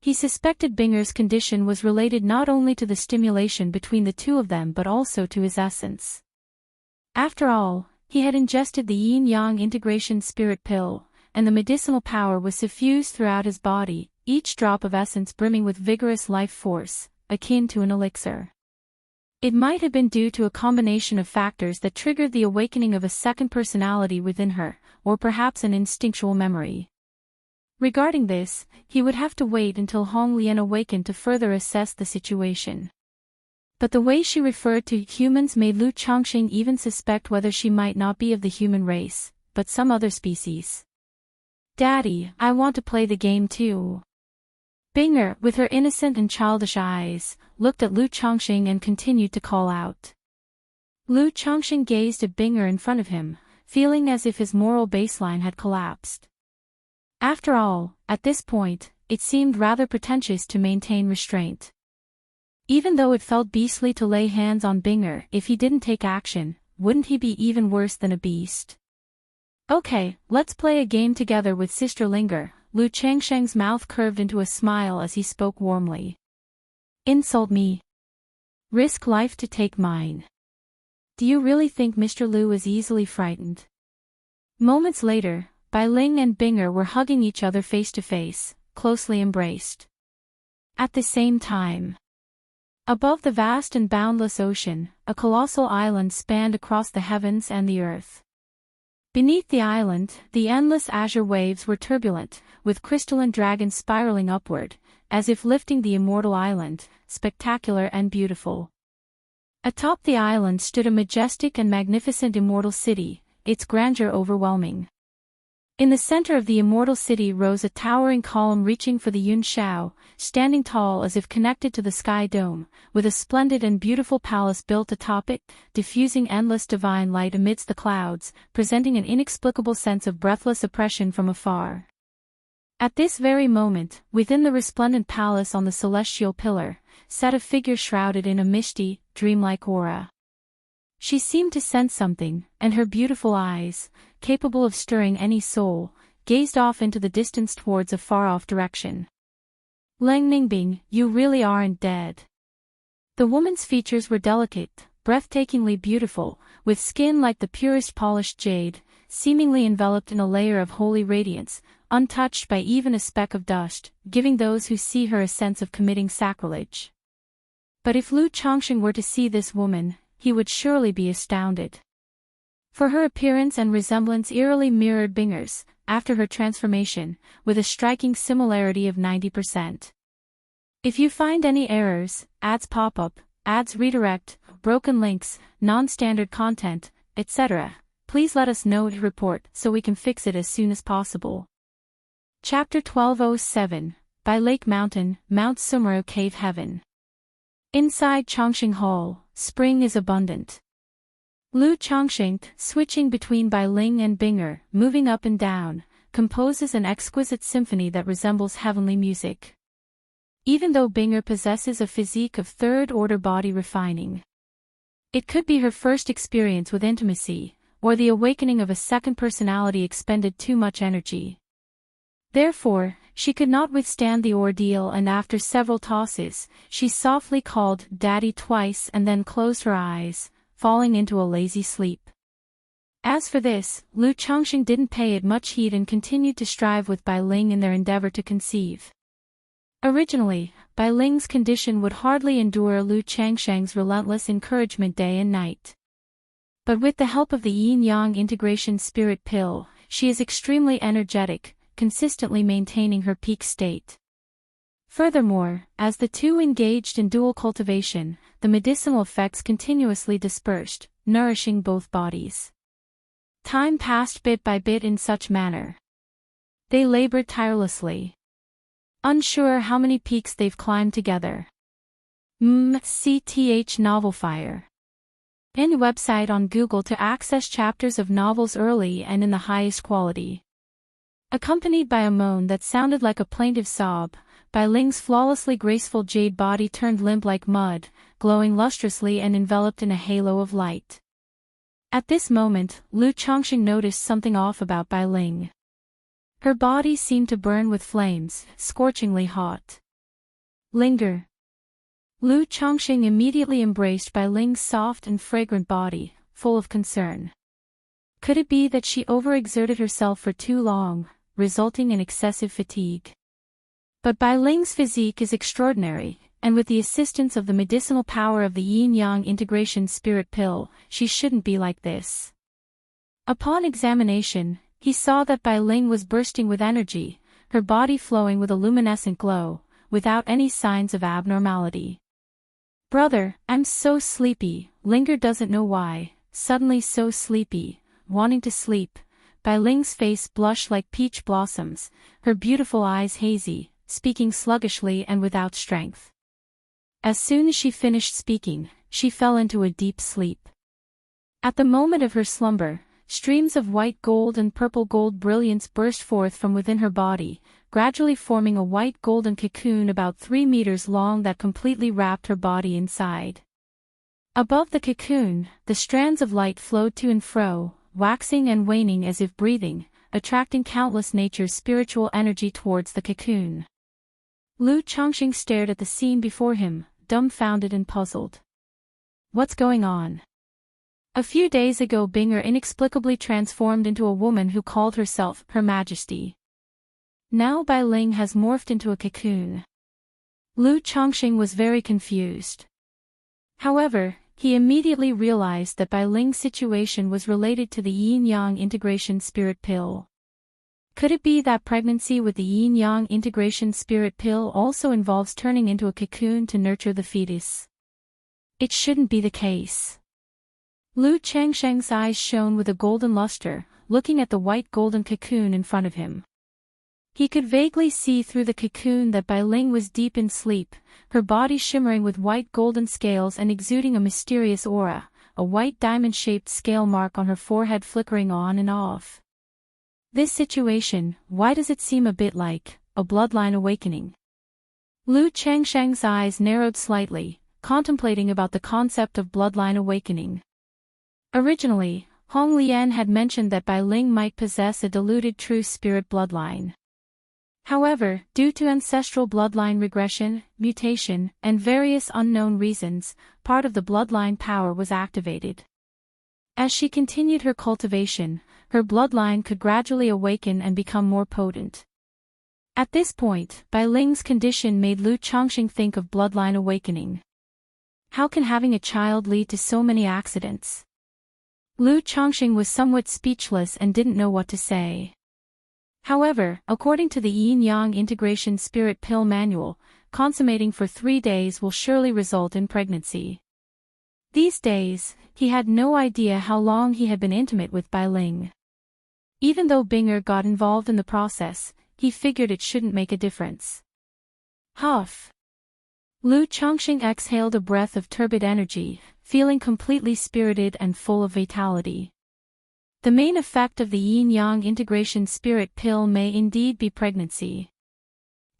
He suspected Binger's condition was related not only to the stimulation between the two of them but also to his essence. After all, he had ingested the yin-yang integration spirit pill, and the medicinal power was suffused throughout his body, each drop of essence brimming with vigorous life force, akin to an elixir. It might have been due to a combination of factors that triggered the awakening of a second personality within her, or perhaps an instinctual memory. Regarding this, he would have to wait until Hong Lian awakened to further assess the situation. But the way she referred to humans made Lu Chongqing even suspect whether she might not be of the human race, but some other species. Daddy, I want to play the game too. Binger, with her innocent and childish eyes, looked at Lu Chongqing and continued to call out. Lu Chongqing gazed at Binger in front of him, feeling as if his moral baseline had collapsed. After all, at this point, it seemed rather pretentious to maintain restraint. Even though it felt beastly to lay hands on Binger, if he didn't take action, wouldn't he be even worse than a beast? Okay, let's play a game together with Sister Linger. Lu Chongqing's mouth curved into a smile as he spoke warmly. Insult me. Risk life to take mine. Do you really think Mr. Lu is easily frightened? Moments later, Bai Ling and Binger were hugging each other face to face, closely embraced. At the same time, above the vast and boundless ocean, a colossal island spanned across the heavens and the earth. Beneath the island, the endless azure waves were turbulent, with crystalline dragons spiraling upward, as if lifting the immortal island, spectacular and beautiful. Atop the island stood a majestic and magnificent immortal city, its grandeur overwhelming. In the center of the immortal city rose a towering column reaching for the Yun Shao, standing tall as if connected to the sky dome, with a splendid and beautiful palace built atop it, diffusing endless divine light amidst the clouds, presenting an inexplicable sense of breathless oppression from afar. At this very moment, within the resplendent palace on the celestial pillar, sat a figure shrouded in a misty, dreamlike aura. She seemed to sense something, and her beautiful eyes, capable of stirring any soul, gazed off into the distance towards a far-off direction. Ling Ningbing, you really aren't dead. The woman's features were delicate, breathtakingly beautiful, with skin like the purest polished jade, seemingly enveloped in a layer of holy radiance, untouched by even a speck of dust, giving those who see her a sense of committing sacrilege. But if Lu Chongqing were to see this woman, he would surely be astounded. For her appearance and resemblance eerily mirrored Binger's, after her transformation, with a striking similarity of 90%. If you find any errors, ads pop up, ads redirect, broken links, non-standard content, etc., please let us know to report so we can fix it as soon as possible. Chapter 1207, by Lake Mountain, Mount Sumeru Cave Heaven. Inside Chongqing Hall, spring is abundant. Lu Chongqing, switching between Bai Ling and Binger, moving up and down, composes an exquisite symphony that resembles heavenly music. Even though Binger possesses a physique of third-order body refining. It could be her first experience with intimacy, or the awakening of a second personality expended too much energy. Therefore, she could not withstand the ordeal, and after several tosses, she softly called Daddy twice and then closed her eyes, falling into a lazy sleep. As for this, Lu Chongqing didn't pay it much heed and continued to strive with Bai Ling in their endeavor to conceive. Originally, Bai Ling's condition would hardly endure Lu Changsheng's relentless encouragement day and night. But with the help of the yin-yang integration spirit pill, she is extremely energetic, consistently maintaining her peak state. Furthermore, as the two engaged in dual cultivation, the medicinal effects continuously dispersed, nourishing both bodies. Time passed bit by bit in such manner. They labored tirelessly. Unsure how many peaks they've climbed together. CTH Novel Fire. Any website on Google to access chapters of novels early and in the highest quality. Accompanied by a moan that sounded like a plaintive sob, Bai Ling's flawlessly graceful jade body turned limp like mud, glowing lustrously and enveloped in a halo of light. At this moment, Lu Chongqing noticed something off about Bai Ling. Her body seemed to burn with flames, scorchingly hot. Linger. Lu Chongqing immediately embraced Bai Ling's soft and fragrant body, full of concern. Could it be that she overexerted herself for too long, resulting in excessive fatigue? But Bai Ling's physique is extraordinary, and with the assistance of the medicinal power of the yin-yang integration spirit pill, she shouldn't be like this. Upon examination, he saw that Bai Ling was bursting with energy, her body flowing with a luminescent glow, without any signs of abnormality. Brother, I'm so sleepy, Linger doesn't know why, suddenly so sleepy, wanting to sleep. Bai Ling's face blushed like peach blossoms, her beautiful eyes hazy, speaking sluggishly and without strength. As soon as she finished speaking, she fell into a deep sleep. At the moment of her slumber, streams of white gold and purple gold brilliance burst forth from within her body, gradually forming a white golden cocoon about 3 meters long that completely wrapped her body inside. Above the cocoon, the strands of light flowed to and fro, waxing and waning as if breathing, attracting countless nature's spiritual energy towards the cocoon. Lu Chongqing stared at the scene before him, dumbfounded and puzzled. What's going on? A few days ago Binger inexplicably transformed into a woman who called herself Her Majesty. Now Bai Ling has morphed into a cocoon. Lu Chongqing was very confused. However, he immediately realized that Bai Ling's situation was related to the yin-yang integration spirit pill. Could it be that pregnancy with the yin-yang integration spirit pill also involves turning into a cocoon to nurture the fetus? It shouldn't be the case. Lu Changsheng's eyes shone with a golden luster, looking at the white golden cocoon in front of him. He could vaguely see through the cocoon that Bai Ling was deep in sleep, her body shimmering with white golden scales and exuding a mysterious aura, a white diamond-shaped scale mark on her forehead flickering on and off. This situation, why does it seem a bit like a bloodline awakening? Lu Changsheng's eyes narrowed slightly, contemplating about the concept of bloodline awakening. Originally, Hong Lian had mentioned that Bai Ling might possess a diluted true spirit bloodline. However, due to ancestral bloodline regression, mutation, and various unknown reasons, part of the bloodline power was activated. As she continued her cultivation, her bloodline could gradually awaken and become more potent. At this point, Bai Ling's condition made Lu Chongqing think of bloodline awakening. How can having a child lead to so many accidents? Lu Chongqing was somewhat speechless and didn't know what to say. However, according to the Yin-Yang Integration Spirit Pill Manual, consummating for 3 days will surely result in pregnancy. These days, he had no idea how long he had been intimate with Bai Ling. Even though Binger got involved in the process, he figured it shouldn't make a difference. Huff. Lu Chongqing exhaled a breath of turbid energy, feeling completely spirited and full of vitality. The main effect of the Yin-Yang Integration Spirit Pill may indeed be pregnancy.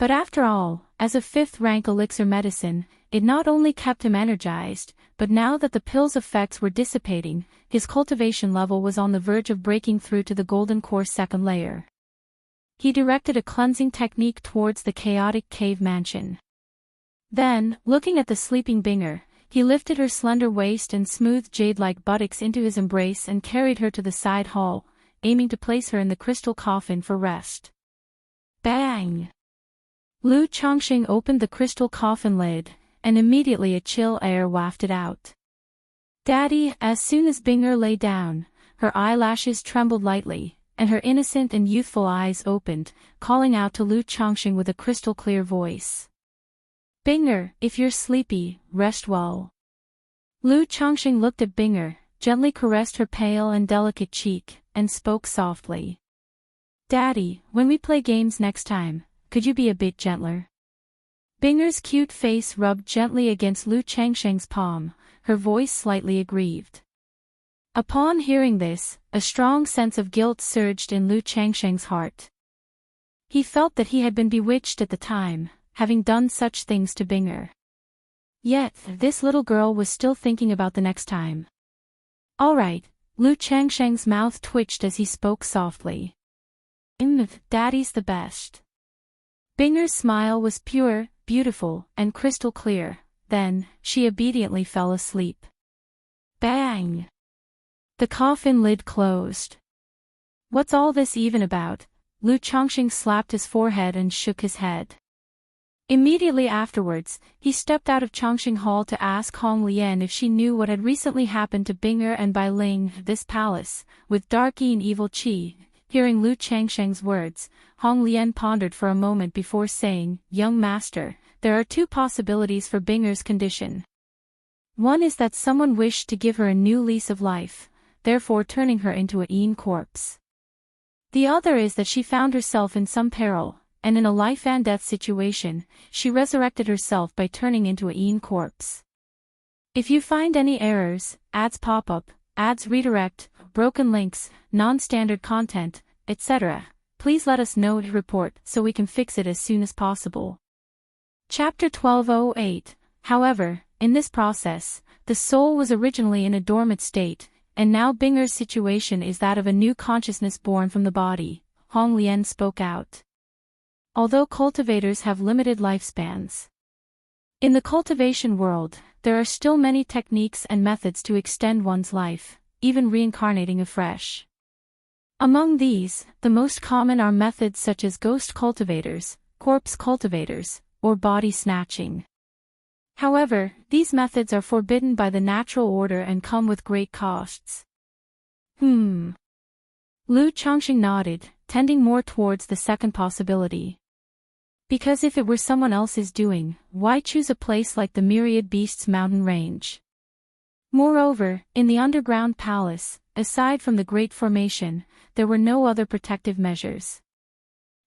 But after all, as a 5th-rank elixir medicine, it not only kept him energized, but now that the pill's effects were dissipating, his cultivation level was on the verge of breaking through to the golden core 2nd layer. He directed a cleansing technique towards the chaotic cave mansion. Then, looking at the sleeping Binger, he lifted her slender waist and smooth jade-like buttocks into his embrace and carried her to the side hall, aiming to place her in the crystal coffin for rest. Bang! Lu Chongqing opened the crystal coffin lid, and immediately a chill air wafted out. Daddy, as soon as Binger lay down, her eyelashes trembled lightly, and her innocent and youthful eyes opened, calling out to Lu Chongqing with a crystal-clear voice. Binger, if you're sleepy, rest well. Lu Chongqing looked at Binger, gently caressed her pale and delicate cheek, and spoke softly. Daddy, when we play games next time, could you be a bit gentler? Binger's cute face rubbed gently against Lu Chongqing's palm, her voice slightly aggrieved. Upon hearing this, a strong sense of guilt surged in Lu Chongqing's heart. He felt that he had been bewitched at the time, having done such things to Binger. Yet, this little girl was still thinking about the next time. All right, Lu Chongqing's mouth twitched as he spoke softly. Daddy's the best. Binger's smile was pure, beautiful, and crystal clear, then, she obediently fell asleep. Bang! The coffin lid closed. What's all this even about? Lu Chongqing slapped his forehead and shook his head. Immediately afterwards, he stepped out of Chongqing Hall to ask Hong Lian if she knew what had recently happened to Binger and Bai Ling. This palace, with dark and evil qi. Hearing Lu Chongqing's words, Hong Lian pondered for a moment before saying, Young master, there are 2 possibilities for Binger's condition. One is that someone wished to give her a new lease of life, therefore turning her into a Yin corpse. The other is that she found herself in some peril, and in a life and death situation, she resurrected herself by turning into a Yin corpse. If you find any errors, ads pop up, ads redirect, broken links, non-standard content, etc., please let us know to report so we can fix it as soon as possible. Chapter 1208. However, in this process, the soul was originally in a dormant state, and now Binger's situation is that of a new consciousness born from the body, Hong Lian spoke out. Although cultivators have limited lifespans. In the cultivation world, there are still many techniques and methods to extend one's life, even reincarnating afresh. Among these, the most common are methods such as ghost cultivators, corpse cultivators, or body snatching. However, these methods are forbidden by the natural order and come with great costs. Lu Chongqing nodded, tending more towards the second possibility. Because if it were someone else's doing, why choose a place like the Myriad Beasts mountain range? Moreover, in the underground palace, aside from the Great Formation, there were no other protective measures.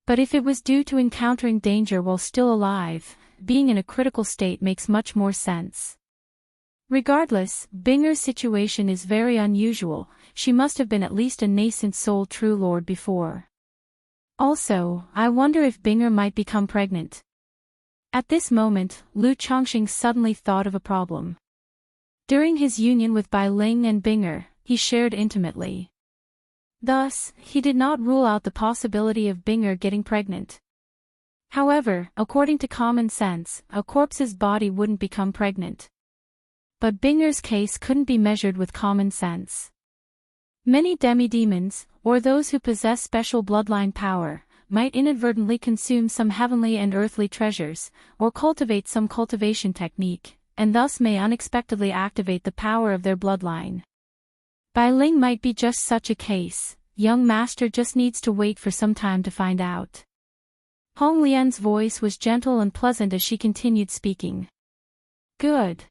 But if it was due to encountering danger while still alive, being in a critical state makes much more sense. Regardless, Binger's situation is very unusual, she must have been at least a nascent soul true lord before. Also, I wonder if Binger might become pregnant. At this moment, Lu Chongqing suddenly thought of a problem. During his union with Bai Ling and Binger, he shared intimately. Thus, he did not rule out the possibility of Binger getting pregnant. However, according to common sense, a corpse's body wouldn't become pregnant. But Binger's case couldn't be measured with common sense. Many demi-demons, or those who possess special bloodline power, might inadvertently consume some heavenly and earthly treasures, or cultivate some cultivation technique, and thus may unexpectedly activate the power of their bloodline. Bai Ling might be just such a case. Young master just needs to wait for some time to find out. Hong Lian's voice was gentle and pleasant as she continued speaking. Good.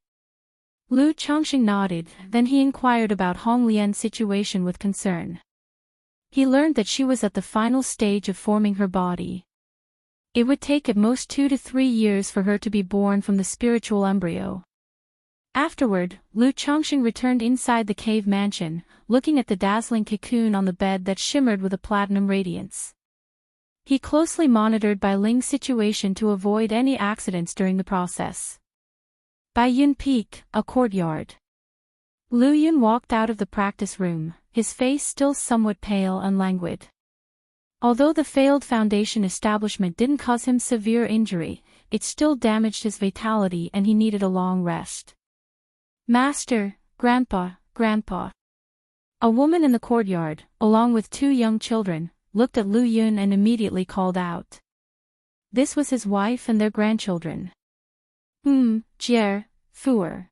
Lu Chongqing nodded, then he inquired about Hong Lian's situation with concern. He learned that she was at the final stage of forming her body. It would take at most 2 to 3 years for her to be born from the spiritual embryo. Afterward, Lu Chongqing returned inside the cave mansion, looking at the dazzling cocoon on the bed that shimmered with a platinum radiance. He closely monitored Bai Ling's situation to avoid any accidents during the process. Bai Yun Peak, a courtyard. Lu Yun walked out of the practice room, his face still somewhat pale and languid. Although the failed foundation establishment didn't cause him severe injury, it still damaged his vitality and he needed a long rest. Master, Grandpa. A woman in the courtyard, along with 2 young children, looked at Lu Yun and immediately called out. This was his wife and their grandchildren. Jier, Fuer.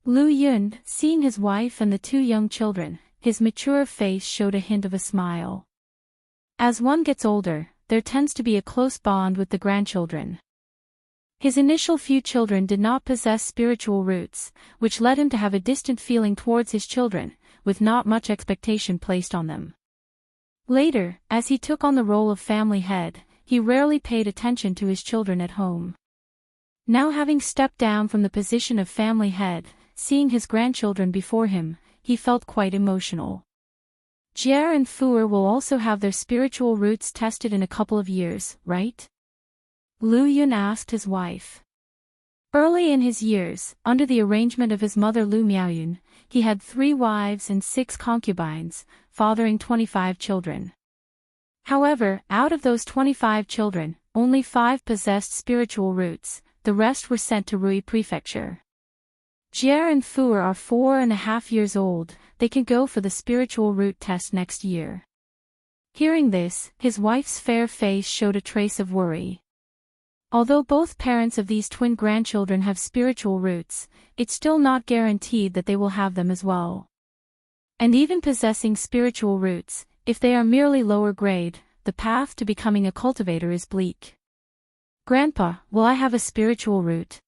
Lu Yun, seeing his wife and the 2 young children, his mature face showed a hint of a smile. As one gets older, there tends to be a close bond with the grandchildren. His initial few children did not possess spiritual roots, which led him to have a distant feeling towards his children, with not much expectation placed on them. Later, as he took on the role of family head, he rarely paid attention to his children at home. Now having stepped down from the position of family head, seeing his grandchildren before him, he felt quite emotional. Jier and Fuer will also have their spiritual roots tested in a couple of years, right? Lu Yun asked his wife. Early in his years, under the arrangement of his mother Lu Miaoyun, he had 3 wives and 6 concubines, fathering 25 children. However, out of those 25 children, only 5 possessed spiritual roots, the rest were sent to Rui Prefecture. Jier and Fuer are 4.5 years old, they can go for the spiritual root test next year. Hearing this, his wife's fair face showed a trace of worry. Although both parents of these twin grandchildren have spiritual roots, it's still not guaranteed that they will have them as well. And even possessing spiritual roots, if they are merely lower grade, the path to becoming a cultivator is bleak. Grandpa, will I have a spiritual root?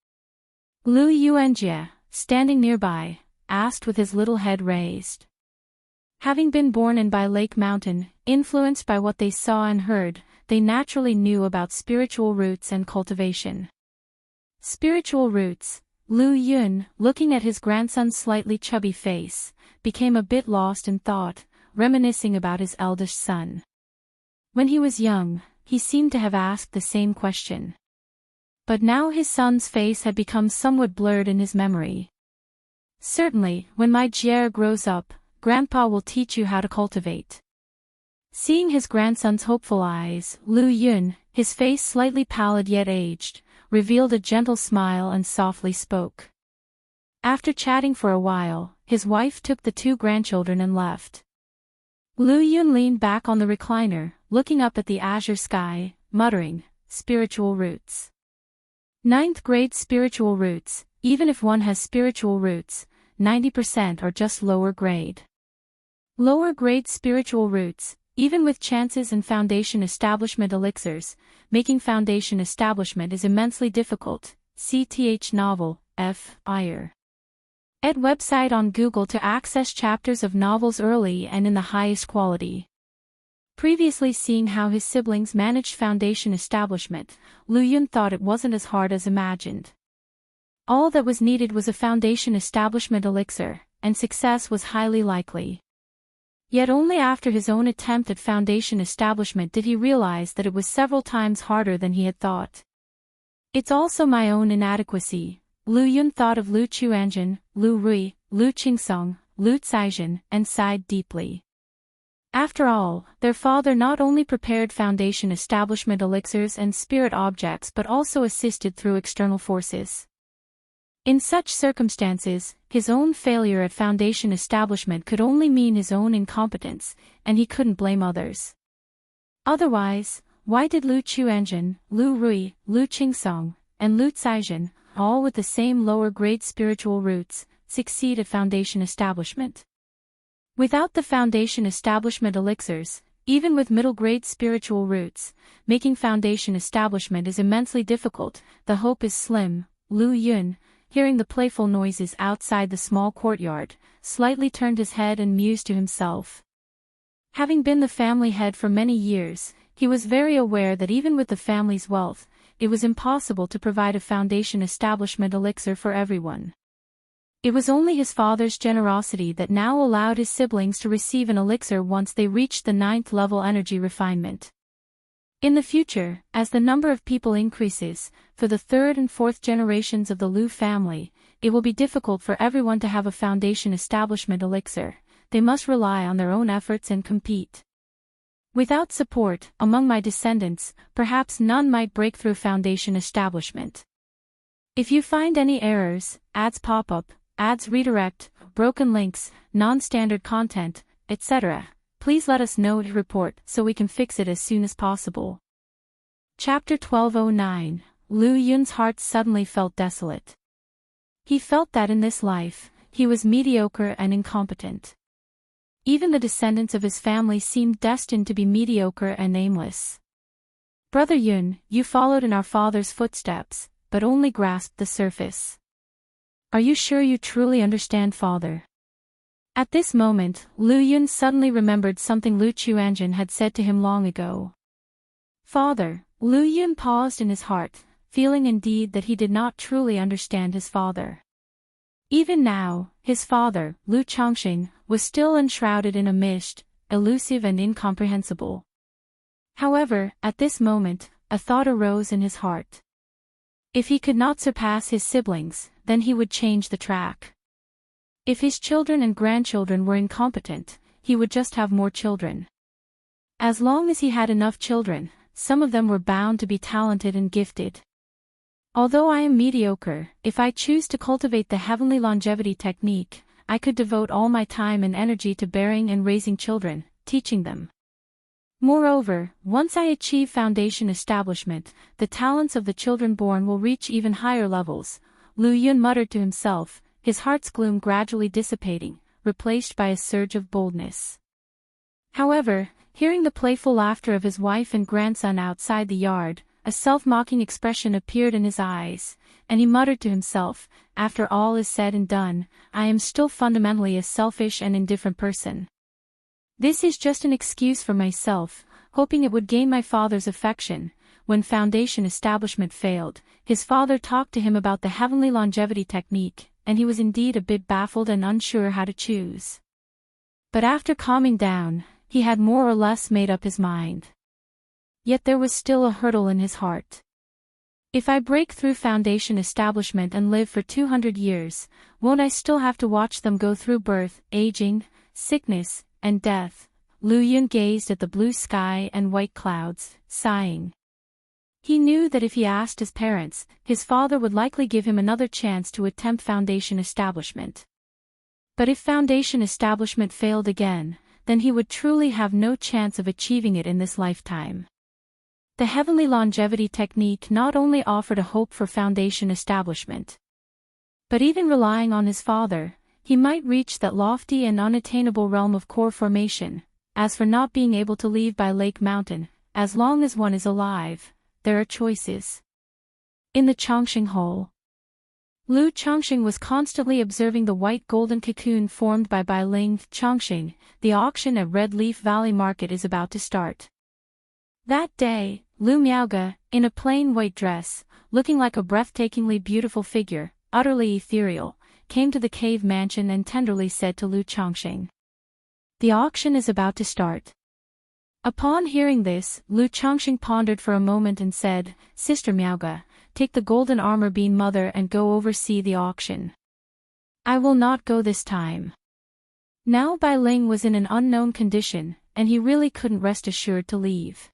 Lu Yuanjie, standing nearby, asked with his little head raised. Having been born in Bai Lake Mountain, influenced by what they saw and heard, they naturally knew about spiritual roots and cultivation. Spiritual roots, Lu Yun, looking at his grandson's slightly chubby face, became a bit lost in thought, reminiscing about his eldest son. When he was young, he seemed to have asked the same question. But now his son's face had become somewhat blurred in his memory. Certainly, when my Jier grows up, Grandpa will teach you how to cultivate. Seeing his grandson's hopeful eyes, Lu Yun, his face slightly pallid yet aged, revealed a gentle smile and softly spoke. After chatting for a while, his wife took the 2 grandchildren and left. Lu Yun leaned back on the recliner, looking up at the azure sky, muttering, spiritual roots. 9th grade spiritual roots, even if one has spiritual roots, 90% are just lower grade. Lower grade spiritual roots, even with chances and foundation establishment elixirs, making foundation establishment is immensely difficult. CTH novel, F. Iyer. Ed website on Google to access chapters of novels early and in the highest quality. Previously seeing how his siblings managed foundation establishment, Lu Yun thought it wasn't as hard as imagined. All that was needed was a foundation establishment elixir, and success was highly likely. Yet only after his own attempt at foundation establishment did he realize that it was several times harder than he had thought. It's also my own inadequacy. Lu Yun thought of Lu Chuanjin, Lu Rui, Lu Qingsong, Lu Caizhen, and sighed deeply. After all, their father not only prepared foundation establishment elixirs and spirit objects but also assisted through external forces. In such circumstances, his own failure at foundation establishment could only mean his own incompetence, and he couldn't blame others. Otherwise, why did Lu Chuanzhen, Lu Rui, Lu Qingsong, and Lu Caizhen, all with the same lower-grade spiritual roots, succeed at foundation establishment? Without the foundation establishment elixirs, even with middle-grade spiritual roots, making foundation establishment is immensely difficult. The hope is slim. Lu Yun, hearing the playful noises outside the small courtyard, slightly turned his head and mused to himself. Having been the family head for many years, he was very aware that even with the family's wealth, it was impossible to provide a foundation establishment elixir for everyone. It was only his father's generosity that now allowed his siblings to receive an elixir once they reached the 9th level energy refinement. In the future, as the number of people increases, for the 3rd and 4th generations of the Lu family, it will be difficult for everyone to have a foundation establishment elixir. They must rely on their own efforts and compete. Without support, among my descendants, perhaps none might break through foundation establishment. If you find any errors, ads pop up, ads redirect, broken links, non-standard content, etc., please let us know to report so we can fix it as soon as possible. Chapter 1209. Lu Yun's heart suddenly felt desolate. He felt that in this life, he was mediocre and incompetent. Even the descendants of his family seemed destined to be mediocre and aimless. Brother Yun, you followed in our father's footsteps, but only grasped the surface. Are you sure you truly understand, father? At this moment, Lu Yun suddenly remembered something Lu Chuanzhen had said to him long ago. Father, Lu Yun paused in his heart, feeling indeed that he did not truly understand his father. Even now, his father, Lu Chongqing, was still enshrouded in a mist, elusive and incomprehensible. However, at this moment, a thought arose in his heart. If he could not surpass his siblings, then he would change the track. If his children and grandchildren were incompetent, he would just have more children. As long as he had enough children, some of them were bound to be talented and gifted. Although I am mediocre, if I choose to cultivate the heavenly longevity technique, I could devote all my time and energy to bearing and raising children, teaching them. Moreover, once I achieve foundation establishment, the talents of the children born will reach even higher levels, Lu Yun muttered to himself, his heart's gloom gradually dissipating, replaced by a surge of boldness. However, hearing the playful laughter of his wife and grandson outside the yard, a self-mocking expression appeared in his eyes, and he muttered to himself, after all is said and done, I am still fundamentally a selfish and indifferent person. This is just an excuse for myself, hoping it would gain my father's affection. When foundation establishment failed, his father talked to him about the heavenly longevity technique, and he was indeed a bit baffled and unsure how to choose. But after calming down, he had more or less made up his mind. Yet there was still a hurdle in his heart. If I break through foundation establishment and live for 200 years, won't I still have to watch them go through birth, aging, sickness, and death? Lu Yun gazed at the blue sky and white clouds, sighing. He knew that if he asked his parents, his father would likely give him another chance to attempt foundation establishment. But if foundation establishment failed again, then he would truly have no chance of achieving it in this lifetime. The heavenly longevity technique not only offered a hope for foundation establishment, but even relying on his father, he might reach that lofty and unattainable realm of core formation. As for not being able to leave by Lake Mountain, as long as one is alive, there are choices. In the Chongqing Hole, Lu Chongqing was constantly observing the white golden cocoon formed by Bailing Chongqing. The auction at Red Leaf Valley Market is about to start. That day, Lu Miaoge, in a plain white dress, looking like a breathtakingly beautiful figure, utterly ethereal, came to the cave mansion and tenderly said to Lu Chongqing, "The auction is about to start." Upon hearing this, Lu Chongqing pondered for a moment and said, "Sister Miaoge, take the golden armor bean mother and go oversee the auction." "I will not go this time. Now Bai Ling was in an unknown condition, and he really couldn't rest assured to leave.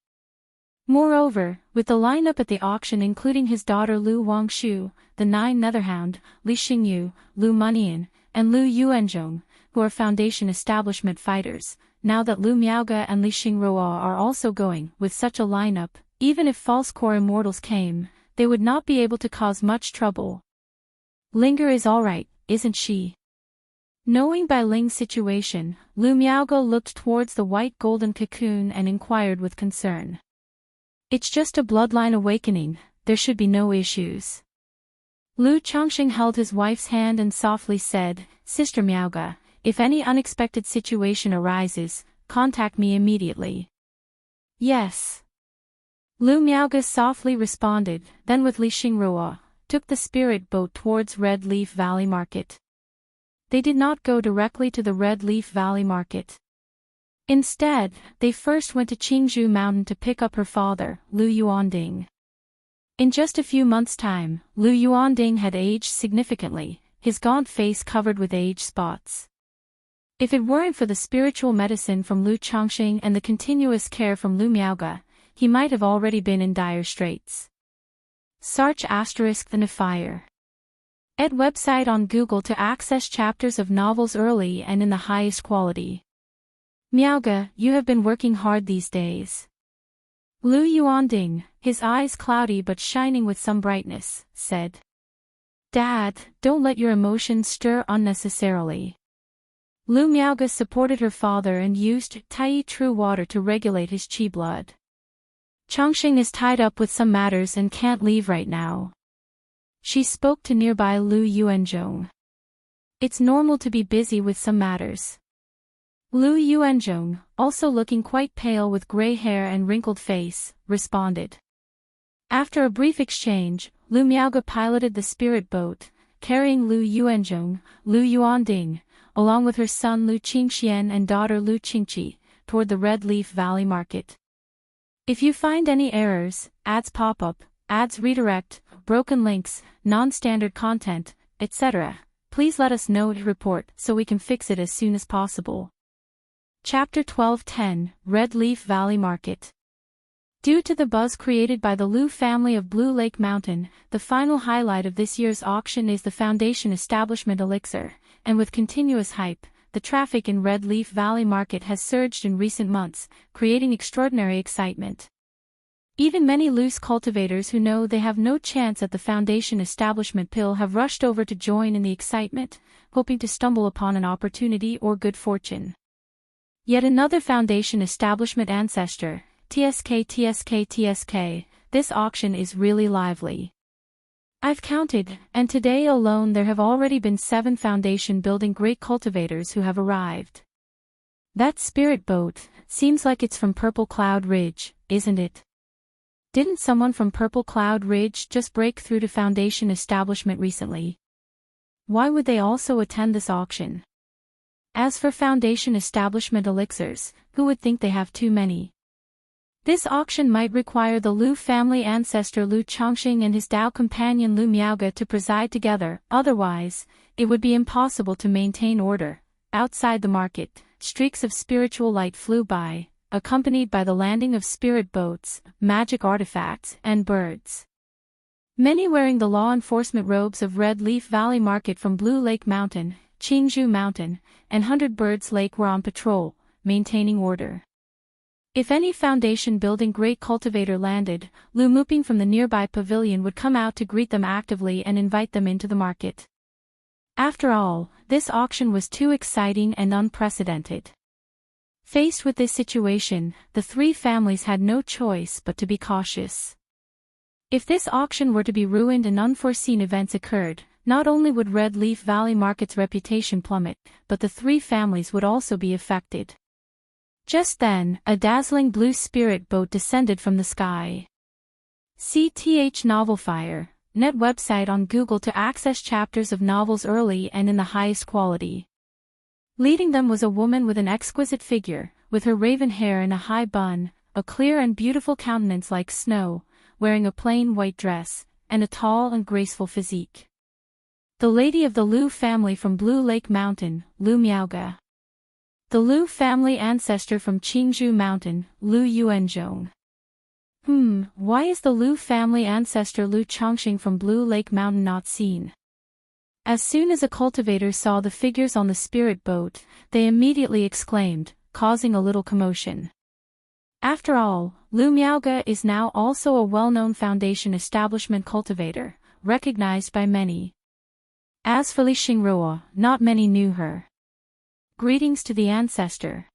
Moreover, with the lineup at the auction including his daughter Lu Wangshu, the 9 Netherhound, Li Xingyu, Lu Munian, and Lu Yuanzhong, who are Foundation establishment fighters, now that Lu Miaoge and Li Xingrua are also going, with such a lineup, even if false core immortals came, they would not be able to cause much trouble. Linger is alright, isn't she? Knowing Bai Ling's situation, Lu Miaoge looked towards the white golden cocoon and inquired with concern. It's just a bloodline awakening, there should be no issues. Lu Chongqing held his wife's hand and softly said, Sister Miaoge, if any unexpected situation arises, contact me immediately. Yes. Lu Miaoge softly responded, then with Li Xingrua, took the spirit boat towards Red Leaf Valley Market. They did not go directly to the Red Leaf Valley Market. Instead, they first went to Qingzhou Mountain to pick up her father, Lu Yuanding. In just a few months' time, Lu Yuanding had aged significantly, his gaunt face covered with age spots. If it weren't for the spiritual medicine from Lu Chongqing and the continuous care from Lu Miaoge, he might have already been in dire straits. Sarch * the Defyer. Ed website on Google to access chapters of novels early and in the highest quality. Miaoge, you have been working hard these days. Lu Yuanding, his eyes cloudy but shining with some brightness, said. Dad, don't let your emotions stir unnecessarily. Lu Miaoge supported her father and used Tai True Water to regulate his qi blood. Chongqing is tied up with some matters and can't leave right now. She spoke to nearby Lu Yuanzhong. It's normal to be busy with some matters. Lu Yuanzhong, also looking quite pale with gray hair and wrinkled face, responded. After a brief exchange, Lu Miaoge piloted the spirit boat, carrying Lu Yuanzhong, Lu Yuanding, along with her son Lu Qingxian and daughter Lu Qingqi, toward the Red Leaf Valley Market. If you find any errors, ads pop up, ads redirect, broken links, non-standard content, etc., please let us know to report so we can fix it as soon as possible. Chapter 12:10, Red Leaf Valley Market. Due to the buzz created by the Lu family of Blue Lake Mountain, the final highlight of this year's auction is the Foundation Establishment Elixir, and with continuous hype, the traffic in Red Leaf Valley Market has surged in recent months, creating extraordinary excitement. Even many loose cultivators who know they have no chance at the Foundation Establishment pill have rushed over to join in the excitement, hoping to stumble upon an opportunity or good fortune. Yet another Foundation Establishment ancestor, TSK, this auction is really lively. I've counted, and today alone there have already been 7 Foundation building great cultivators who have arrived. That spirit boat, seems like it's from Purple Cloud Ridge, isn't it? Didn't someone from Purple Cloud Ridge just break through to Foundation Establishment recently? Why would they also attend this auction? As for Foundation Establishment elixirs, who would think they have too many? This auction might require the Lu family ancestor Lu Chongqing and his Dao companion Lu Miaoge to preside together, otherwise, it would be impossible to maintain order. Outside the market, streaks of spiritual light flew by, accompanied by the landing of spirit boats, magic artifacts, and birds. Many wearing the law enforcement robes of Red Leaf Valley Market from Blue Lake Mountain, Qingzhou Mountain, and 100 Birds Lake were on patrol, maintaining order. If any Foundation building great cultivator landed, Lu Muping from the nearby pavilion would come out to greet them actively and invite them into the market. After all, this auction was too exciting and unprecedented. Faced with this situation, the 3 families had no choice but to be cautious. If this auction were to be ruined and unforeseen events occurred, not only would Red Leaf Valley Market's reputation plummet, but the 3 families would also be affected. Just then, a dazzling blue spirit boat descended from the sky. CTH Novelfire, net website on Google to access chapters of novels early and in the highest quality. Leading them was a woman with an exquisite figure, with her raven hair in a high bun, a clear and beautiful countenance like snow, wearing a plain white dress, and a tall and graceful physique. The lady of the Lu family from Blue Lake Mountain, Lu Miaoge. The Lu family ancestor from Qingzhou Mountain, Lu Yuanzhong. Why is the Lu family ancestor Lu Chongqing from Blue Lake Mountain not seen? As soon as a cultivator saw the figures on the spirit boat, they immediately exclaimed, causing a little commotion. After all, Lu Miaoge is now also a well-known Foundation establishment cultivator, recognized by many. As for Li Xingruo, not many knew her. Greetings to the ancestor.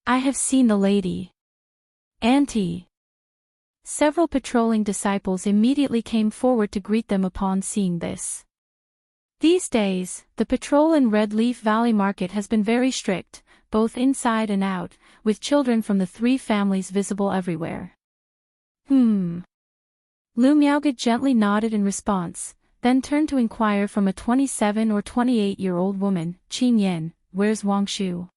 I have seen the lady. Auntie. Several patrolling disciples immediately came forward to greet them upon seeing this. These days, the patrol in Red Leaf Valley Market has been very strict, both inside and out, with children from the three families visible everywhere. Lu Miaoge gently nodded in response, then turned to inquire from a 27 or 28-year-old woman, Qin Yan, "Where's Wang Shu?"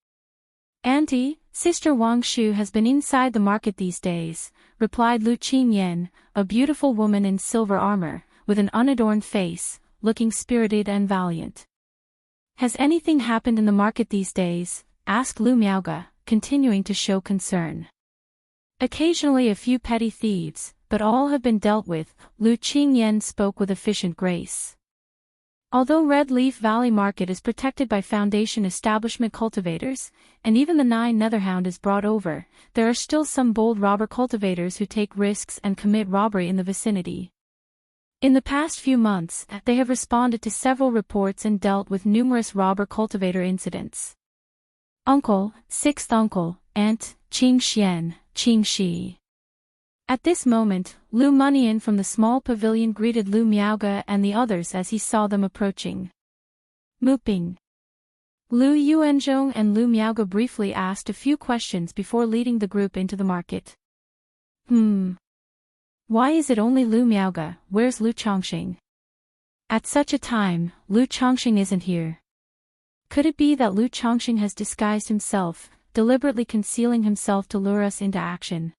"Auntie, Sister Wang Shu has been inside the market these days," replied Lu Qinyan, a beautiful woman in silver armor, with an unadorned face, looking spirited and valiant. "Has anything happened in the market these days?" asked Lu Miaoge, continuing to show concern. "Occasionally a few petty thieves, but all have been dealt with," Lu Qingyan spoke with efficient grace. Although Red Leaf Valley Market is protected by Foundation establishment cultivators, and even the 9 Netherhound is brought over, there are still some bold robber cultivators who take risks and commit robbery in the vicinity. In the past few months, they have responded to several reports and dealt with numerous robber cultivator incidents. Uncle, 6th uncle, aunt, Qing Xian, Qing Shi. At this moment, Lu Munian from the small pavilion greeted Lu Miaoge and the others as he saw them approaching. Muping. Lu Yuanzhong and Lu Miaoge briefly asked a few questions before leading the group into the market. Why is it only Lu Miaoge? Where's Lu Chongqing? At such a time, Lu Chongqing isn't here. Could it be that Lu Chongqing has disguised himself, deliberately concealing himself to lure us into action?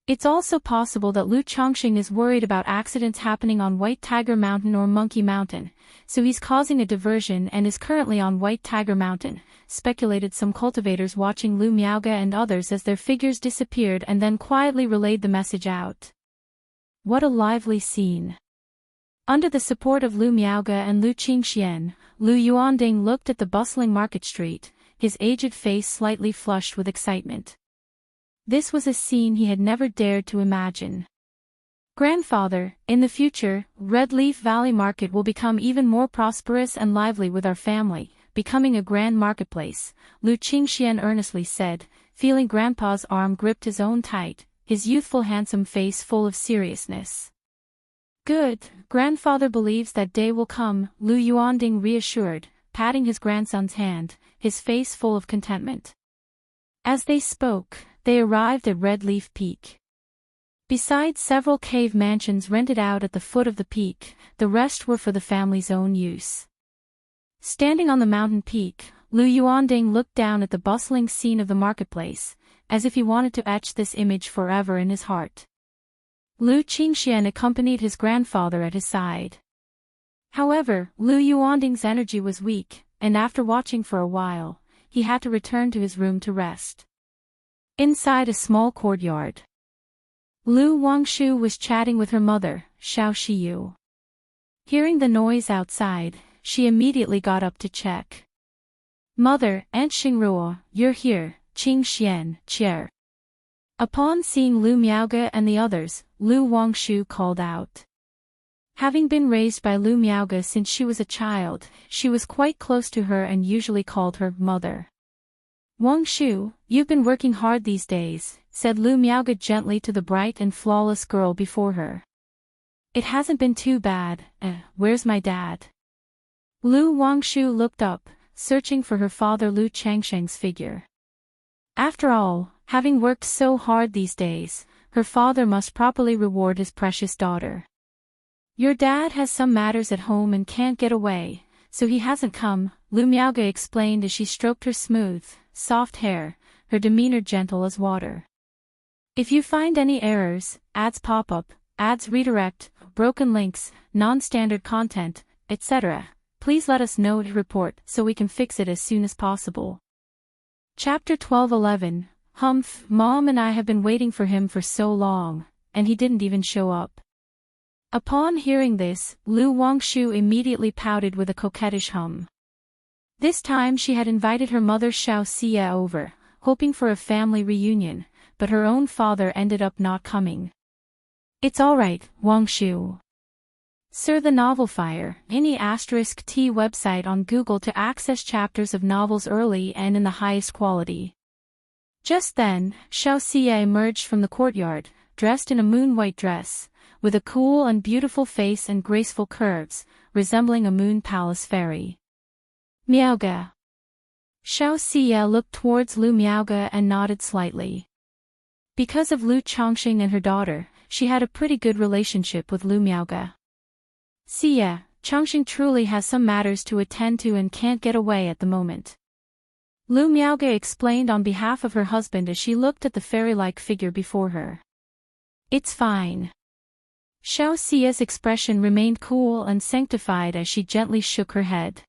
It's also possible that Lu Chongqing is worried about accidents happening on White Tiger Mountain or Monkey Mountain, so he's causing a diversion and is currently on White Tiger Mountain, speculated some cultivators watching Lu Miaoge and others as their figures disappeared and then quietly relayed the message out. What a lively scene. Under the support of Lu Miaoge and Lu Qingxian, Lu Yuanding looked at the bustling market street, his aged face slightly flushed with excitement. This was a scene he had never dared to imagine. "Grandfather, in the future, Red Leaf Valley Market will become even more prosperous and lively with our family, becoming a grand marketplace," Lu Qingxian earnestly said, feeling Grandpa's arm gripped his own tight, his youthful handsome face full of seriousness. "Good, Grandfather believes that day will come," Lu Yuanding reassured, patting his grandson's hand, his face full of contentment. As they spoke, they arrived at Red Leaf Peak. Besides several cave mansions rented out at the foot of the peak, the rest were for the family's own use. Standing on the mountain peak, Lu Yuanding looked down at the bustling scene of the marketplace, as if he wanted to etch this image forever in his heart. Lu Qingxian accompanied his grandfather at his side. However, Lu Yuanding's energy was weak, and after watching for a while, he had to return to his room to rest. Inside a small courtyard, Lu Wangshu was chatting with her mother, Xiao Shiyu. Hearing the noise outside, she immediately got up to check. "Mother, Aunt Xingruo, you're here," Qing Xian, Chier. Upon seeing Lu Miaoge and the others, Lu Wangshu called out. Having been raised by Lu Miaoge since she was a child, she was quite close to her and usually called her mother. "Wangshu, you've been working hard these days," said Lu Miaoge gently to the bright and flawless girl before her. "It hasn't been too bad. Where's my dad?" Lu Wangshu looked up, searching for her father Lu Changsheng's figure. After all, having worked so hard these days, her father must properly reward his precious daughter. "Your dad has some matters at home and can't get away, so he hasn't come," Lu Miaoge explained as she stroked her smooth, soft hair, her demeanor gentle as water. "If you find any errors, ads pop up, ads redirect, broken links, non-standard content, etc., please let us know to report so we can fix it as soon as possible." Chapter 12:11. Humph, Mom and I have been waiting for him for so long, and he didn't even show up. Upon hearing this, Lu Wangshu immediately pouted with a coquettish hum. This time she had invited her mother Xiao Xie over, hoping for a family reunion, but her own father ended up not coming. It's alright, Wangshu. Sir the Novel Fire, any *T website on Google to access chapters of novels early and in the highest quality. Just then, Xiao Xie emerged from the courtyard, dressed in a moon-white dress, with a cool and beautiful face and graceful curves, resembling a moon palace fairy. Miaoge. Xiao Xie looked towards Lu Miaoge and nodded slightly. Because of Lu Chongqing and her daughter, she had a pretty good relationship with Lu Miaoge. Xie, Chongqing truly has some matters to attend to and can't get away at the moment. Lu Miaoge explained on behalf of her husband as she looked at the fairy-like figure before her. It's fine. Xiao Xie's expression remained cool and sanctified as she gently shook her head.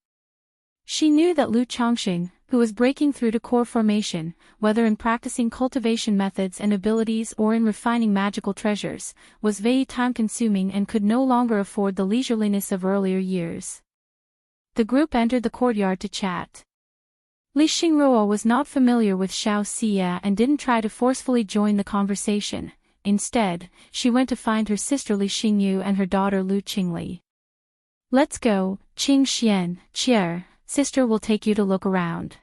She knew that Lu Chongqing, who was breaking through to core formation, whether in practicing cultivation methods and abilities or in refining magical treasures, was very time-consuming and could no longer afford the leisureliness of earlier years. The group entered the courtyard to chat. Li Xingruo was not familiar with Xiao Xie and didn't try to forcefully join the conversation. Instead, she went to find her sister Li Xingyu and her daughter Lu Qingli. Let's go, Qing Xian, Qier. Sister will take you to look around.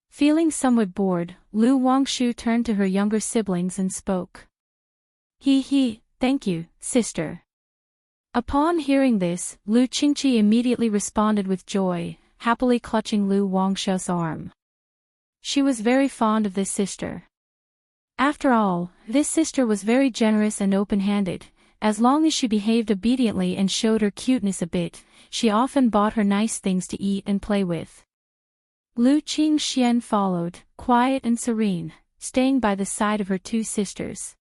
Feeling somewhat bored, Lu Wangshu turned to her younger siblings and spoke. Thank you, sister. Upon hearing this, Lu Qingqi immediately responded with joy, happily clutching Lu Wangshu's arm. She was very fond of this sister. After all, this sister was very generous and open-handed. As long as she behaved obediently and showed her cuteness a bit, she often bought her nice things to eat and play with. Lu Qingxian followed, quiet and serene, staying by the side of her two sisters.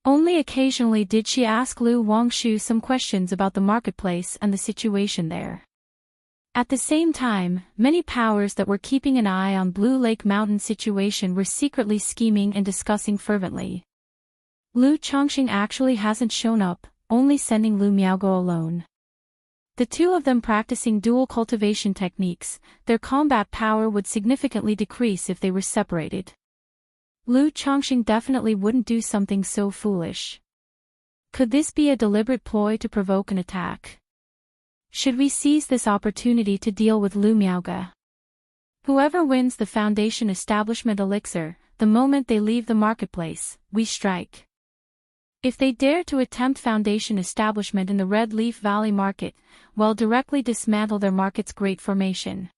Only occasionally did she ask Lu Wangshu some questions about the marketplace and the situation there. At the same time, many powers that were keeping an eye on Blue Lake Mountain's situation were secretly scheming and discussing fervently. Lu Chongqing actually hasn't shown up, only sending Lu Miaoge alone. The two of them practicing dual cultivation techniques, their combat power would significantly decrease if they were separated. Lu Chongqing definitely wouldn't do something so foolish. Could this be a deliberate ploy to provoke an attack? Should we seize this opportunity to deal with Lu Miaoge? Whoever wins the Foundation Establishment Elixir, the moment they leave the marketplace, we strike. If they dare to attempt Foundation establishment in the Red Leaf Valley Market, we'll directly dismantle their market's great formation.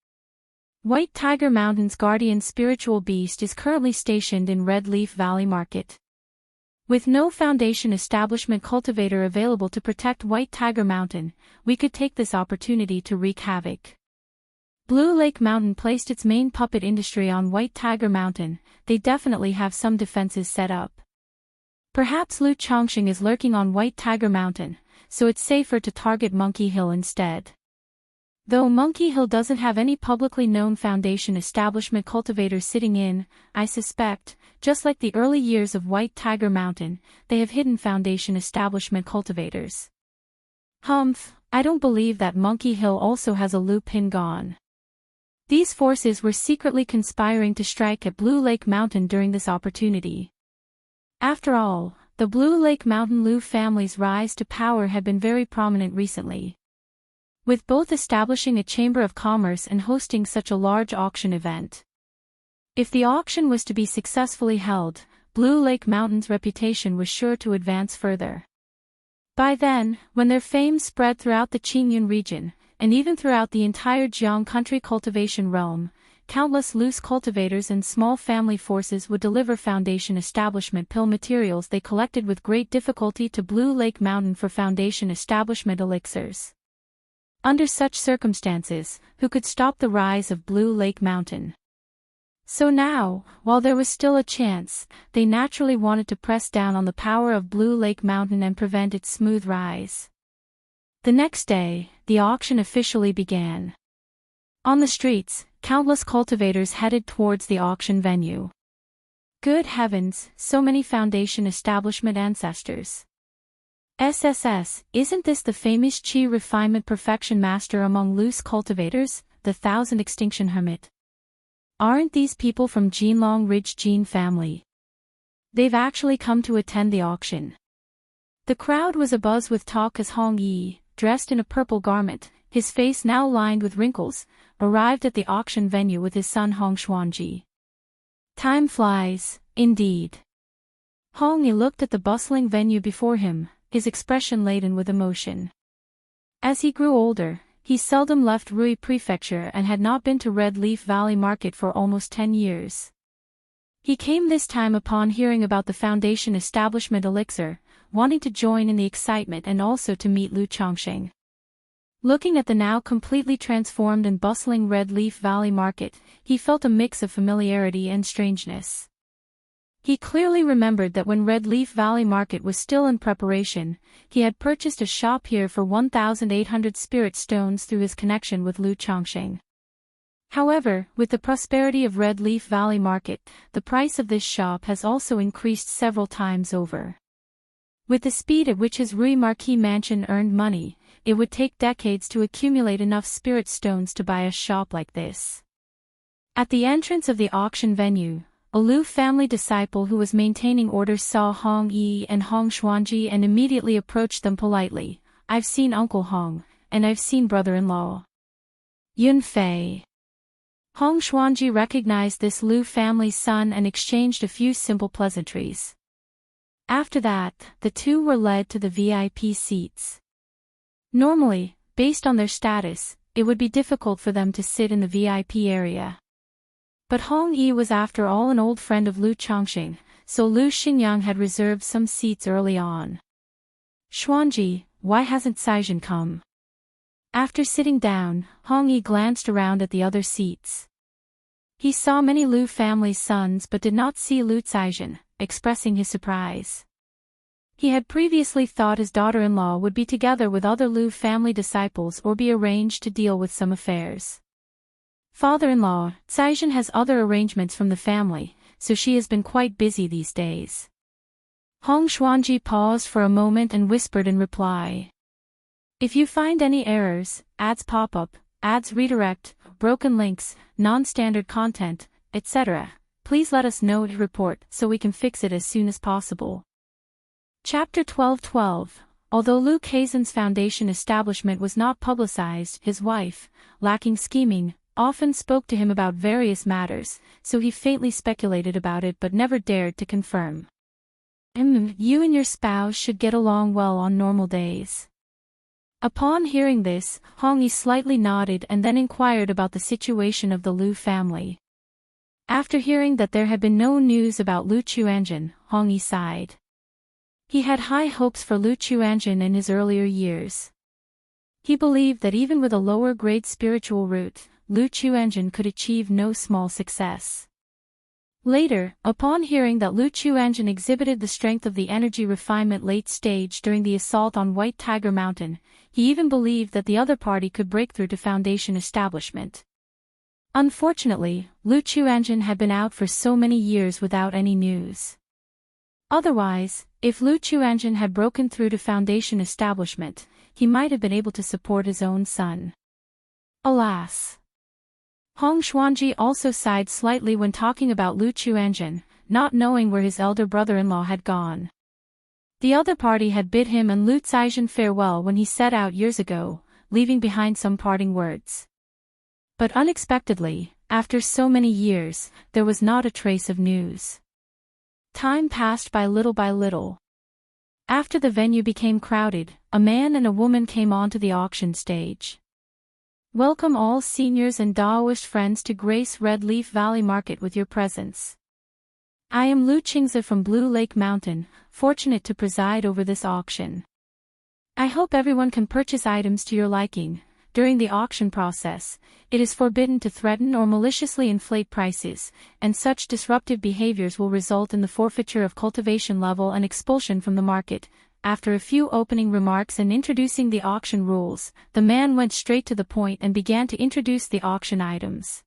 White Tiger Mountain's guardian spiritual beast is currently stationed in Red Leaf Valley Market. With no Foundation establishment cultivator available to protect White Tiger Mountain, we could take this opportunity to wreak havoc. Blue Lake Mountain placed its main puppet industry on White Tiger Mountain, they definitely have some defenses set up. Perhaps Lu Chongqing is lurking on White Tiger Mountain, so it's safer to target Monkey Hill instead. Though Monkey Hill doesn't have any publicly known Foundation establishment cultivators sitting in, I suspect, just like the early years of White Tiger Mountain, they have hidden Foundation establishment cultivators. Humph, I don't believe that Monkey Hill also has a Lu Pin gone. These forces were secretly conspiring to strike at Blue Lake Mountain during this opportunity. After all, the Blue Lake Mountain Lu family's rise to power had been very prominent recently. With both establishing a chamber of commerce and hosting such a large auction event. If the auction was to be successfully held, Blue Lake Mountain's reputation was sure to advance further. By then, when their fame spread throughout the Qingyun region, and even throughout the entire Jiang country cultivation realm, countless loose cultivators and small family forces would deliver Foundation establishment pill materials they collected with great difficulty to Blue Lake Mountain for Foundation establishment elixirs. Under such circumstances, who could stop the rise of Blue Lake Mountain? So now, while there was still a chance, they naturally wanted to press down on the power of Blue Lake Mountain and prevent its smooth rise. The next day, the auction officially began. On the streets, countless cultivators headed towards the auction venue. Good heavens, so many Foundation establishment ancestors. SSS, isn't this the famous Chi refinement perfection master among loose cultivators, the Thousand Extinction Hermit? Aren't these people from Jinlong Ridge Gene family? They've actually come to attend the auction. The crowd was abuzz with talk as Hong Yi, dressed in a purple garment, his face now lined with wrinkles, arrived at the auction venue with his son Hong Xuanji. Time flies, indeed. Hong Yi looked at the bustling venue before him, his expression laden with emotion. As he grew older, he seldom left Rui Prefecture and had not been to Red Leaf Valley Market for almost 10 years. He came this time upon hearing about the Foundation establishment elixir, wanting to join in the excitement and also to meet Lu Chongsheng. Looking at the now completely transformed and bustling Red Leaf Valley Market, he felt a mix of familiarity and strangeness. He clearly remembered that when Red Leaf Valley Market was still in preparation, he had purchased a shop here for 1,800 spirit stones through his connection with Lu Chongsheng. However, with the prosperity of Red Leaf Valley Market, the price of this shop has also increased several times over. With the speed at which his Rui Marquis mansion earned money, it would take decades to accumulate enough spirit stones to buy a shop like this. At the entrance of the auction venue, a Lu family disciple who was maintaining order saw Hong Yi and Hong Xuanji and immediately approached them politely. "I've seen Uncle Hong, and I've seen brother-in-law Yun Fei." Hong Xuanji recognized this Lu family's son and exchanged a few simple pleasantries. After that, the two were led to the VIP seats. Normally, based on their status, it would be difficult for them to sit in the VIP area. But Hong Yi was after all an old friend of Lu Chongsheng, so Lu Xingyang had reserved some seats early on. "Xuanji, why hasn't Caizhen come?" After sitting down, Hong Yi glanced around at the other seats. He saw many Lu family's sons but did not see Lu Caizhen, expressing his surprise. He had previously thought his daughter-in-law would be together with other Lu family disciples or be arranged to deal with some affairs. "Father-in-law, Caizhen has other arrangements from the family, so she has been quite busy these days." Hong Xuanji paused for a moment and whispered in reply. "If you find any errors, ads pop up, ads redirect, broken links, non-standard content, etc., please let us know to report so we can fix it as soon as possible." Chapter 12:12. Although Lu Caizhen's Foundation establishment was not publicized, his wife, lacking scheming, often spoke to him about various matters, so he faintly speculated about it but never dared to confirm. You and your spouse should get along well on normal days." Upon hearing this, Hong Yi slightly nodded and then inquired about the situation of the Lu family. After hearing that there had been no news about Lu Chuanjun, Hong Yi sighed. He had high hopes for Lu Chuanjun in his earlier years. He believed that even with a lower-grade spiritual root, Lu Chuanjun could achieve no small success. Later, upon hearing that Lu Chuanjun exhibited the strength of the energy refinement late stage during the assault on White Tiger Mountain, he even believed that the other party could break through to Foundation establishment. Unfortunately, Lu Chuanjun had been out for so many years without any news. Otherwise, if Lu Chuanjun had broken through to Foundation establishment, he might have been able to support his own son. Alas! Hong Xuanji also sighed slightly when talking about Lu Chuanjun, not knowing where his elder brother-in-law had gone. The other party had bid him and Lu Caizhen farewell when he set out years ago, leaving behind some parting words. But unexpectedly, after so many years, there was not a trace of news. Time passed by little. After the venue became crowded, a man and a woman came onto the auction stage. "Welcome all seniors and Daoist friends to grace Red Leaf Valley Market with your presence. I am Lu Qingzi from Blue Lake Mountain, fortunate to preside over this auction. I hope everyone can purchase items to your liking. During the auction process, it is forbidden to threaten or maliciously inflate prices, and such disruptive behaviors will result in the forfeiture of cultivation level and expulsion from the market. after a few opening remarks and introducing the auction rules, the man went straight to the point and began to introduce the auction items.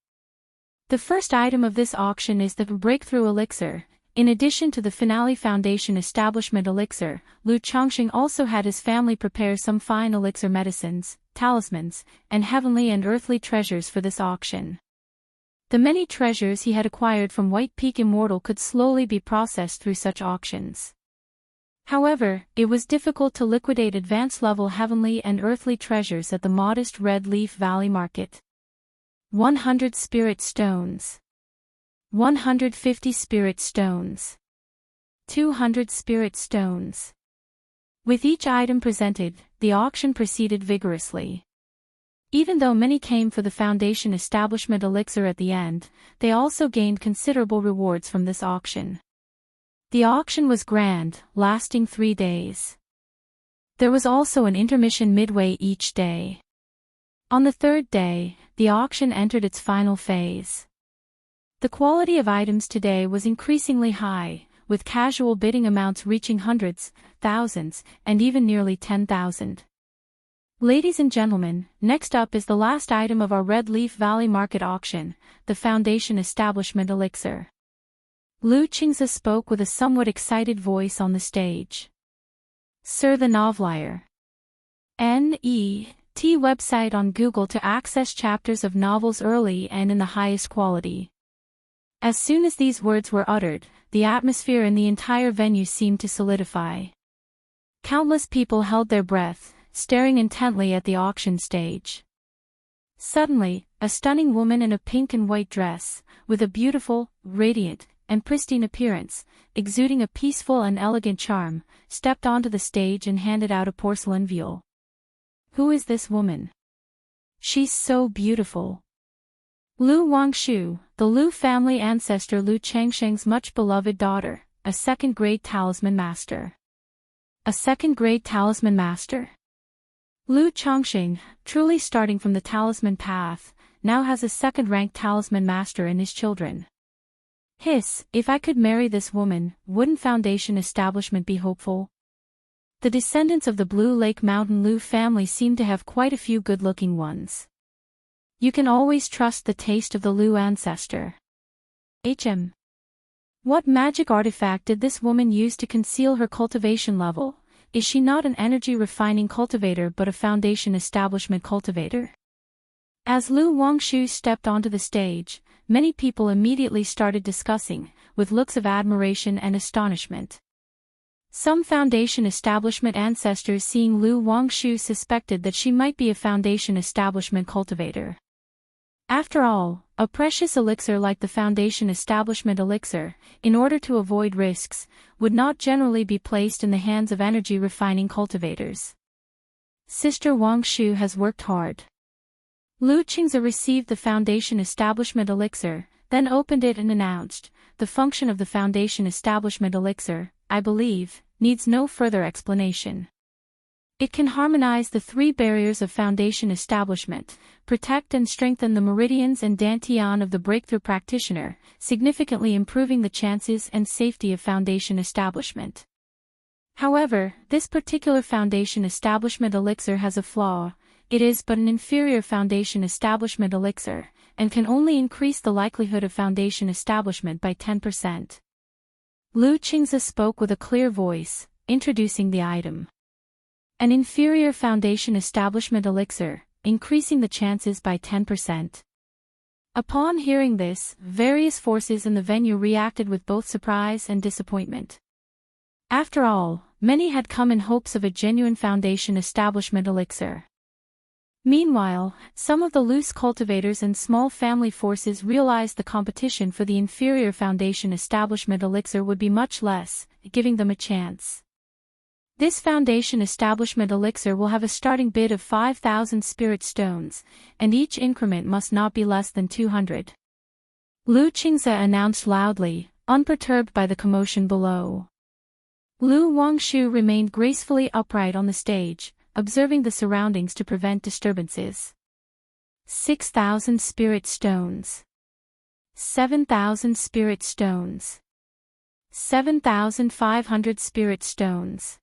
The first item of this auction is the Breakthrough Elixir. In addition to the Finale Foundation Establishment Elixir, Lu Chongqing also had his family prepare some fine elixir medicines, talismans, and heavenly and earthly treasures for this auction. The many treasures he had acquired from White Peak Immortal could slowly be processed through such auctions. However, it was difficult to liquidate advanced-level heavenly and earthly treasures at the modest Red Leaf Valley market. 100 spirit stones. 150 spirit stones. 200 spirit stones. With each item presented, the auction proceeded vigorously. Even though many came for the Foundation Establishment Elixir at the end, they also gained considerable rewards from this auction. The auction was grand, lasting 3 days. There was also an intermission midway each day. On the third day, the auction entered its final phase. The quality of items today was increasingly high, with casual bidding amounts reaching hundreds, thousands, and even nearly 10,000. Ladies and gentlemen, next up is the last item of our Red Leaf Valley Market auction, the Foundation Establishment Elixir. Lu Qingze spoke with a somewhat excited voice on the stage. Sir the Novelier. N.E.T. website on Google to access chapters of novels early and in the highest quality. As soon as these words were uttered, the atmosphere in the entire venue seemed to solidify. Countless people held their breath, staring intently at the auction stage. Suddenly, a stunning woman in a pink and white dress, with a beautiful, radiant, and pristine appearance, exuding a peaceful and elegant charm, stepped onto the stage and handed out a porcelain viol. Who is this woman? She's so beautiful. Lu Wangshu, the Lu family ancestor Lu Changsheng's much-beloved daughter, a second-grade talisman master. A second-grade talisman master? Lu Chongqing, truly starting from the talisman path, now has a second-ranked talisman master in his children. If I could marry this woman, wouldn't Foundation Establishment be hopeful? The descendants of the Blue Lake Mountain Lu family seem to have quite a few good-looking ones. You can always trust the taste of the Lu ancestor. What magic artifact did this woman use to conceal her cultivation level? Is she not an energy-refining cultivator but a Foundation Establishment cultivator? As Lu Wangshu stepped onto the stage, many people immediately started discussing, with looks of admiration and astonishment. Some Foundation Establishment ancestors seeing Lu Wangshu suspected that she might be a Foundation Establishment cultivator. After all, a precious elixir like the Foundation Establishment Elixir, in order to avoid risks, would not generally be placed in the hands of energy-refining cultivators. Sister Wangshu has worked hard. Lu Qingze received the Foundation Establishment Elixir, then opened it and announced, the function of the Foundation Establishment Elixir, I believe, needs no further explanation. It can harmonize the 3 barriers of Foundation establishment, protect and strengthen the meridians and dantian of the breakthrough practitioner, significantly improving the chances and safety of Foundation establishment. However, this particular Foundation Establishment Elixir has a flaw. It is but an inferior Foundation Establishment Elixir, and can only increase the likelihood of Foundation establishment by 10%. Lu Qingze spoke with a clear voice, introducing the item. An inferior Foundation Establishment Elixir, increasing the chances by 10%. Upon hearing this, various forces in the venue reacted with both surprise and disappointment. After all, many had come in hopes of a genuine Foundation Establishment Elixir. Meanwhile, some of the loose cultivators and small family forces realized the competition for the inferior Foundation Establishment Elixir would be much less, giving them a chance. This Foundation Establishment Elixir will have a starting bid of 5,000 spirit stones, and each increment must not be less than 200. Lu Qingze announced loudly, unperturbed by the commotion below. Lu Wangshu remained gracefully upright on the stage, observing the surroundings to prevent disturbances. 6,000 spirit stones. 7,000 spirit stones. 7,500 spirit stones.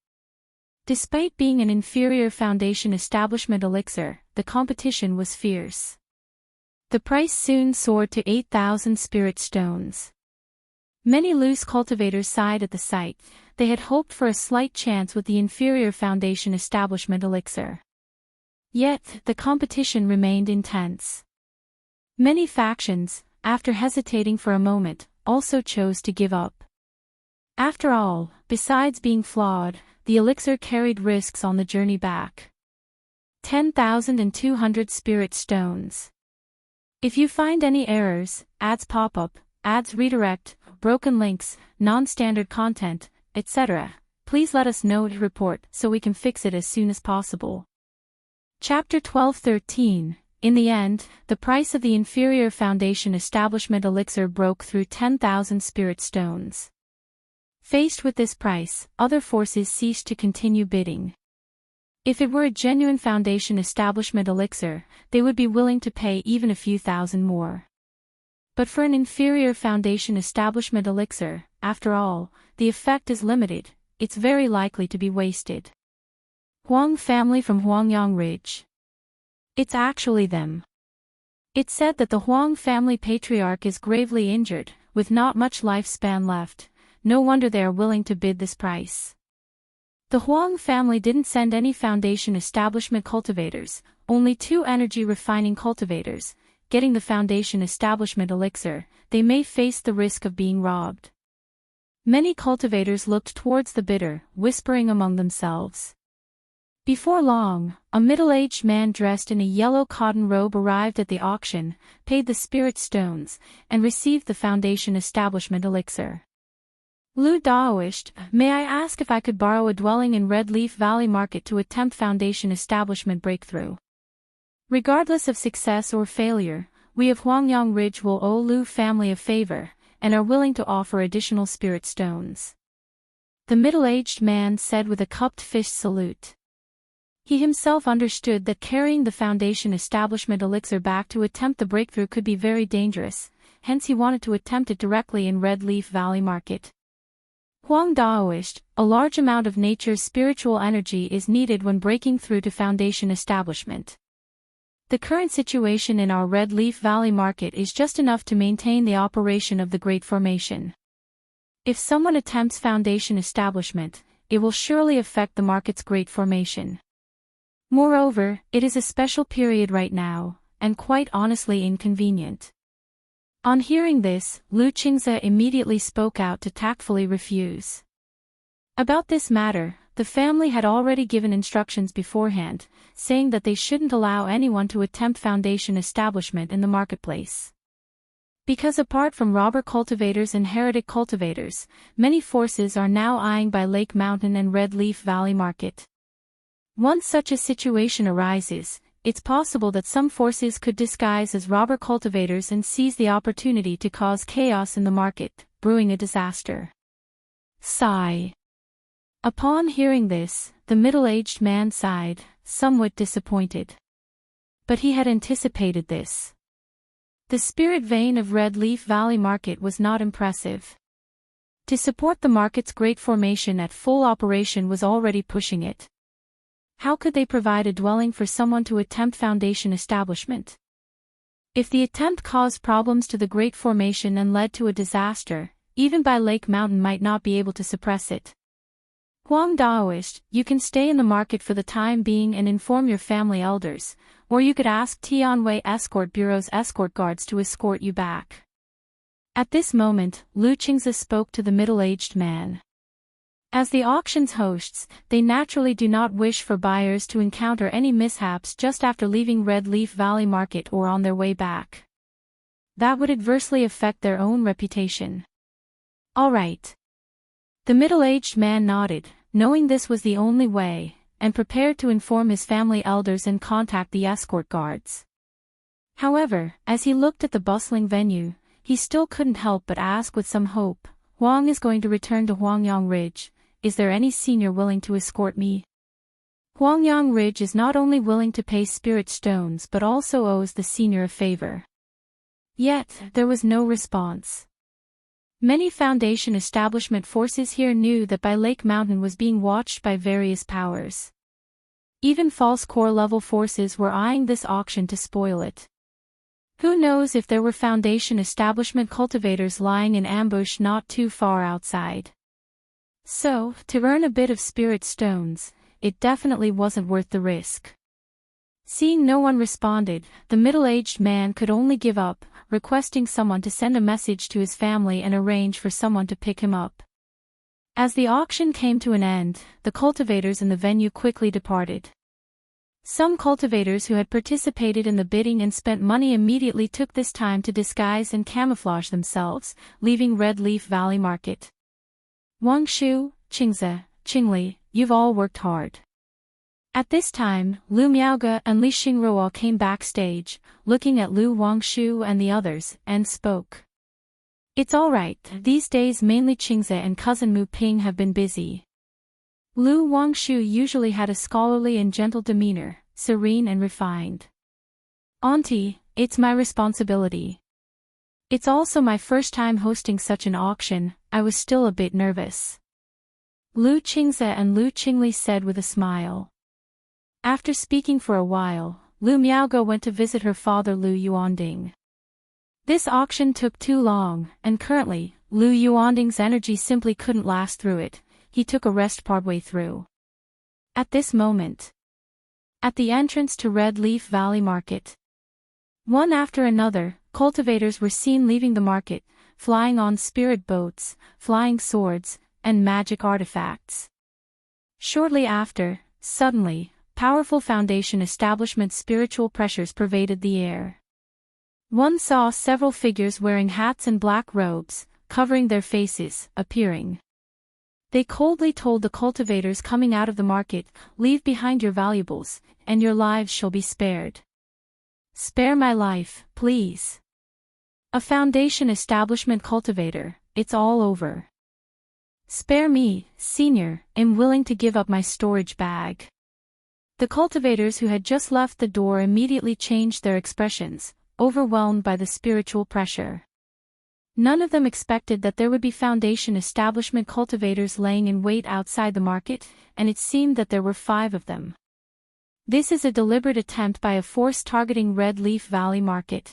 Despite being an inferior Foundation establishment elixir, the competition was fierce. The price soon soared to 8,000 spirit stones. Many loose cultivators sighed at the sight. They had hoped for a slight chance with the inferior Foundation establishment elixir. Yet, the competition remained intense. Many factions, after hesitating for a moment, also chose to give up. After all, besides being flawed, the elixir carried risks on the journey back. 10,200 spirit stones. If you find any errors, ads pop up, ads redirect, broken links, non-standard content, etc., please let us know to report so we can fix it as soon as possible. Chapter 12-13. In the end, the price of the inferior Foundation establishment elixir broke through 10,000 spirit stones. Faced with this price, other forces ceased to continue bidding. If it were a genuine Foundation establishment elixir, they would be willing to pay even a few thousand more. But for an inferior Foundation establishment elixir, after all, the effect is limited, it's very likely to be wasted. Huang family from Huangyang Ridge. It's actually them. It's said that the Huang family patriarch is gravely injured, with not much lifespan left. No wonder they are willing to bid this price. The Huang family didn't send any Foundation establishment cultivators, only 2 energy refining cultivators. Getting the Foundation establishment elixir, they may face the risk of being robbed. Many cultivators looked towards the bidder, whispering among themselves. Before long, a middle-aged man dressed in a yellow cotton robe arrived at the auction, paid the spirit stones, and received the Foundation establishment elixir. Lu Daoist, may I ask if I could borrow a dwelling in Red Leaf Valley Market to attempt Foundation establishment breakthrough? Regardless of success or failure, we of Huangyang Ridge will owe Lu family a favor, and are willing to offer additional spirit stones. The middle-aged man said with a cupped fist salute. He himself understood that carrying the Foundation establishment elixir back to attempt the breakthrough could be very dangerous, hence he wanted to attempt it directly in Red Leaf Valley Market. Huang Daoist, a large amount of nature's spiritual energy is needed when breaking through to Foundation establishment. The current situation in our Red Leaf Valley Market is just enough to maintain the operation of the Great Formation. If someone attempts Foundation establishment, it will surely affect the market's Great Formation. Moreover, it is a special period right now, and quite honestly inconvenient. On hearing this, Lu Qingze immediately spoke out to tactfully refuse. About this matter, the family had already given instructions beforehand, saying that they shouldn't allow anyone to attempt Foundation establishment in the marketplace. Because apart from robber cultivators and heretic cultivators, many forces are now eyeing by Lake Mountain and Red Leaf Valley Market. Once such a situation arises, it's possible that some forces could disguise as robber cultivators and seize the opportunity to cause chaos in the market, brewing a disaster. Sigh. Upon hearing this, the middle-aged man sighed, somewhat disappointed. But he had anticipated this. The spirit vein of Red Leaf Valley Market was not impressive. To support the market's Great Formation at full operation was already pushing it. How could they provide a dwelling for someone to attempt Foundation establishment? If the attempt caused problems to the Great Formation and led to a disaster, even by Lake Mountain might not be able to suppress it. Huang Daoist, you can stay in the market for the time being and inform your family elders, or you could ask Tianwei Escort Bureau's escort guards to escort you back. At this moment, Lu Qingze spoke to the middle-aged man. As the auction's hosts, they naturally do not wish for buyers to encounter any mishaps just after leaving Red Leaf Valley Market or on their way back. That would adversely affect their own reputation. All right. The middle-aged man nodded, knowing this was the only way, and prepared to inform his family elders and contact the escort guards. However, as he looked at the bustling venue, he still couldn't help but ask with some hope, Huang is going to return to Huangyang Ridge. Is there any senior willing to escort me? Huangyang Ridge is not only willing to pay spirit stones but also owes the senior a favor. Yet, there was no response. Many Foundation establishment forces here knew that By Lake Mountain was being watched by various powers. Even false core-level forces were eyeing this auction to spoil it. Who knows if there were Foundation establishment cultivators lying in ambush not too far outside. So, to earn a bit of spirit stones, it definitely wasn't worth the risk. Seeing no one responded, the middle-aged man could only give up, requesting someone to send a message to his family and arrange for someone to pick him up. As the auction came to an end, the cultivators in the venue quickly departed. Some cultivators who had participated in the bidding and spent money immediately took this time to disguise and camouflage themselves, leaving Red Leaf Valley Market. Wangshu, Qingze, Qingli, you've all worked hard. At this time, Lu Miaoge and Li Xingruo came backstage, looking at Lu Wangshu and the others, and spoke. It's alright, these days mainly Qingze and cousin Mu Ping have been busy. Lu Wangshu usually had a scholarly and gentle demeanor, serene and refined. Auntie, it's my responsibility. It's also my first time hosting such an auction, I was still a bit nervous. Lu Qingze and Lu Qingli said with a smile. After speaking for a while, Lu Miaoge went to visit her father Lu Yuanding. This auction took too long, and currently, Lu Yuanding's energy simply couldn't last through it. He took a rest partway through. At this moment, at the entrance to Red Leaf Valley Market, one after another, cultivators were seen leaving the market, flying on spirit boats, flying swords, and magic artifacts. Shortly after, suddenly, powerful Foundation establishment spiritual pressures pervaded the air. One saw several figures wearing hats and black robes, covering their faces, appearing. They coldly told the cultivators coming out of the market, leave behind your valuables, and your lives shall be spared. Spare my life, please. A Foundation establishment cultivator, it's all over. Spare me, senior, am willing to give up my storage bag. The cultivators who had just left the door immediately changed their expressions, overwhelmed by the spiritual pressure. None of them expected that there would be Foundation establishment cultivators laying in wait outside the market, and it seemed that there were 5 of them. This is a deliberate attempt by a force targeting Red Leaf Valley Market.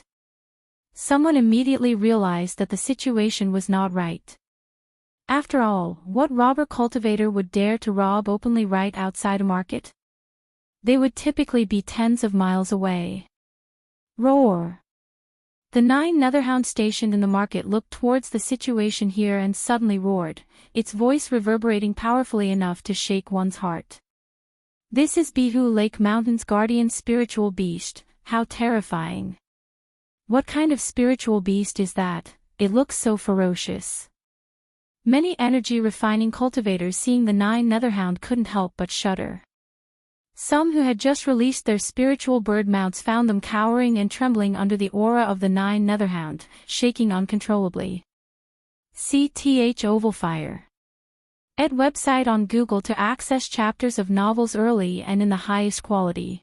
Someone immediately realized that the situation was not right. After all, what robber cultivator would dare to rob openly right outside a market? They would typically be tens of miles away. Roar! The 9 Netherhound stationed in the market looked towards the situation here and suddenly roared, its voice reverberating powerfully enough to shake one's heart. This is Bihu Lake Mountain's guardian spiritual beast, how terrifying. What kind of spiritual beast is that? It looks so ferocious. Many energy-refining cultivators seeing the 9 Netherhound couldn't help but shudder. Some who had just released their spiritual bird mounts found them cowering and trembling under the aura of the 9 Netherhound, shaking uncontrollably. CTH Ovalfire. Ed website on Google to access chapters of novels early and in the highest quality.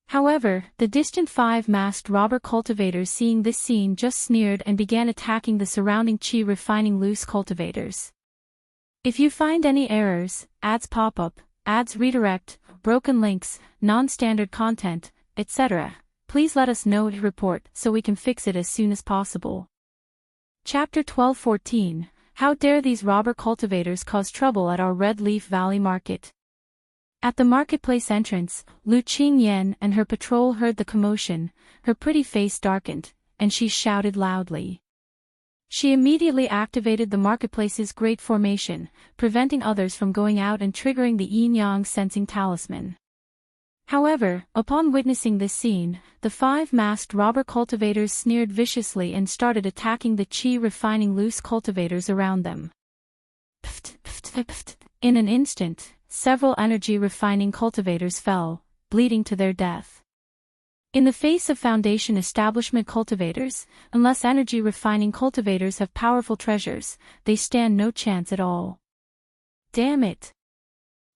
However, the distant 5 masked robber cultivators seeing this scene just sneered and began attacking the surrounding chi refining loose cultivators. If you find any errors, ads pop up, ads redirect, broken links, non-standard content, etc., please let us know to report so we can fix it as soon as possible. Chapter 12:14 How dare these robber cultivators cause trouble at our Red Leaf Valley Market? At the marketplace entrance, Lu Qingyan and her patrol heard the commotion, her pretty face darkened, and she shouted loudly. She immediately activated the marketplace's great formation, preventing others from going out and triggering the yin-yang sensing talisman. However, upon witnessing this scene, the 5 masked robber cultivators sneered viciously and started attacking the chi-refining loose cultivators around them. In an instant, several energy-refining cultivators fell, bleeding to their death. In the face of Foundation establishment cultivators, unless energy-refining cultivators have powerful treasures, they stand no chance at all. Damn it!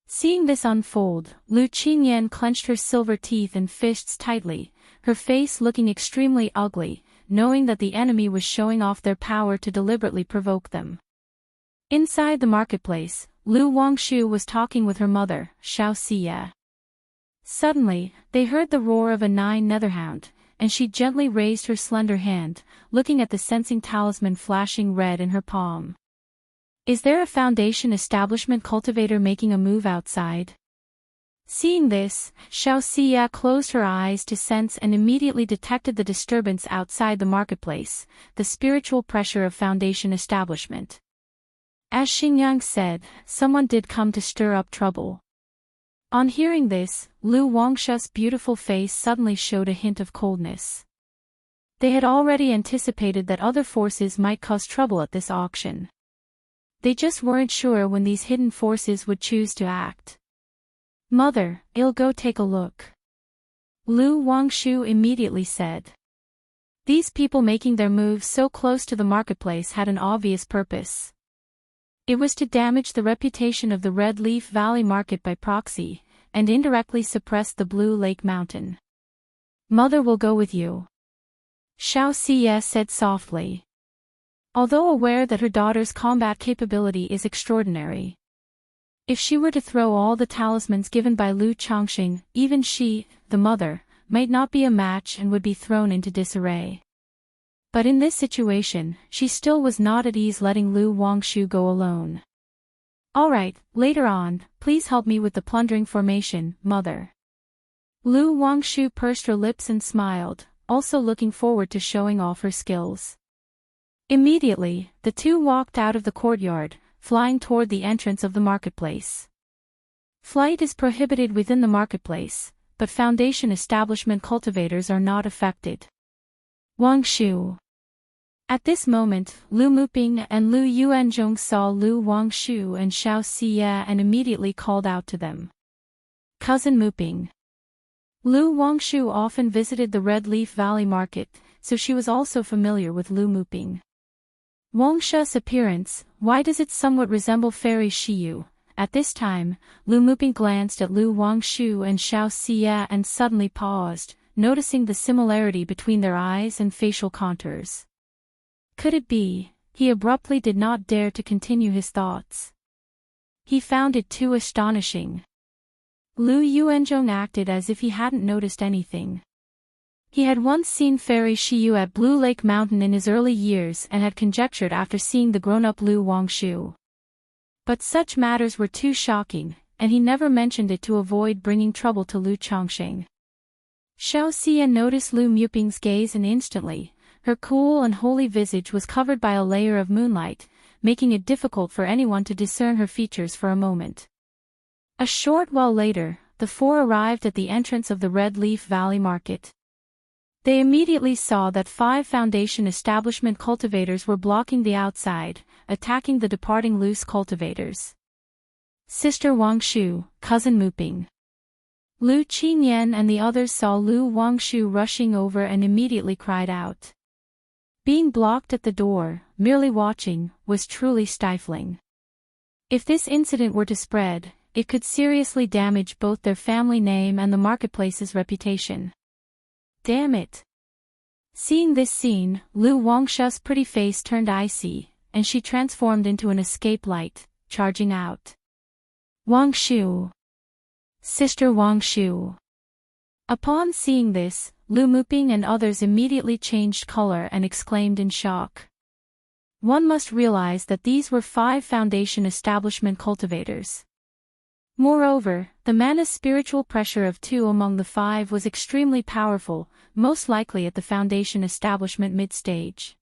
Seeing this unfold, Lu Qingyan clenched her silver teeth and fists tightly, her face looking extremely ugly. knowing that the enemy was showing off their power to deliberately provoke them. Inside the marketplace, Lu Wangshu was talking with her mother, Xiao Xie. Suddenly, they heard the roar of a 9 netherhound, and she gently raised her slender hand, looking at the sensing talisman flashing red in her palm. Is there a Foundation establishment cultivator making a move outside? Seeing this, Xiao Xie closed her eyes to sense and immediately detected the disturbance outside the marketplace, the spiritual pressure of Foundation establishment. As Xingyang said, someone did come to stir up trouble. On hearing this, Lu Wangshu's beautiful face suddenly showed a hint of coldness. They had already anticipated that other forces might cause trouble at this auction. They just weren't sure when these hidden forces would choose to act. Mother, I'll go take a look. Lu Wangshu immediately said. These people making their moves so close to the marketplace had an obvious purpose. It was to damage the reputation of the Red Leaf Valley Market by proxy, and indirectly suppress the Blue Lake Mountain. Mother will go with you. Xiao Xie said softly. Although aware that her daughter's combat capability is extraordinary. If she were to throw all the talismans given by Lu Chongqing, even she, the mother, might not be a match and would be thrown into disarray. But in this situation, she still was not at ease letting Lu Wangshu go alone. All right, later on, please help me with the plundering formation, mother. Lu Wangshu pursed her lips and smiled, also looking forward to showing off her skills. Immediately, the two walked out of the courtyard, flying toward the entrance of the marketplace. Flight is prohibited within the marketplace, but Foundation establishment cultivators are not affected. Wangshu. At this moment, Lu Muping and Lu Yuanzhong saw Lu Wangshu and Xiao Xie and immediately called out to them. Cousin Muping. Lu Wangshu often visited the Red Leaf Valley Market, so she was also familiar with Lu Muping. Wangshu's appearance, why does it somewhat resemble Fairy Shiyu? At this time, Lu Muping glanced at Lu Wangshu and Xiao Xie and suddenly paused, noticing the similarity between their eyes and facial contours. Could it be? He abruptly did not dare to continue his thoughts. He found it too astonishing. Lu Yuanzhong acted as if he hadn't noticed anything. He had once seen Fairy Shiyu at Blue Lake Mountain in his early years and had conjectured after seeing the grown-up Lu Wangshu. But such matters were too shocking, and he never mentioned it to avoid bringing trouble to Lu Chongqing. Xiao Xie noticed Lu Muping's gaze and instantly, her cool and holy visage was covered by a layer of moonlight, making it difficult for anyone to discern her features for a moment. A short while later, the four arrived at the entrance of the Red Leaf Valley Market. They immediately saw that 5 Foundation establishment cultivators were blocking the outside, attacking the departing loose cultivators. Sister Wangshu, Cousin Muping. Lu Qinyan and the others saw Lu Wangshu rushing over and immediately cried out. Being blocked at the door, merely watching, was truly stifling. If this incident were to spread, it could seriously damage both their family name and the marketplace's reputation. Damn it! Seeing this scene, Lu Wangshu's pretty face turned icy, and she transformed into an escape light, charging out. Wangshu! Sister Wangshu! Upon seeing this, Lu Muping and others immediately changed color and exclaimed in shock. One must realize that these were 5 Foundation establishment cultivators. Moreover, the mana's spiritual pressure of 2 among the 5 was extremely powerful, most likely at the Foundation establishment mid-stage.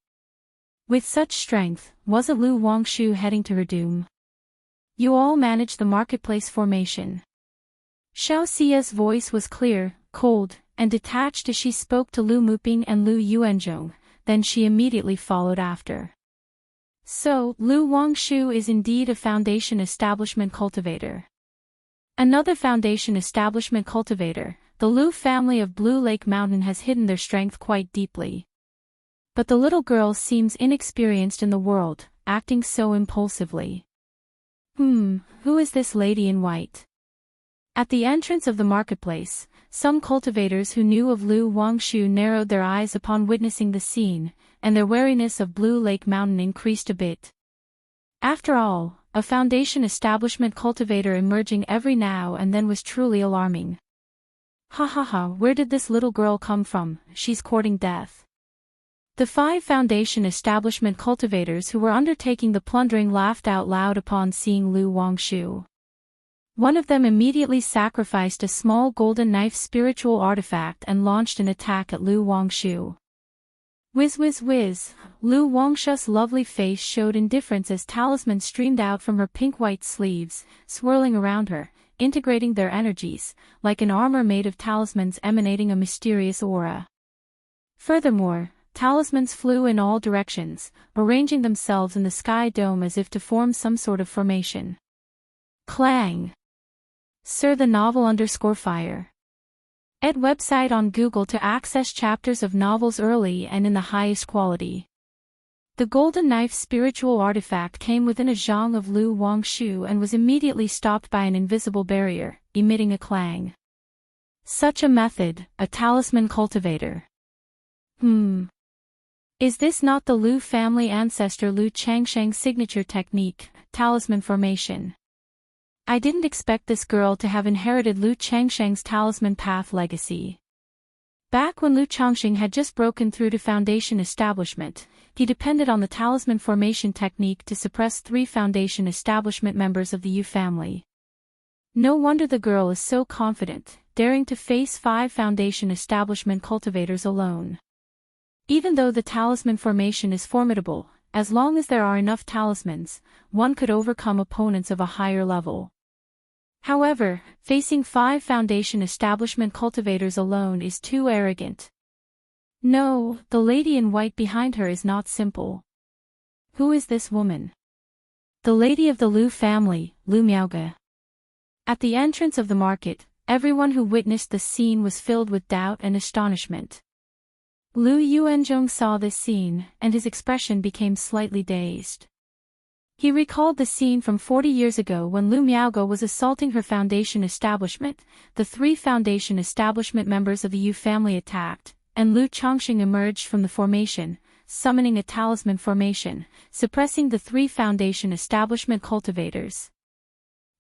With such strength, wasn't Lu Wangshu heading to her doom? You all manage the marketplace formation. Xiao Xie's voice was clear, cold, and detached as she spoke to Lu Muping and Lu Yuanzhong, then she immediately followed after. So, Lu Wangshu is indeed a Foundation establishment cultivator. Another Foundation establishment cultivator, the Lu family of Blue Lake Mountain, has hidden their strength quite deeply. But the little girl seems inexperienced in the world, acting so impulsively. Who is this lady in white? At the entrance of the marketplace, some cultivators who knew of Lu Wangshu narrowed their eyes upon witnessing the scene, and their wariness of Blue Lake Mountain increased a bit. After all, a Foundation establishment cultivator emerging every now and then was truly alarming. Ha ha ha, where did this little girl come from? She's courting death. The 5 Foundation establishment cultivators who were undertaking the plundering laughed out loud upon seeing Lu Wangshu. One of them immediately sacrificed a small golden knife spiritual artifact and launched an attack at Lu Wangshu. Whiz whiz whiz, Lu Wangshu's lovely face showed indifference as talismans streamed out from her pink-white sleeves, swirling around her, integrating their energies, like an armor made of talismans emanating a mysterious aura. Furthermore, talismans flew in all directions, arranging themselves in the sky dome as if to form some sort of formation. Clang! Sir the novel_fire. Ed website on Google to access chapters of novels early and in the highest quality. The golden knife spiritual artifact came within a zhang of Lu Wangshu and was immediately stopped by an invisible barrier, emitting a clang. Such a method, a talisman cultivator. Is this not the Lu family ancestor Lu Changsheng's signature technique, talisman formation? I didn't expect this girl to have inherited Lu Changsheng's talisman path legacy. Back when Lu Changsheng had just broken through to Foundation establishment, he depended on the talisman formation technique to suppress 3 Foundation establishment members of the Yu family. No wonder the girl is so confident, daring to face 5 Foundation establishment cultivators alone. Even though the talisman formation is formidable, as long as there are enough talismans, one could overcome opponents of a higher level. However, facing 5 Foundation establishment cultivators alone is too arrogant. No, the lady in white behind her is not simple. Who is this woman? The lady of the Lu family, Lu Miaoge. At the entrance of the market, everyone who witnessed the scene was filled with doubt and astonishment. Lu Yuanzhong saw this scene, and his expression became slightly dazed. He recalled the scene from 40 years ago when Lu Miaoge was assaulting her Foundation establishment, the 3 Foundation establishment members of the Yu family attacked, and Lu Changsheng emerged from the formation, summoning a talisman formation, suppressing the 3 Foundation establishment cultivators.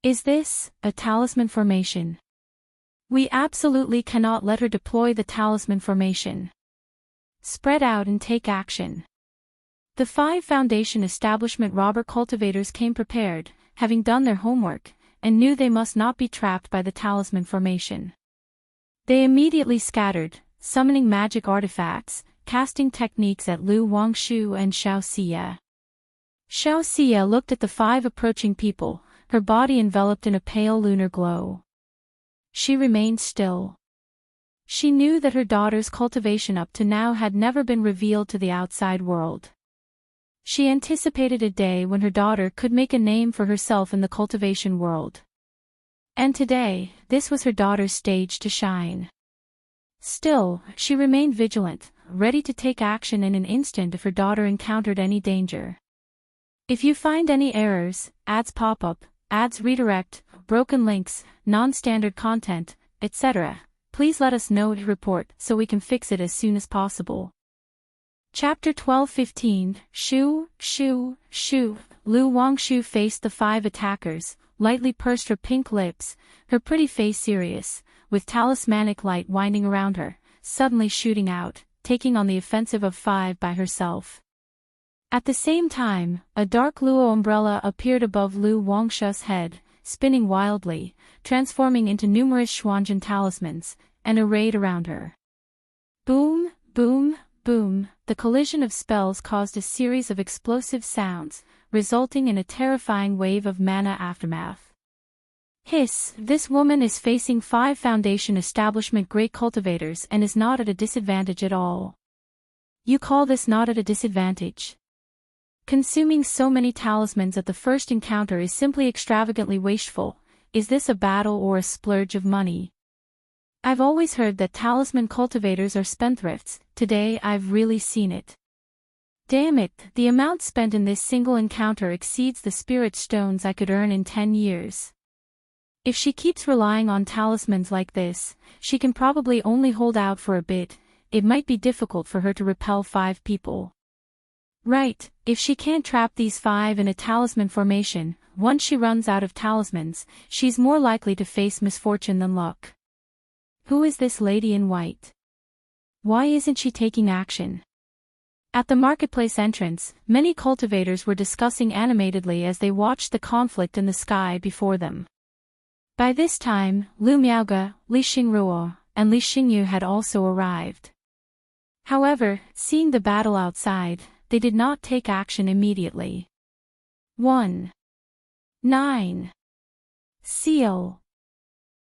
Is this a talisman formation? We absolutely cannot let her deploy the talisman formation. Spread out and take action. The 5 Foundation establishment robber cultivators came prepared, having done their homework, and knew they must not be trapped by the talisman formation. They immediately scattered, summoning magic artifacts, casting techniques at Lu Wangshu and Xiao Xie. Xiao Xie looked at the 5 approaching people, her body enveloped in a pale lunar glow. She remained still. She knew that her daughter's cultivation up to now had never been revealed to the outside world. She anticipated a day when her daughter could make a name for herself in the cultivation world. And today, this was her daughter's stage to shine. Still, she remained vigilant, ready to take action in an instant if her daughter encountered any danger. If you find any errors, ads pop up, ads redirect, broken links, non-standard content, etc., please let us know to report so we can fix it as soon as possible. Chapter 12:15, Shu, Shu, Shu. Lu Wangshu faced the 5 attackers, lightly pursed her pink lips, her pretty face serious, with talismanic light winding around her, suddenly shooting out, taking on the offensive of 5 by herself. At the same time, a dark luo umbrella appeared above Lu Wangshu's head, spinning wildly, transforming into numerous Xuanzhen talismans, and arrayed around her. Boom, boom, boom, the collision of spells caused a series of explosive sounds, resulting in a terrifying wave of mana aftermath. Hiss, this woman is facing 5 Foundation establishment great cultivators and is not at a disadvantage at all. You call this not at a disadvantage? Consuming so many talismans at the first encounter is simply extravagantly wasteful. Is this a battle or a splurge of money? I've always heard that talisman cultivators are spendthrifts. Today I've really seen it. Damn it, the amount spent in this single encounter exceeds the spirit stones I could earn in 10 years. If she keeps relying on talismans like this, she can probably only hold out for a bit. It might be difficult for her to repel 5 people. Right, if she can't trap these 5 in a talisman formation, once she runs out of talismans, she's more likely to face misfortune than luck. Who is this lady in white? Why isn't she taking action? At the marketplace entrance, many cultivators were discussing animatedly as they watched the conflict in the sky before them. By this time, Lu Miaoge, Li Xingruo, and Li Xingyu had also arrived. However, seeing the battle outside, they did not take action immediately. 1. 9. Seal.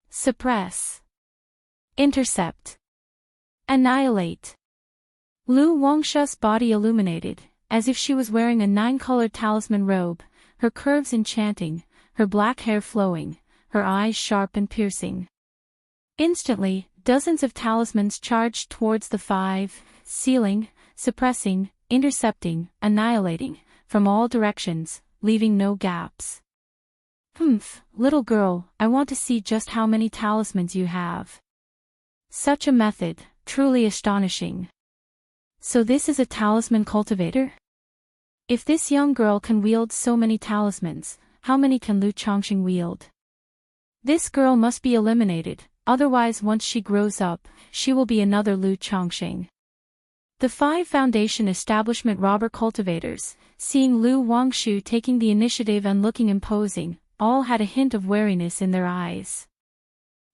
Suppress. Intercept. Annihilate. Lu Wangshu's body illuminated, as if she was wearing a 9-colored talisman robe, her curves enchanting, her black hair flowing, her eyes sharp and piercing. Instantly, dozens of talismans charged towards the 5, sealing, suppressing, intercepting, annihilating, from all directions, leaving no gaps. Little girl, I want to see just how many talismans you have. Such a method, truly astonishing. So this is a talisman cultivator? If this young girl can wield so many talismans, how many can Lu Chongqing wield? This girl must be eliminated, otherwise once she grows up, she will be another Lu Chongqing. The 5 Foundation Establishment robber cultivators, seeing Lu Wangshu taking the initiative and looking imposing, all had a hint of wariness in their eyes.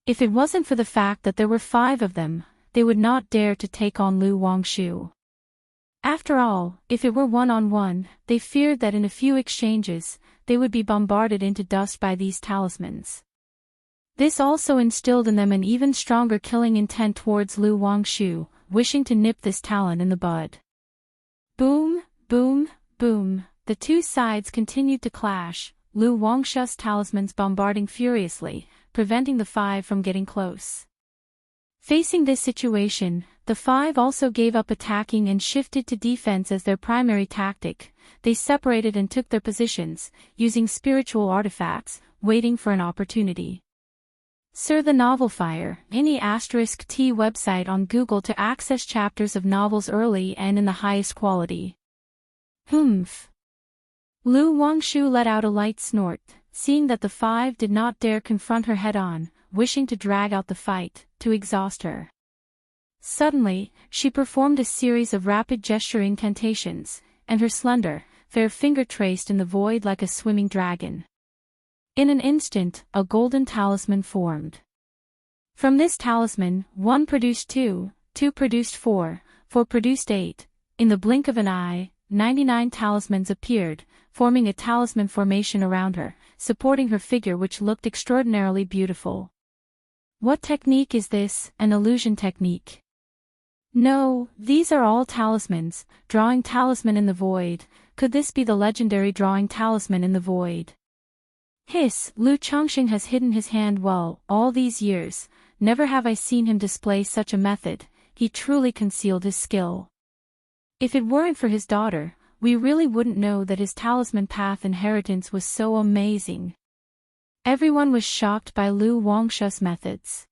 If it wasn't for the fact that there were 5 of them, they would not dare to take on Lu Wangshu. After all, if it were one-on-one, they feared that in a few exchanges, they would be bombarded into dust by these talismans. This also instilled in them an even stronger killing intent towards Lu Wangshu, wishing to nip this talent in the bud. Boom, boom, boom, the 2 sides continued to clash, Lu Wangshu's talismans bombarding furiously, preventing the 5 from getting close. Facing this situation, the 5 also gave up attacking and shifted to defense as their primary tactic. They separated and took their positions, using spiritual artifacts, waiting for an opportunity. Sir the Novel Fire, any *T website on Google to access chapters of novels early and in the highest quality. Lu Wangshu let out a light snort, seeing that the 5 did not dare confront her head-on, wishing to drag out the fight, to exhaust her. Suddenly, she performed a series of rapid gesture incantations, and her slender, fair finger traced in the void like a swimming dragon. In an instant, a golden talisman formed. From this talisman, 1 produced 2, 2 produced 4, 4 produced 8. In the blink of an eye, 99 talismans appeared, forming a talisman formation around her, supporting her figure which looked extraordinarily beautiful. What technique is this? An illusion technique? No, these are all talismans, drawing talisman in the void. Could this be the legendary drawing talisman in the void? Hiss, Lu Chongqing has hidden his hand well, all these years, never have I seen him display such a method, he truly concealed his skill. If it weren't for his daughter, we really wouldn't know that his talisman path inheritance was so amazing. Everyone was shocked by Lu Wangshu's methods.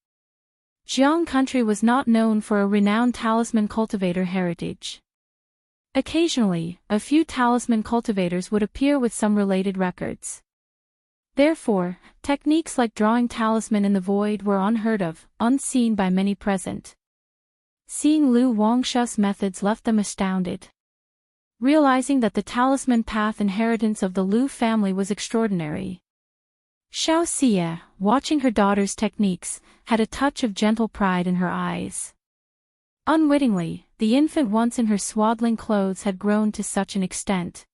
Jiang country was not known for a renowned talisman cultivator heritage. Occasionally, a few talisman cultivators would appear with some related records. Therefore, techniques like drawing talisman in the void were unheard of, unseen by many present. Seeing Lu Wangshu's methods left them astounded. Realizing that the talisman path inheritance of the Lu family was extraordinary. Xiao Xie, watching her daughter's techniques, had a touch of gentle pride in her eyes. Unwittingly, the infant once in her swaddling clothes had grown to such an extent.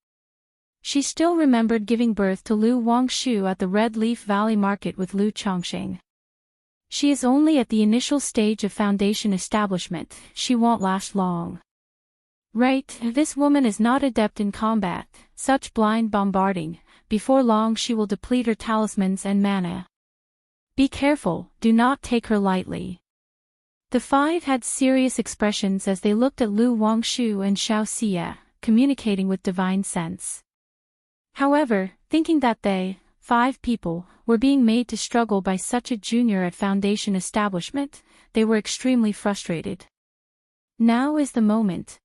She still remembered giving birth to Lu Wangshu at the Red Leaf Valley Market with Lu Chongqing. She is only at the initial stage of foundation establishment, she won't last long. Right, this woman is not adept in combat, such blind bombarding. Before long she will deplete her talismans and mana. Be careful, do not take her lightly. The 5 had serious expressions as they looked at Lu Wangshu and Xiao Xie, communicating with divine sense. However, thinking that they, 5 people, were being made to struggle by such a junior at Foundation establishment, they were extremely frustrated. Now is the moment.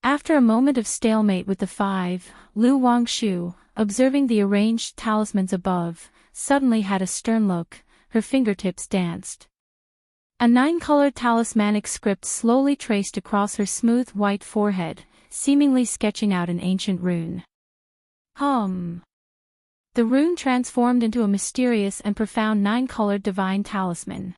After a moment of stalemate with the 5, Lu Wangshu, observing the arranged talismans above, suddenly had a stern look, her fingertips danced. A 9-colored talismanic script slowly traced across her smooth white forehead, seemingly sketching out an ancient rune. The rune transformed into a mysterious and profound 9-colored divine talisman.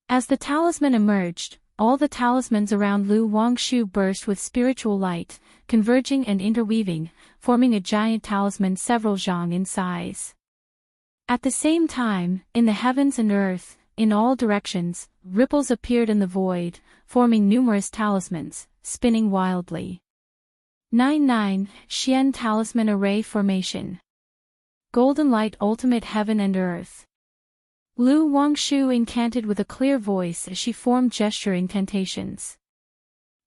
As the talisman emerged, all the talismans around Lu Wangshu burst with spiritual light, converging and interweaving, forming a giant talisman several zhang in size. At the same time, in the heavens and earth, in all directions, ripples appeared in the void, forming numerous talismans, spinning wildly. 9-9, Xian Talisman Array Formation. Golden Light Ultimate Heaven and Earth. Lu Wangshu incanted with a clear voice as she formed gesture incantations.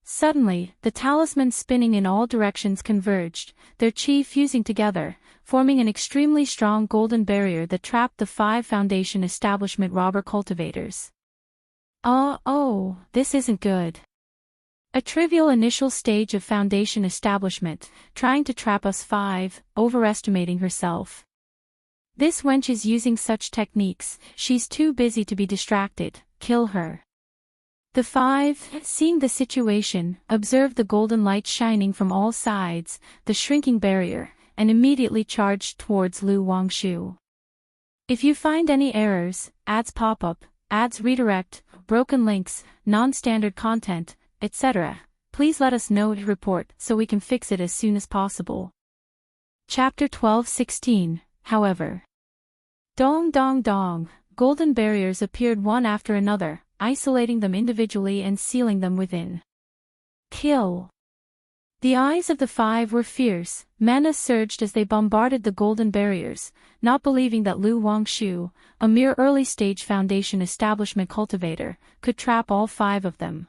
Suddenly, the talismans spinning in all directions converged, their chi fusing together, forming an extremely strong golden barrier that trapped the 5 Foundation establishment robber cultivators. Oh, this isn't good. A trivial initial stage of Foundation establishment, trying to trap us 5, overestimating herself. This wench is using such techniques, she's too busy to be distracted, kill her. The 5, seeing the situation, observed the golden light shining from all sides, the shrinking barrier, and immediately charged towards Lu Wangshu. If you find any errors, ads pop-up, ads redirect, broken links, non-standard content, etc., please let us know and report so we can fix it as soon as possible. Chapter 12:16, however. Dong dong dong, golden barriers appeared one after another, isolating them individually and sealing them within. Kill. The eyes of the 5 were fierce, mana surged as they bombarded the golden barriers, not believing that Lu Wangshu, a mere early-stage Foundation establishment cultivator, could trap all 5 of them.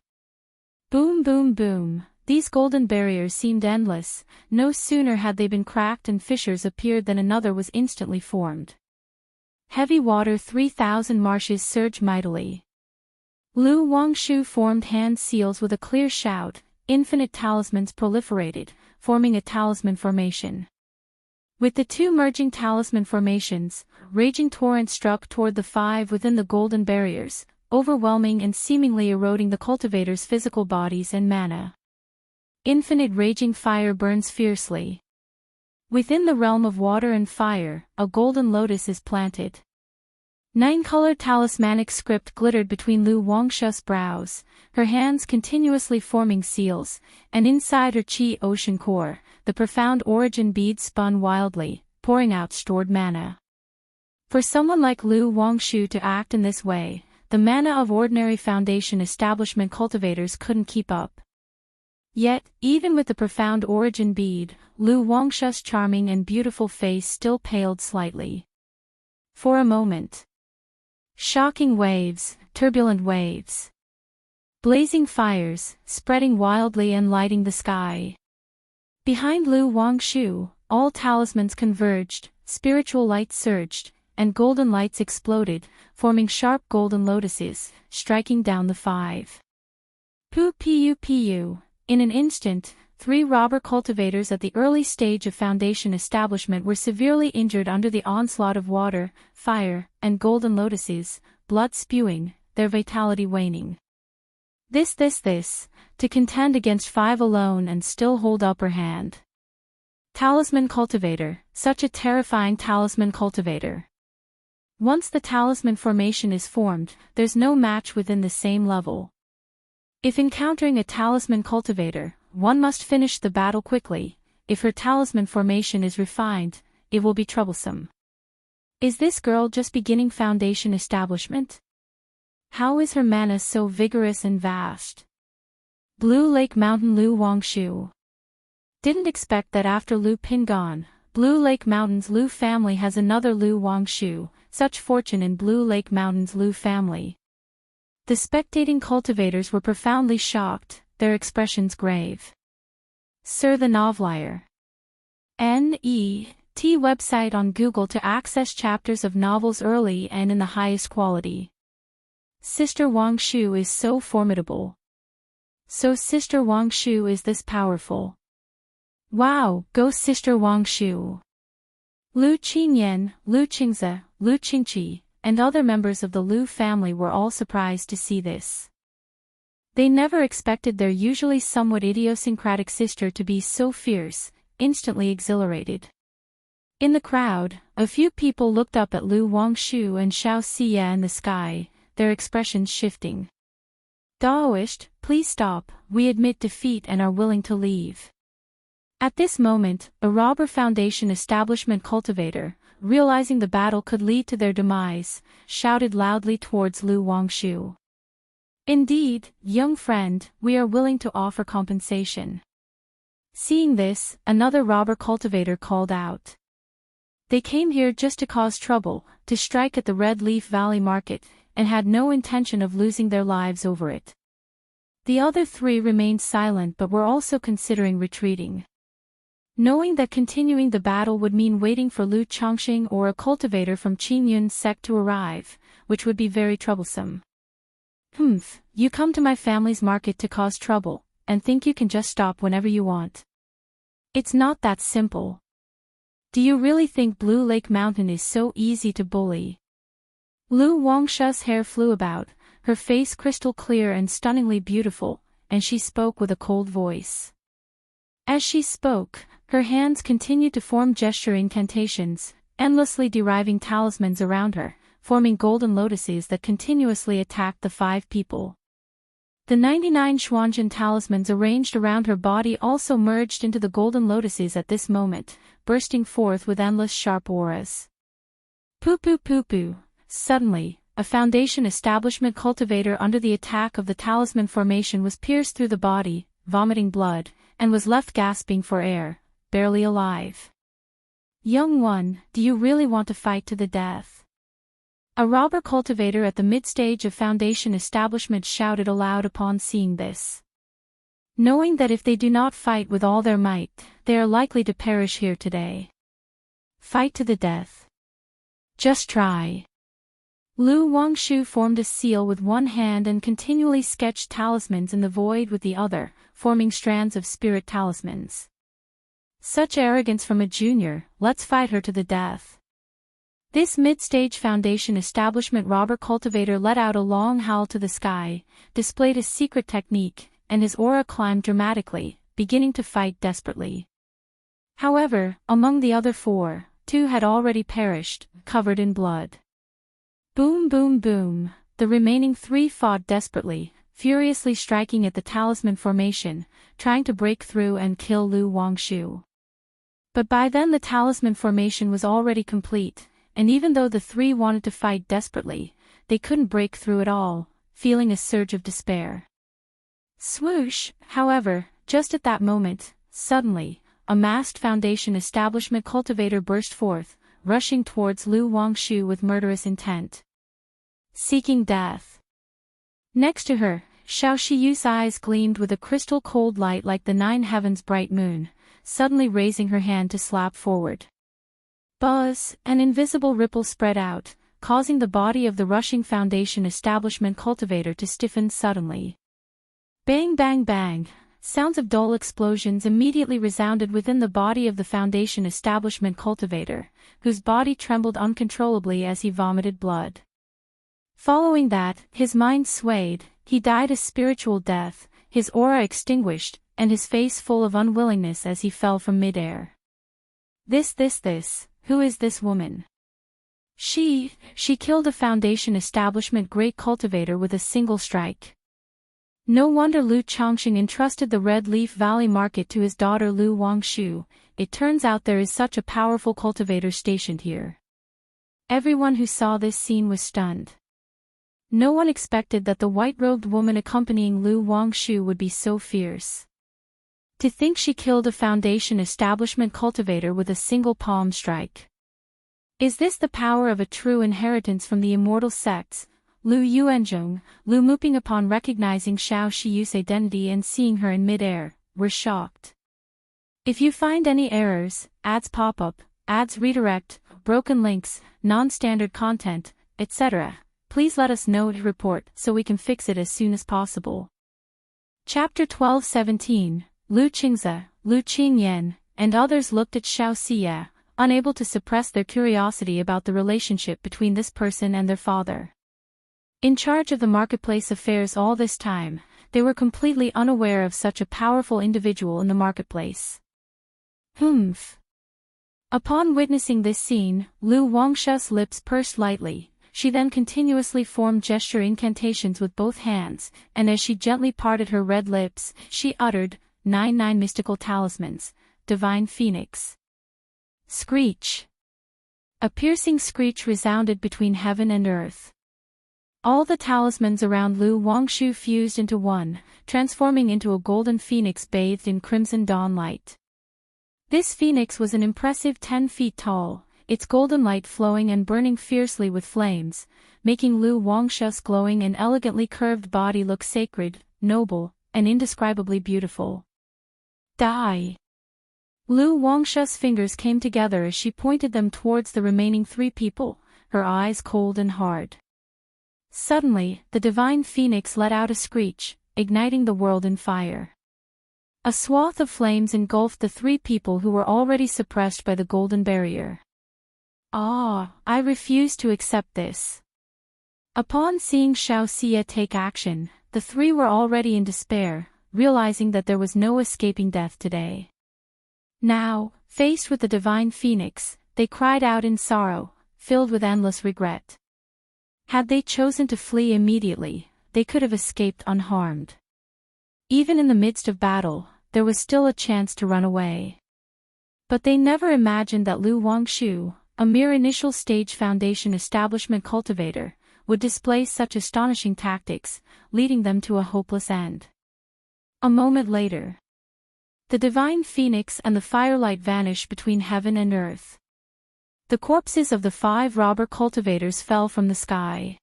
Boom boom boom, these golden barriers seemed endless, no sooner had they been cracked and fissures appeared than another was instantly formed. Heavy water 3,000 marshes surged mightily. Lu Wangshu formed hand seals with a clear shout, infinite talismans proliferated, forming a talisman formation. With the 2 merging talisman formations, raging torrents struck toward the 5 within the golden barriers, overwhelming and seemingly eroding the cultivators' physical bodies and mana. Infinite raging fire burns fiercely. Within the realm of water and fire, a golden lotus is planted. 9-colored talismanic script glittered between Lu Wangshu's brows, her hands continuously forming seals, and inside her chi ocean core, the profound origin bead spun wildly, pouring out stored mana. For someone like Lu Wangshu to act in this way, the mana of ordinary Foundation establishment cultivators couldn't keep up. Yet, even with the profound origin bead, Lu Wangshu's charming and beautiful face still paled slightly. For a moment. Shocking waves, turbulent waves. Blazing fires, spreading wildly and lighting the sky. Behind Lu Wangshu, all talismans converged, spiritual light surged, and golden lights exploded, forming sharp golden lotuses, striking down the 5. Pu. In an instant, 3 robber cultivators at the early stage of Foundation establishment were severely injured under the onslaught of water, fire, and golden lotuses, blood spewing, their vitality waning. This, to contend against 5 alone and still hold upper hand. Talisman Cultivator, such a terrifying Talisman Cultivator. Once the talisman formation is formed, there's no match within the same level. If encountering a Talisman Cultivator, one must finish the battle quickly. If her talisman formation is refined, it will be troublesome. Is this girl just beginning Foundation establishment? How is her mana so vigorous and vast? Blue Lake Mountain Lu Wangshu. Didn't expect that after Lu Pin gone, Blue Lake Mountain's Lu family has another Lu Wangshu, such fortune in Blue Lake Mountain's Lu family. The spectating cultivators were profoundly shocked, their expressions grave. Sir the Novelier. T website on Google to access chapters of novels early and in the highest quality. Sister Wang Shu is so formidable. So Sister Wang Shu is this powerful. Wow, go Sister Wang Shu. Lu Qingyan, Lu Qingze, Lu Qingqi, and other members of the Lu family were all surprised to see this. They never expected their usually somewhat idiosyncratic sister to be so fierce, instantly exhilarated. In the crowd, a few people looked up at Lu Wangshu and Xiao Xia in the sky, their expressions shifting. Daoist, please stop, we admit defeat and are willing to leave. At this moment, a robber Foundation establishment cultivator, realizing the battle could lead to their demise, shouted loudly towards Lu Wangshu. Indeed, young friend, we are willing to offer compensation. Seeing this, another robber cultivator called out. They came here just to cause trouble, to strike at the Red Leaf Valley market, and had no intention of losing their lives over it. The other three remained silent but were also considering retreating. Knowing that continuing the battle would mean waiting for Lu Chongqing or a cultivator from Qingyun's sect to arrive, which would be very troublesome. You come to my family's market to cause trouble, and think you can just stop whenever you want. It's not that simple. Do you really think Blue Lake Mountain is so easy to bully? Lu Wangshu's hair flew about, her face crystal clear and stunningly beautiful, and she spoke with a cold voice. As she spoke, her hands continued to form gesture incantations, endlessly deriving talismans around her, forming golden lotuses that continuously attacked the 5 people. The 99 Xuanzhen talismans arranged around her body also merged into the golden lotuses at this moment, bursting forth with endless sharp auras. Poo-poo-poo-poo. Suddenly, a Foundation establishment cultivator under the attack of the talisman formation was pierced through the body, vomiting blood, and was left gasping for air, barely alive. Young one, do you really want to fight to the death? A robber cultivator at the mid-stage of Foundation establishment shouted aloud upon seeing this. Knowing that if they do not fight with all their might, they are likely to perish here today. Fight to the death. Just try. Lu Wangshu formed a seal with one hand and continually sketched talismans in the void with the other, forming strands of spirit talismans. Such arrogance from a junior, let's fight her to the death. This mid-stage Foundation establishment robber cultivator let out a long howl to the sky, displayed a secret technique, and his aura climbed dramatically, beginning to fight desperately. However, among the other 4, 2 had already perished, covered in blood. Boom boom boom, the remaining 3 fought desperately, furiously striking at the talisman formation, trying to break through and kill Lu Wangshu. But by then the talisman formation was already complete, and even though the 3 wanted to fight desperately, they couldn't break through at all, feeling a surge of despair. Swoosh, however, just at that moment, suddenly, a masked Foundation establishment cultivator burst forth, rushing towards Lu Wangshu with murderous intent. Seeking death. Next to her, Xiao Shiyu's eyes gleamed with a crystal cold light like the 9 heavens' bright moon, suddenly raising her hand to slap forward. Buzz, an invisible ripple spread out, causing the body of the rushing Foundation establishment cultivator to stiffen suddenly. Bang bang bang, sounds of dull explosions immediately resounded within the body of the Foundation establishment cultivator, whose body trembled uncontrollably as he vomited blood. Following that, his mind swayed, he died a spiritual death, his aura extinguished, and his face full of unwillingness as he fell from mid-air. This, who is this woman? She killed a Foundation establishment great cultivator with a single strike. No wonder Lu Chongqing entrusted the Red Leaf Valley market to his daughter Lu Wangshu, it turns out there is such a powerful cultivator stationed here. Everyone who saw this scene was stunned. No one expected that the white-robed woman accompanying Lu Wangshu would be so fierce. To think she killed a Foundation establishment cultivator with a single palm strike. Is this the power of a true inheritance from the Immortal sects? Lu Yuanzhong, Lu Muping upon recognizing Xiao Shiyu's identity and seeing her in mid-air, were shocked. If you find any errors, ads pop up, ads redirect, broken links, non-standard content, etc. Please let us know to report so we can fix it as soon as possible. Chapter 12:17, Lu Qingze, Lu Qingyan, and others looked at Xiao Xie, unable to suppress their curiosity about the relationship between this person and their father. In charge of the marketplace affairs all this time, they were completely unaware of such a powerful individual in the marketplace. Humph. Upon witnessing this scene, Lu Wangshu's lips pursed lightly. She then continuously formed gesture incantations with both hands, and as she gently parted her red lips, she uttered, 99 mystical talismans, divine phoenix. Screech. A piercing screech resounded between heaven and earth. All the talismans around Lu Wangshu fused into one, transforming into a golden phoenix bathed in crimson dawn light. This phoenix was an impressive 10 feet tall, its golden light flowing and burning fiercely with flames, making Lu Wangshu's glowing and elegantly curved body look sacred, noble, and indescribably beautiful. Die! Lu Wangshu's fingers came together as she pointed them towards the remaining 3 people, her eyes cold and hard. Suddenly, the divine phoenix let out a screech, igniting the world in fire. A swath of flames engulfed the 3 people who were already suppressed by the golden barrier. Ah, I refuse to accept this. Upon seeing Xiao Xie take action, the 3 were already in despair, realizing that there was no escaping death today. Now, faced with the divine phoenix, they cried out in sorrow, filled with endless regret. Had they chosen to flee immediately, they could have escaped unharmed. Even in the midst of battle, there was still a chance to run away. But they never imagined that Lu Wangshu, a mere initial stage foundation establishment cultivator, would display such astonishing tactics, leading them to a hopeless end. A moment later, the divine phoenix and the firelight vanished between heaven and earth. The corpses of the 5 robber cultivators fell from the sky.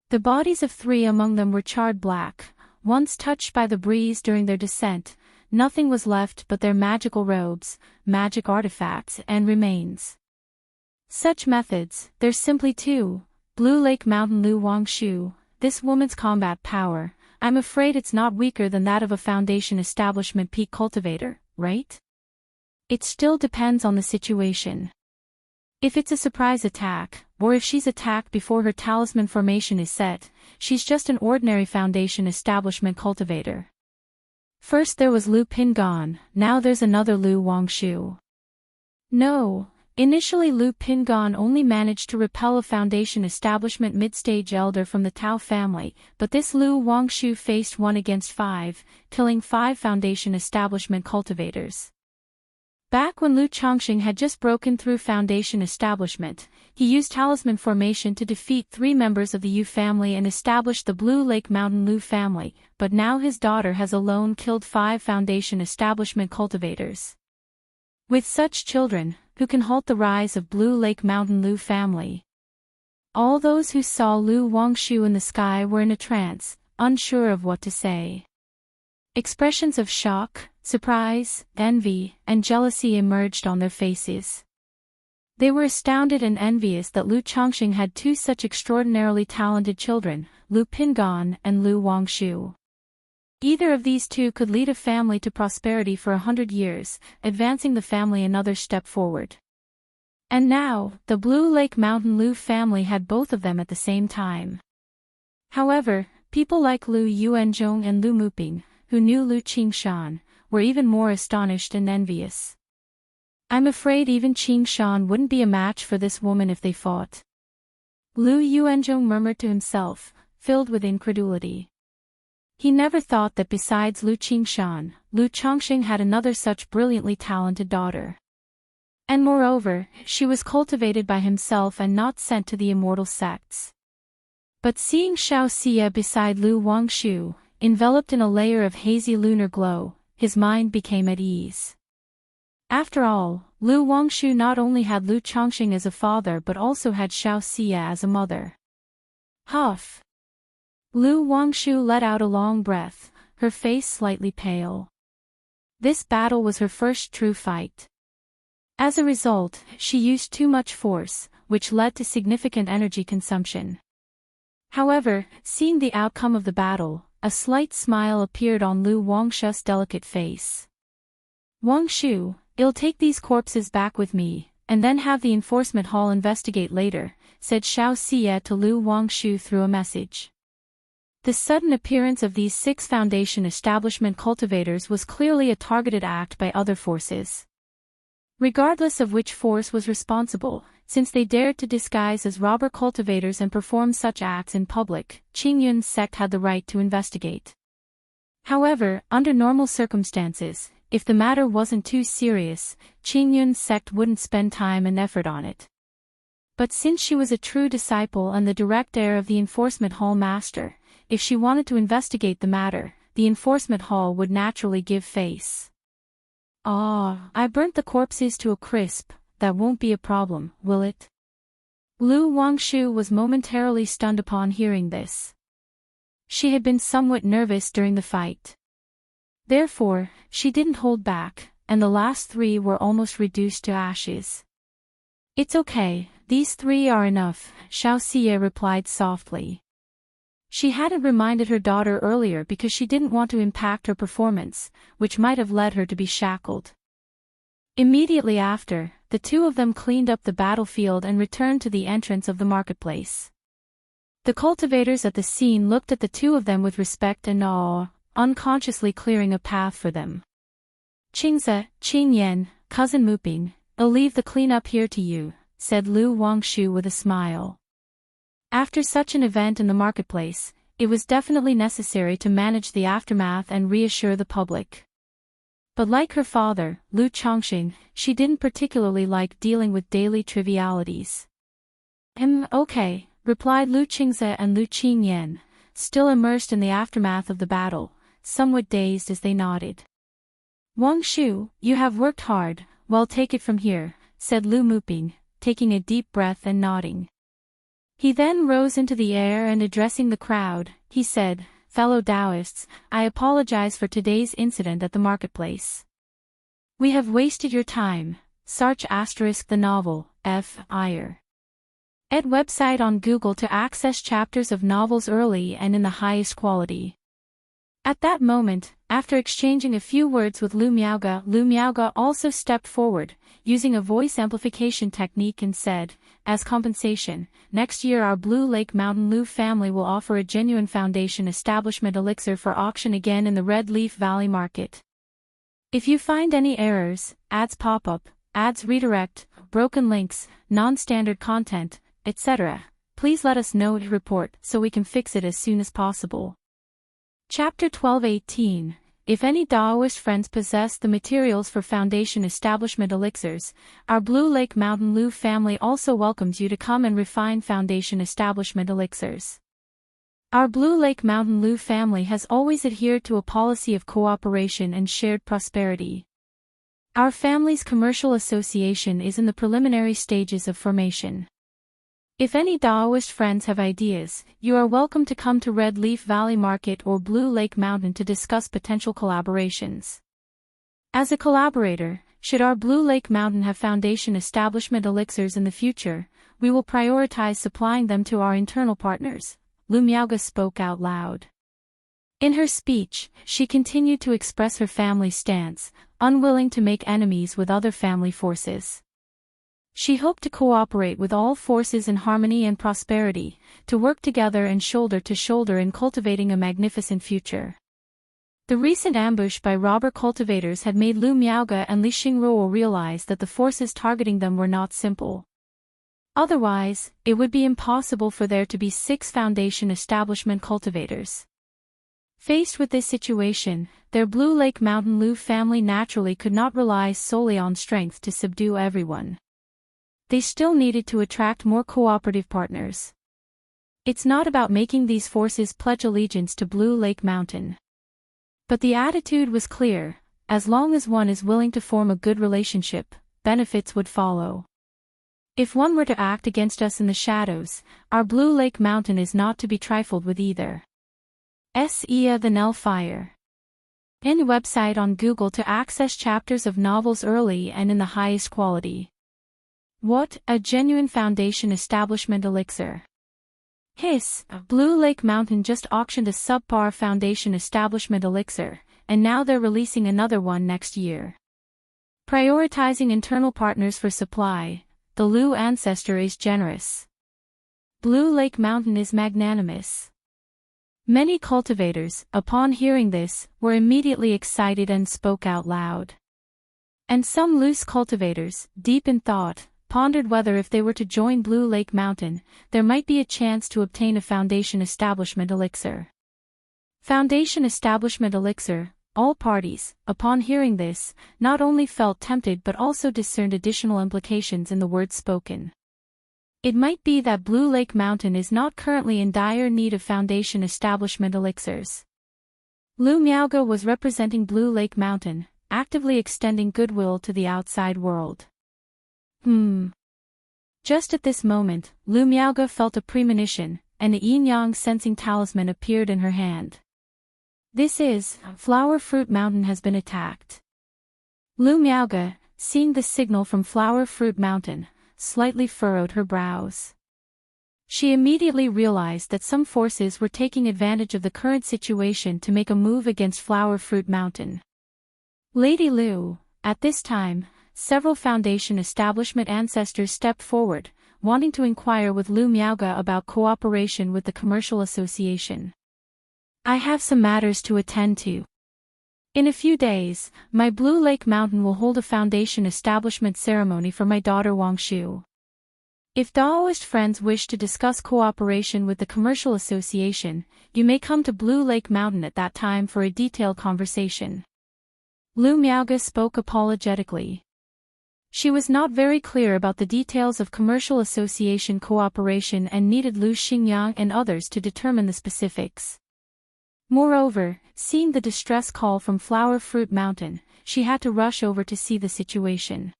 The bodies of 3 among them were charred black, once touched by the breeze during their descent. Nothing was left but their magical robes, magic artifacts, and remains. Such methods, there's simply 2. Blue Lake Mountain Lu Wangshu, this woman's combat power, I'm afraid it's not weaker than that of a foundation establishment peak cultivator, right? It still depends on the situation. If it's a surprise attack, or if she's attacked before her talisman formation is set, she's just an ordinary foundation establishment cultivator. First there was Lu Pingon, now there's another Lu Wangshu. No, initially Lu Pingon only managed to repel a foundation establishment mid-stage elder from the Tao family, but this Lu Wangshu faced 1 against 5, killing 5 foundation establishment cultivators. Back when Lu Chongqing had just broken through foundation establishment, he used talisman formation to defeat 3 members of the Yu family and establish the Blue Lake Mountain Lu family, but now his daughter has alone killed 5 foundation establishment cultivators. With such children, who can halt the rise of Blue Lake Mountain Lu family? All those who saw Lu Wangshu in the sky were in a trance, unsure of what to say. Expressions of shock, surprise, envy, and jealousy emerged on their faces. They were astounded and envious that Lu Chongqing had 2 such extraordinarily talented children, Lu Pingon and Lu Wangshu. Either of these 2 could lead a family to prosperity for 100 years, advancing the family another step forward. And now, the Blue Lake Mountain Lu family had both of them at the same time. However, people like Lu Yuanzhong and Lu Muping, who knew Lu Qingshan, were even more astonished and envious. I'm afraid even Qingshan wouldn't be a match for this woman if they fought. Lu Yuanzhong murmured to himself, filled with incredulity. He never thought that besides Lu Qingshan, Lu Chongqing had another such brilliantly talented daughter. And moreover, she was cultivated by himself and not sent to the immortal sects. But seeing Xiao Xie beside Lu Wangshu, enveloped in a layer of hazy lunar glow, his mind became at ease. After all, Lu Wangshu not only had Lu Chongqing as a father but also had Xiao Xie as a mother. Huff! Lu Wangshu let out a long breath, her face slightly pale. This battle was her first true fight. As a result, she used too much force, which led to significant energy consumption. However, seeing the outcome of the battle, a slight smile appeared on Lu Wangshu's delicate face. "Wangshu, I'll take these corpses back with me, and then have the enforcement hall investigate later," said Xiao Xie to Lu Wangshu through a message. The sudden appearance of these 6 Foundation establishment cultivators was clearly a targeted act by other forces. Regardless of which force was responsible, since they dared to disguise as robber cultivators and perform such acts in public, Qingyun's sect had the right to investigate. However, under normal circumstances, if the matter wasn't too serious, Qingyun's sect wouldn't spend time and effort on it. But since she was a true disciple and the direct heir of the enforcement hall master, if she wanted to investigate the matter, the enforcement hall would naturally give face. I burnt the corpses to a crisp, that won't be a problem, will it?" Lu Wangshu was momentarily stunned upon hearing this. She had been somewhat nervous during the fight. Therefore, she didn't hold back, and the last 3 were almost reduced to ashes. "It's okay, these 3 are enough," Xiao Xie replied softly. She hadn't reminded her daughter earlier because she didn't want to impact her performance, which might have led her to be shackled. Immediately after, the 2 of them cleaned up the battlefield and returned to the entrance of the marketplace. The cultivators at the scene looked at the 2 of them with respect and awe, unconsciously clearing a path for them. "Qingze, Qingyan, cousin Muping, I'll leave the cleanup here to you," said Lu Wangshu with a smile. After such an event in the marketplace, it was definitely necessary to manage the aftermath and reassure the public. But like her father, Lu Chongqing, she didn't particularly like dealing with daily trivialities. Okay, replied Lu Qingze and Lu Qingyan, still immersed in the aftermath of the battle, somewhat dazed as they nodded. "Wangshu, you have worked hard, well take it from here," said Lu Muping, taking a deep breath and nodding. He then rose into the air and addressing the crowd, he said, "Fellow Taoists, I apologize for today's incident at the marketplace. We have wasted your time." Sarch * the novel, F. Iyer. Ed website on Google to access chapters of novels early and in the highest quality. At that moment, after exchanging a few words with Lu Miaoge also stepped forward, using a voice amplification technique and said, "As compensation, next year our Blue Lake Mountain Lu family will offer a genuine Foundation establishment elixir for auction again in the Red Leaf Valley market. If you find any errors, ads pop up, ads redirect, broken links, non-standard content, etc., please let us know and report so we can fix it as soon as possible." Chapter 12:18. If any Daoist friends possess the materials for Foundation establishment elixirs, our Blue Lake Mountain Lu family also welcomes you to come and refine Foundation establishment elixirs. Our Blue Lake Mountain Lu family has always adhered to a policy of cooperation and shared prosperity. Our family's commercial association is in the preliminary stages of formation. If any Daoist friends have ideas, you are welcome to come to Red Leaf Valley Market or Blue Lake Mountain to discuss potential collaborations. As a collaborator, should our Blue Lake Mountain have Foundation establishment elixirs in the future, we will prioritize supplying them to our internal partners, Lu Miaoge spoke out loud. In her speech, she continued to express her family's stance, unwilling to make enemies with other family forces. She hoped to cooperate with all forces in harmony and prosperity, to work together and shoulder to shoulder in cultivating a magnificent future. The recent ambush by robber cultivators had made Lu Miaoge and Li Xingruo realize that the forces targeting them were not simple. Otherwise, it would be impossible for there to be 6 Foundation establishment cultivators. Faced with this situation, their Blue Lake Mountain Lu family naturally could not rely solely on strength to subdue everyone. They still needed to attract more cooperative partners. It's not about making these forces pledge allegiance to Blue Lake Mountain. But the attitude was clear: as long as one is willing to form a good relationship, benefits would follow. If one were to act against us in the shadows, our Blue Lake Mountain is not to be trifled with either. The Nell Fire. In website on Google to access chapters of novels early and in the highest quality. What, a genuine foundation establishment elixir. Hiss, Blue Lake Mountain just auctioned a subpar foundation establishment elixir, and now they're releasing another one next year. Prioritizing internal partners for supply, the Lu ancestor is generous. Blue Lake Mountain is magnanimous. Many cultivators, upon hearing this, were immediately excited and spoke out loud. And some loose cultivators, deep in thought, pondered whether if they were to join Blue Lake Mountain, there might be a chance to obtain a foundation establishment elixir. Foundation establishment elixir, all parties, upon hearing this, not only felt tempted but also discerned additional implications in the words spoken. It might be that Blue Lake Mountain is not currently in dire need of foundation establishment elixirs. Lu Miaoge was representing Blue Lake Mountain, actively extending goodwill to the outside world. Just at this moment, Lu Miaoge felt a premonition, and a yin-yang sensing talisman appeared in her hand. This is, Flower Fruit Mountain has been attacked. Lu Miaoge, seeing the signal from Flower Fruit Mountain, slightly furrowed her brows. She immediately realized that some forces were taking advantage of the current situation to make a move against Flower Fruit Mountain. Lady Lu, at this time, several foundation establishment ancestors stepped forward, wanting to inquire with Lu Miaoge about cooperation with the commercial association. I have some matters to attend to. In a few days, my Blue Lake Mountain will hold a foundation establishment ceremony for my daughter Wang Shu. If Daoist friends wish to discuss cooperation with the commercial association, you may come to Blue Lake Mountain at that time for a detailed conversation. Lu Miaoge spoke apologetically. She was not very clear about the details of commercial association cooperation and needed Lu Xingyang and others to determine the specifics. Moreover, seeing the distress call from Flower Fruit Mountain, she had to rush over to see the situation.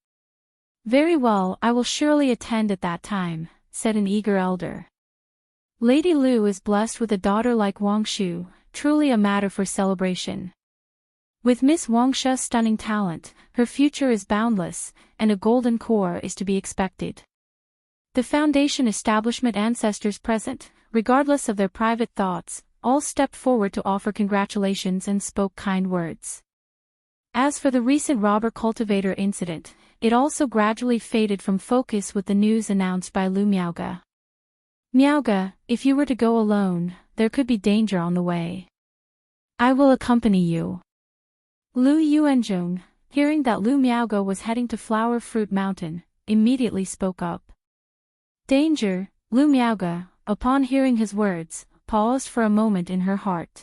Very well, I will surely attend at that time, said an eager elder. Lady Lu is blessed with a daughter like Wang Shu, truly a matter for celebration. With Miss Wangshu's stunning talent, her future is boundless, and a golden core is to be expected. The foundation establishment ancestors present, regardless of their private thoughts, all stepped forward to offer congratulations and spoke kind words. As for the recent robber cultivator incident, it also gradually faded from focus with the news announced by Lu Miaoge. Miaoge, if you were to go alone, there could be danger on the way. I will accompany you. Lu Yuanzhong, hearing that Lu Miaoge was heading to Flower Fruit Mountain, immediately spoke up. Danger, Lu Miaoge, upon hearing his words, paused for a moment in her heart.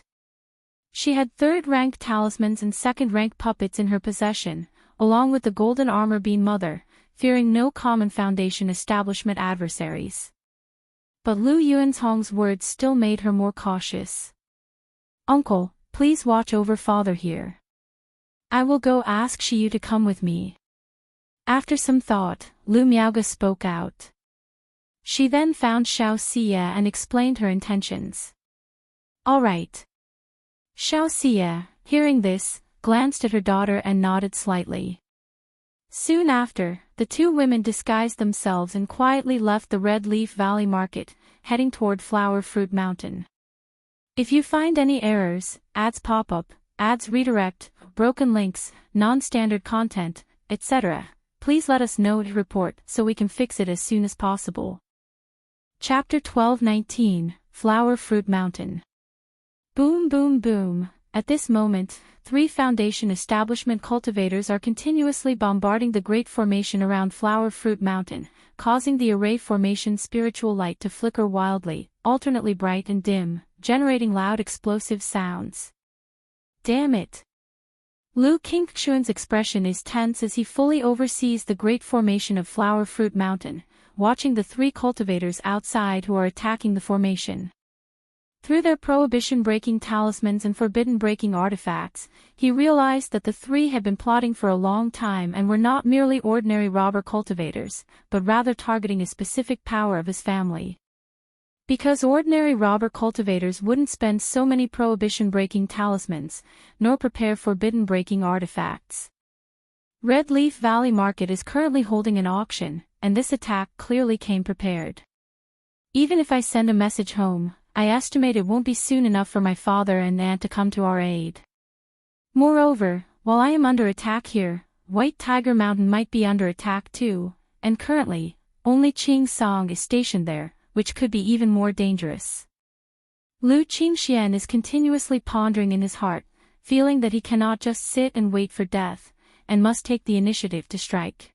She had third-rank talismans and second-rank puppets in her possession, along with the golden armor beam mother, fearing no common foundation establishment adversaries. But Lu Yuanzhong's words still made her more cautious. Uncle, please watch over father here. I will go ask Shiyu to come with me. After some thought, Lu Miaoge spoke out. She then found Xiao Xie and explained her intentions. All right. Xiao Xie, hearing this, glanced at her daughter and nodded slightly. Soon after, the two women disguised themselves and quietly left the Red Leaf Valley Market, heading toward Flower Fruit Mountain. If you find any errors, ads pop up, ads redirect, broken links, non-standard content, etc., please let us know to report so we can fix it as soon as possible. Chapter 12:19, Flower Fruit Mountain. Boom boom boom. At this moment, 3 foundation establishment cultivators are continuously bombarding the great formation around Flower Fruit Mountain, causing the array formation spiritual light to flicker wildly, alternately bright and dim, generating loud explosive sounds. Damn it! Lu Qingxuan's expression is tense as he fully oversees the great formation of Flower Fruit Mountain, watching the 3 cultivators outside who are attacking the formation. Through their prohibition-breaking talismans and forbidden-breaking artifacts, he realized that the 3 had been plotting for a long time and were not merely ordinary robber cultivators, but rather targeting a specific power of his family. Because ordinary robber cultivators wouldn't spend so many prohibition-breaking talismans, nor prepare forbidden-breaking artifacts. Red Leaf Valley Market is currently holding an auction, and this attack clearly came prepared. Even if I send a message home, I estimate it won't be soon enough for my father and aunt to come to our aid. Moreover, while I am under attack here, White Tiger Mountain might be under attack too, and currently, only Qing Song is stationed there, which could be even more dangerous. Lu Qingxian is continuously pondering in his heart, feeling that he cannot just sit and wait for death, and must take the initiative to strike.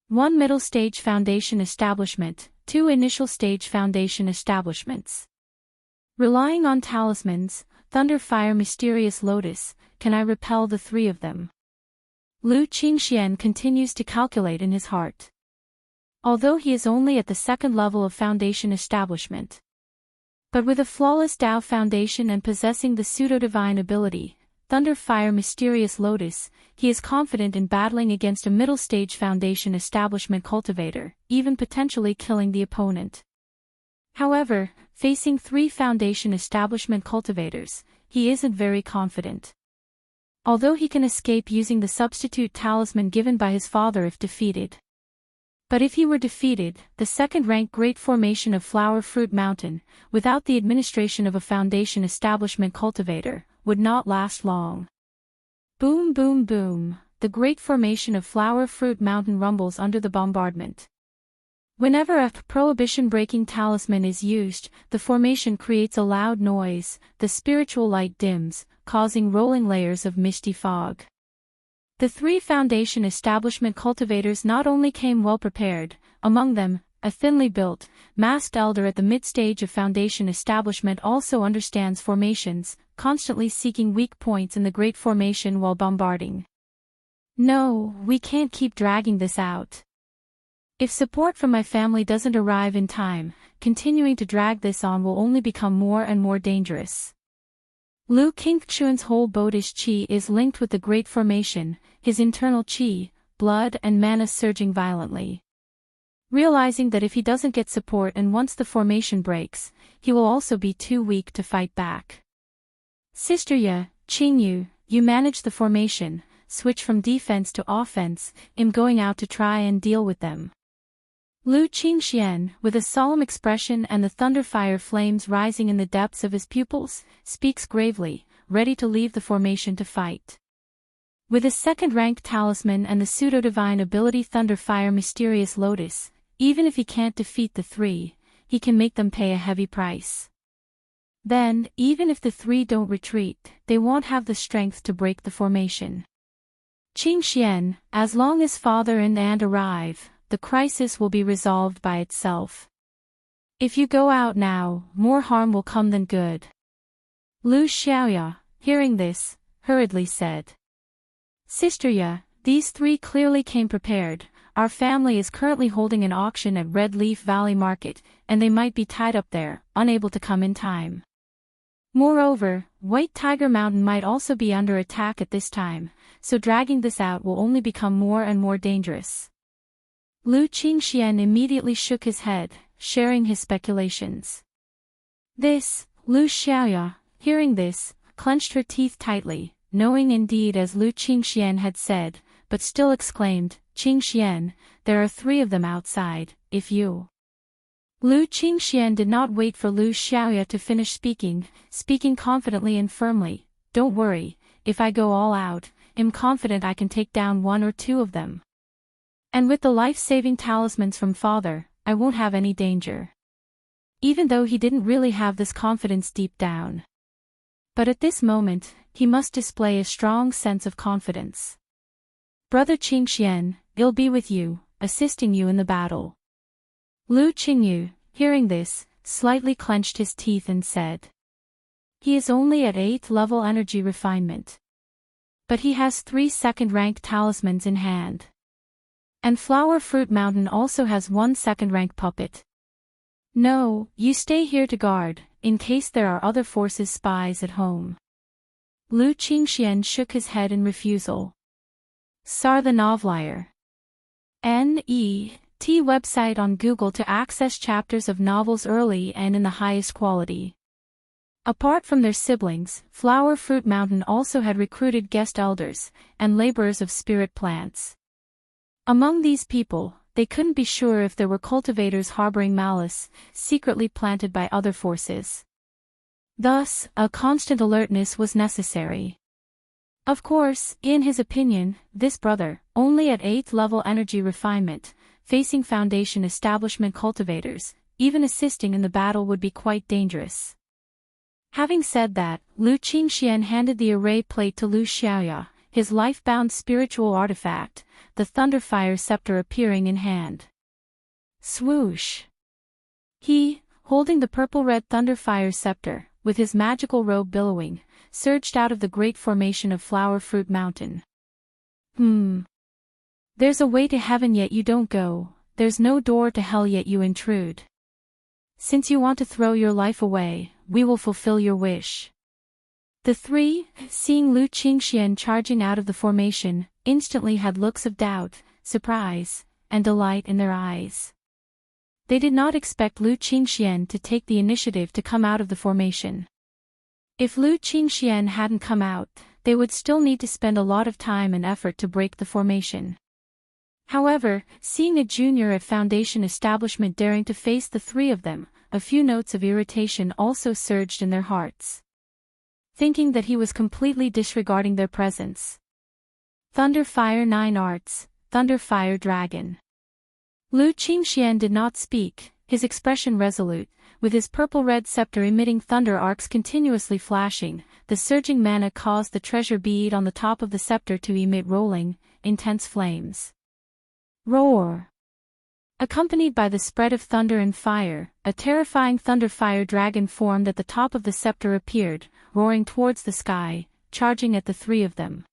1 middle stage foundation establishment, 2 initial stage foundation establishments. Relying on talismans, Thunder Fire Mysterious Lotus, can I repel the 3 of them? Lu Qingxian continues to calculate in his heart. Although he is only at the 2nd level of foundation establishment. But with a flawless Tao foundation and possessing the pseudo-divine ability, Thunder Fire Mysterious Lotus, he is confident in battling against a middle stage foundation establishment cultivator, even potentially killing the opponent. However, facing 3 foundation establishment cultivators, he isn't very confident. Although he can escape using the substitute talisman given by his father if defeated. But if he were defeated, the 2nd-rank Great Formation of Flower Fruit Mountain, without the administration of a foundation establishment cultivator, would not last long. Boom boom boom, the Great Formation of Flower Fruit Mountain rumbles under the bombardment. Whenever a prohibition-breaking talisman is used, the formation creates a loud noise, the spiritual light dims, causing rolling layers of misty fog. The 3 foundation establishment cultivators not only came well prepared, among them, a thinly built, masked elder at the mid-stage of foundation establishment also understands formations, constantly seeking weak points in the great formation while bombarding. No, we can't keep dragging this out. If support from my family doesn't arrive in time, continuing to drag this on will only become more and more dangerous. Lu Qingchuan's whole Bodish Qi is linked with the Great Formation, his internal Qi, blood and mana surging violently. Realizing that if he doesn't get support and once the formation breaks, he will also be too weak to fight back. Sister Ye, Qingyu, you manage the formation, switch from defense to offense, I'm going out to try and deal with them. Lu Qingxian, with a solemn expression and the thunderfire flames rising in the depths of his pupils, speaks gravely, ready to leave the formation to fight. With his 2nd-rank talisman and the pseudo-divine ability Thunderfire Mysterious Lotus, even if he can't defeat the 3, he can make them pay a heavy price. Then, even if the 3 don't retreat, they won't have the strength to break the formation. Qingxian, as long as father and aunt arrive, the crisis will be resolved by itself. If you go out now, more harm will come than good. Lu Xiaoya, hearing this, hurriedly said. Sister Ye, these 3 clearly came prepared, our family is currently holding an auction at Red Leaf Valley Market, and they might be tied up there, unable to come in time. Moreover, White Tiger Mountain might also be under attack at this time, so dragging this out will only become more and more dangerous. Lu Qingxian immediately shook his head, sharing his speculations. Lu Xiaoya, hearing this, clenched her teeth tightly, knowing indeed as Lu Qingxian had said, but still exclaimed, Qingxian, there are 3 of them outside, if you... Lu Qingxian did not wait for Lu Xiaoya to finish speaking confidently and firmly, don't worry, if I go all out, I'm confident I can take down 1 or 2 of them. And with the life-saving talismans from father, I won't have any danger. Even though he didn't really have this confidence deep down. But at this moment, he must display a strong sense of confidence. Brother Qingxian, I'll be with you, assisting you in the battle. Lu Qingyu, hearing this, slightly clenched his teeth and said. He is only at 8th level energy refinement. But he has 3 2nd-rank talismans in hand. And Flower Fruit Mountain also has 1 2nd-rank puppet. No, you stay here to guard, in case there are other forces spies at home. Lu Qingxian shook his head in refusal. Sar the Novlier. T website on Google to access chapters of novels early and in the highest quality. Apart from their siblings, Flower Fruit Mountain also had recruited guest elders and laborers of spirit plants. Among these people, they couldn't be sure if there were cultivators harboring malice, secretly planted by other forces. Thus, a constant alertness was necessary. Of course, in his opinion, this brother, only at 8th level energy refinement, facing Foundation establishment cultivators, even assisting in the battle would be quite dangerous. Having said that, Lu Qingxian handed the array plate to Lu Xiaoya, his life-bound spiritual artifact, the Thunderfire scepter appearing in hand. Swoosh! He, holding the purple-red Thunderfire scepter, with his magical robe billowing, surged out of the great formation of Flower Fruit Mountain. There's a way to heaven yet you don't go, there's no door to hell yet you intrude. Since you want to throw your life away, we will fulfill your wish. The three, seeing Lu Qingxian charging out of the formation, instantly had looks of doubt, surprise, and delight in their eyes. They did not expect Lu Qingxian to take the initiative to come out of the formation. If Lu Qingxian hadn't come out, they would still need to spend a lot of time and effort to break the formation. However, seeing a junior at Foundation establishment daring to face the three of them, a few notes of irritation also surged in their hearts. Thinking that he was completely disregarding their presence. Thunderfire 9 Arts, Thunderfire Dragon. Lu Qingxian did not speak, his expression resolute, with his purple-red scepter emitting thunder arcs continuously flashing. The surging mana caused the treasure bead on the top of the scepter to emit rolling, intense flames. Roar! Accompanied by the spread of thunder and fire, a terrifying Thunderfire dragon formed at the top of the scepter appeared, roaring towards the sky, charging at the three of them.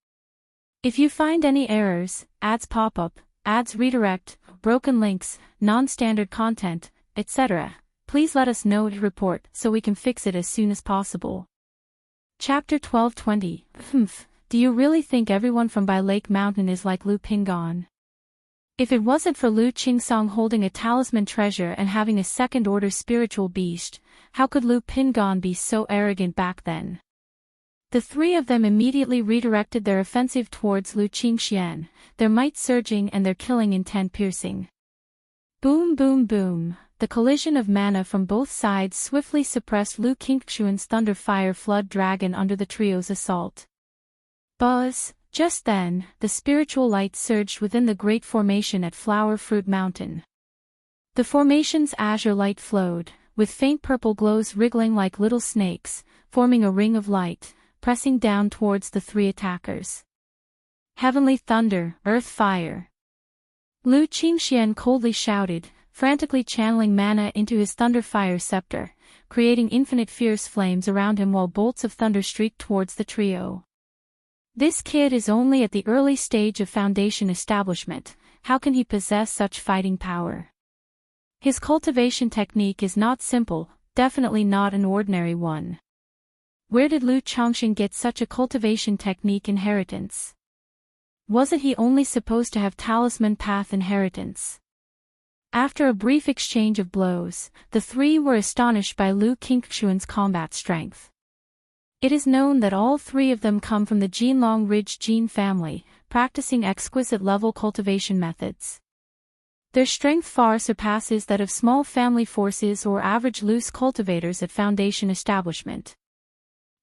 If you find any errors, ads pop-up, ads redirect, broken links, non-standard content, etc., please let us know to report so we can fix it as soon as possible. Chapter 1220. Do you really think everyone from Bai Lake Mountain is like Lu Pingon? If it wasn't for Lu Qingsong holding a talisman treasure and having a second-order spiritual beast, how could Lu Pingon be so arrogant back then? The three of them immediately redirected their offensive towards Lu Qingxian, their might surging and their killing intent piercing. Boom boom boom, the collision of mana from both sides swiftly suppressed Lu Qingxian's Thunderfire Flood Dragon under the trio's assault. Buzz! Just then, the spiritual light surged within the great formation at Flower Fruit Mountain. The formation's azure light flowed, with faint purple glows wriggling like little snakes, forming a ring of light, pressing down towards the three attackers. Heavenly thunder, earth fire! Lu Qingxian coldly shouted, frantically channeling mana into his Thunderfire scepter, creating infinite fierce flames around him while bolts of thunder streaked towards the trio. This kid is only at the early stage of Foundation establishment, how can he possess such fighting power? His cultivation technique is not simple, definitely not an ordinary one. Where did Lu Chongxing get such a cultivation technique inheritance? Wasn't he only supposed to have talisman path inheritance? After a brief exchange of blows, the three were astonished by Lu Qingxuan's combat strength. It is known that all three of them come from the Jinlong Ridge gene family, practicing exquisite-level cultivation methods. Their strength far surpasses that of small family forces or average loose cultivators at Foundation establishment.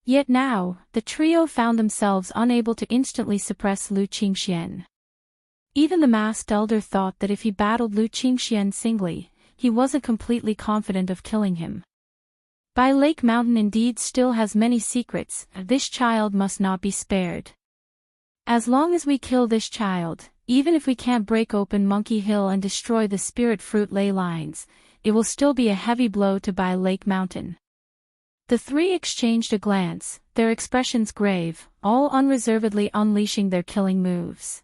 Yet now, the trio found themselves unable to instantly suppress Lu Qingxian. Even the masked elder thought that if he battled Lu Qingxian singly, he wasn't completely confident of killing him. Bai Lake Mountain indeed still has many secrets, this child must not be spared. As long as we kill this child, even if we can't break open Monkey Hill and destroy the spirit fruit ley lines, it will still be a heavy blow to Bai Lake Mountain. The three exchanged a glance, their expressions grave, all unreservedly unleashing their killing moves.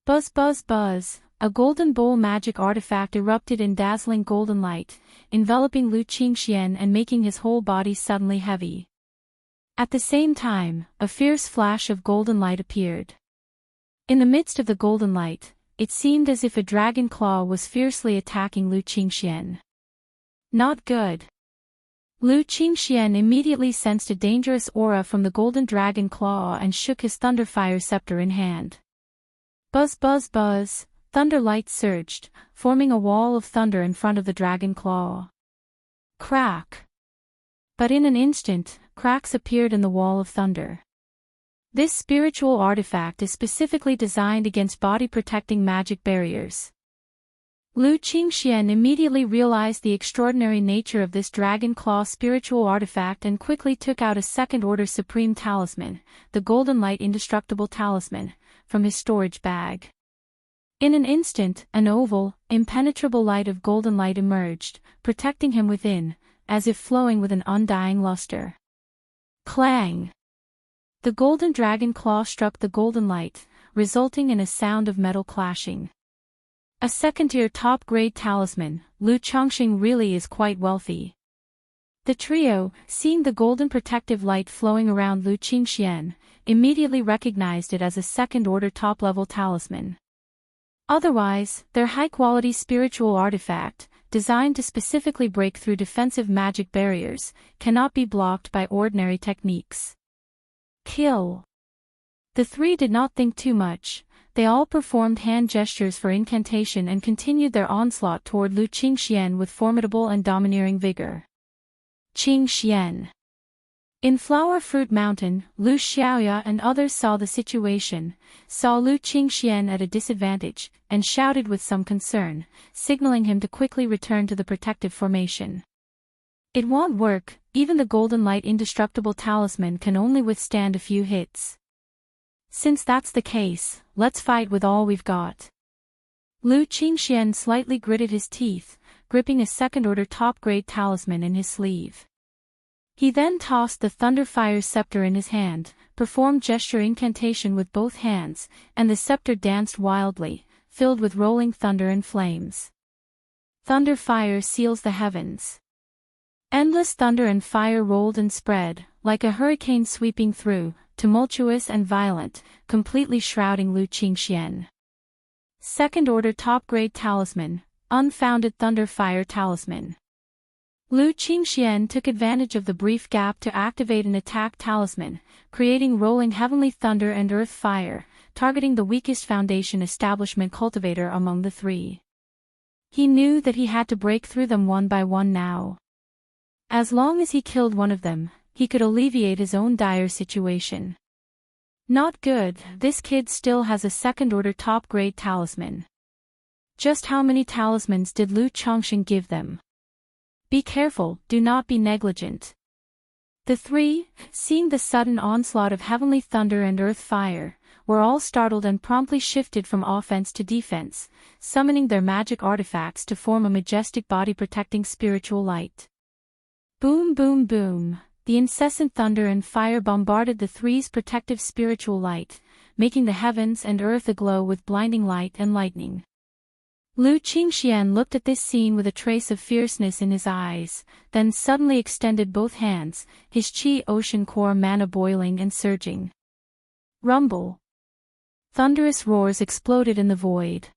Buzz buzz buzz, a golden bowl magic artifact erupted in dazzling golden light, enveloping Lu Qingxian and making his whole body suddenly heavy. At the same time, a fierce flash of golden light appeared. In the midst of the golden light, it seemed as if a dragon claw was fiercely attacking Lu Qingxian. Not good. Lu Qingxian immediately sensed a dangerous aura from the golden dragon claw and shook his thunderfire scepter in hand. Buzz buzz buzz, thunder light surged, forming a wall of thunder in front of the dragon claw. Crack. But in an instant, cracks appeared in the wall of thunder. This spiritual artifact is specifically designed against body-protecting magic barriers. Lu Qingxian immediately realized the extraordinary nature of this dragon claw spiritual artifact and quickly took out a second-order supreme talisman, the golden light indestructible talisman, from his storage bag. In an instant, an oval, impenetrable light of golden light emerged, protecting him within, as if flowing with an undying luster. Clang! The golden dragon claw struck the golden light, resulting in a sound of metal clashing. A second-tier top-grade talisman, Lu Chongqing really is quite wealthy. The trio, seeing the golden protective light flowing around Lu Qingxian, immediately recognized it as a second-order top-level talisman. Otherwise, their high-quality spiritual artifact, designed to specifically break through defensive magic barriers, cannot be blocked by ordinary techniques. Kill. The three did not think too much. They all performed hand gestures for incantation and continued their onslaught toward Lu Qingxian with formidable and domineering vigor. Qingxian. In Flower Fruit Mountain, Lu Xiaoya and others saw the situation, saw Lu Qingxian at a disadvantage, and shouted with some concern, signaling him to quickly return to the protective formation. It won't work, even the golden light indestructible talisman can only withstand a few hits. Since that's the case, let's fight with all we've got. Lu Qingxian slightly gritted his teeth, gripping a second-order top-grade talisman in his sleeve. He then tossed the thunderfire scepter in his hand, performed gesture incantation with both hands, and the scepter danced wildly, filled with rolling thunder and flames. Thunderfire seals the heavens. Endless thunder and fire rolled and spread, like a hurricane sweeping through, tumultuous and violent, completely shrouding Lu Qingxian. Second-order top-grade talisman, unfounded thunderfire talisman. Lu Qingxian took advantage of the brief gap to activate an attack talisman, creating rolling heavenly thunder and earth fire, targeting the weakest foundation establishment cultivator among the three. He knew that he had to break through them one by one now. As long as he killed one of them, he could alleviate his own dire situation. Not good, this kid still has a second-order top-grade talisman. Just how many talismans did Lu Chongqing give them? Be careful, do not be negligent. The three, seeing the sudden onslaught of heavenly thunder and earth fire, were all startled and promptly shifted from offense to defense, summoning their magic artifacts to form a majestic body-protecting spiritual light. Boom boom boom. The incessant thunder and fire bombarded the three's protective spiritual light, making the heavens and earth aglow with blinding light and lightning. Lu Qingxian looked at this scene with a trace of fierceness in his eyes, then suddenly extended both hands, his qi ocean core mana boiling and surging. Rumble. Thunderous roars exploded in the void.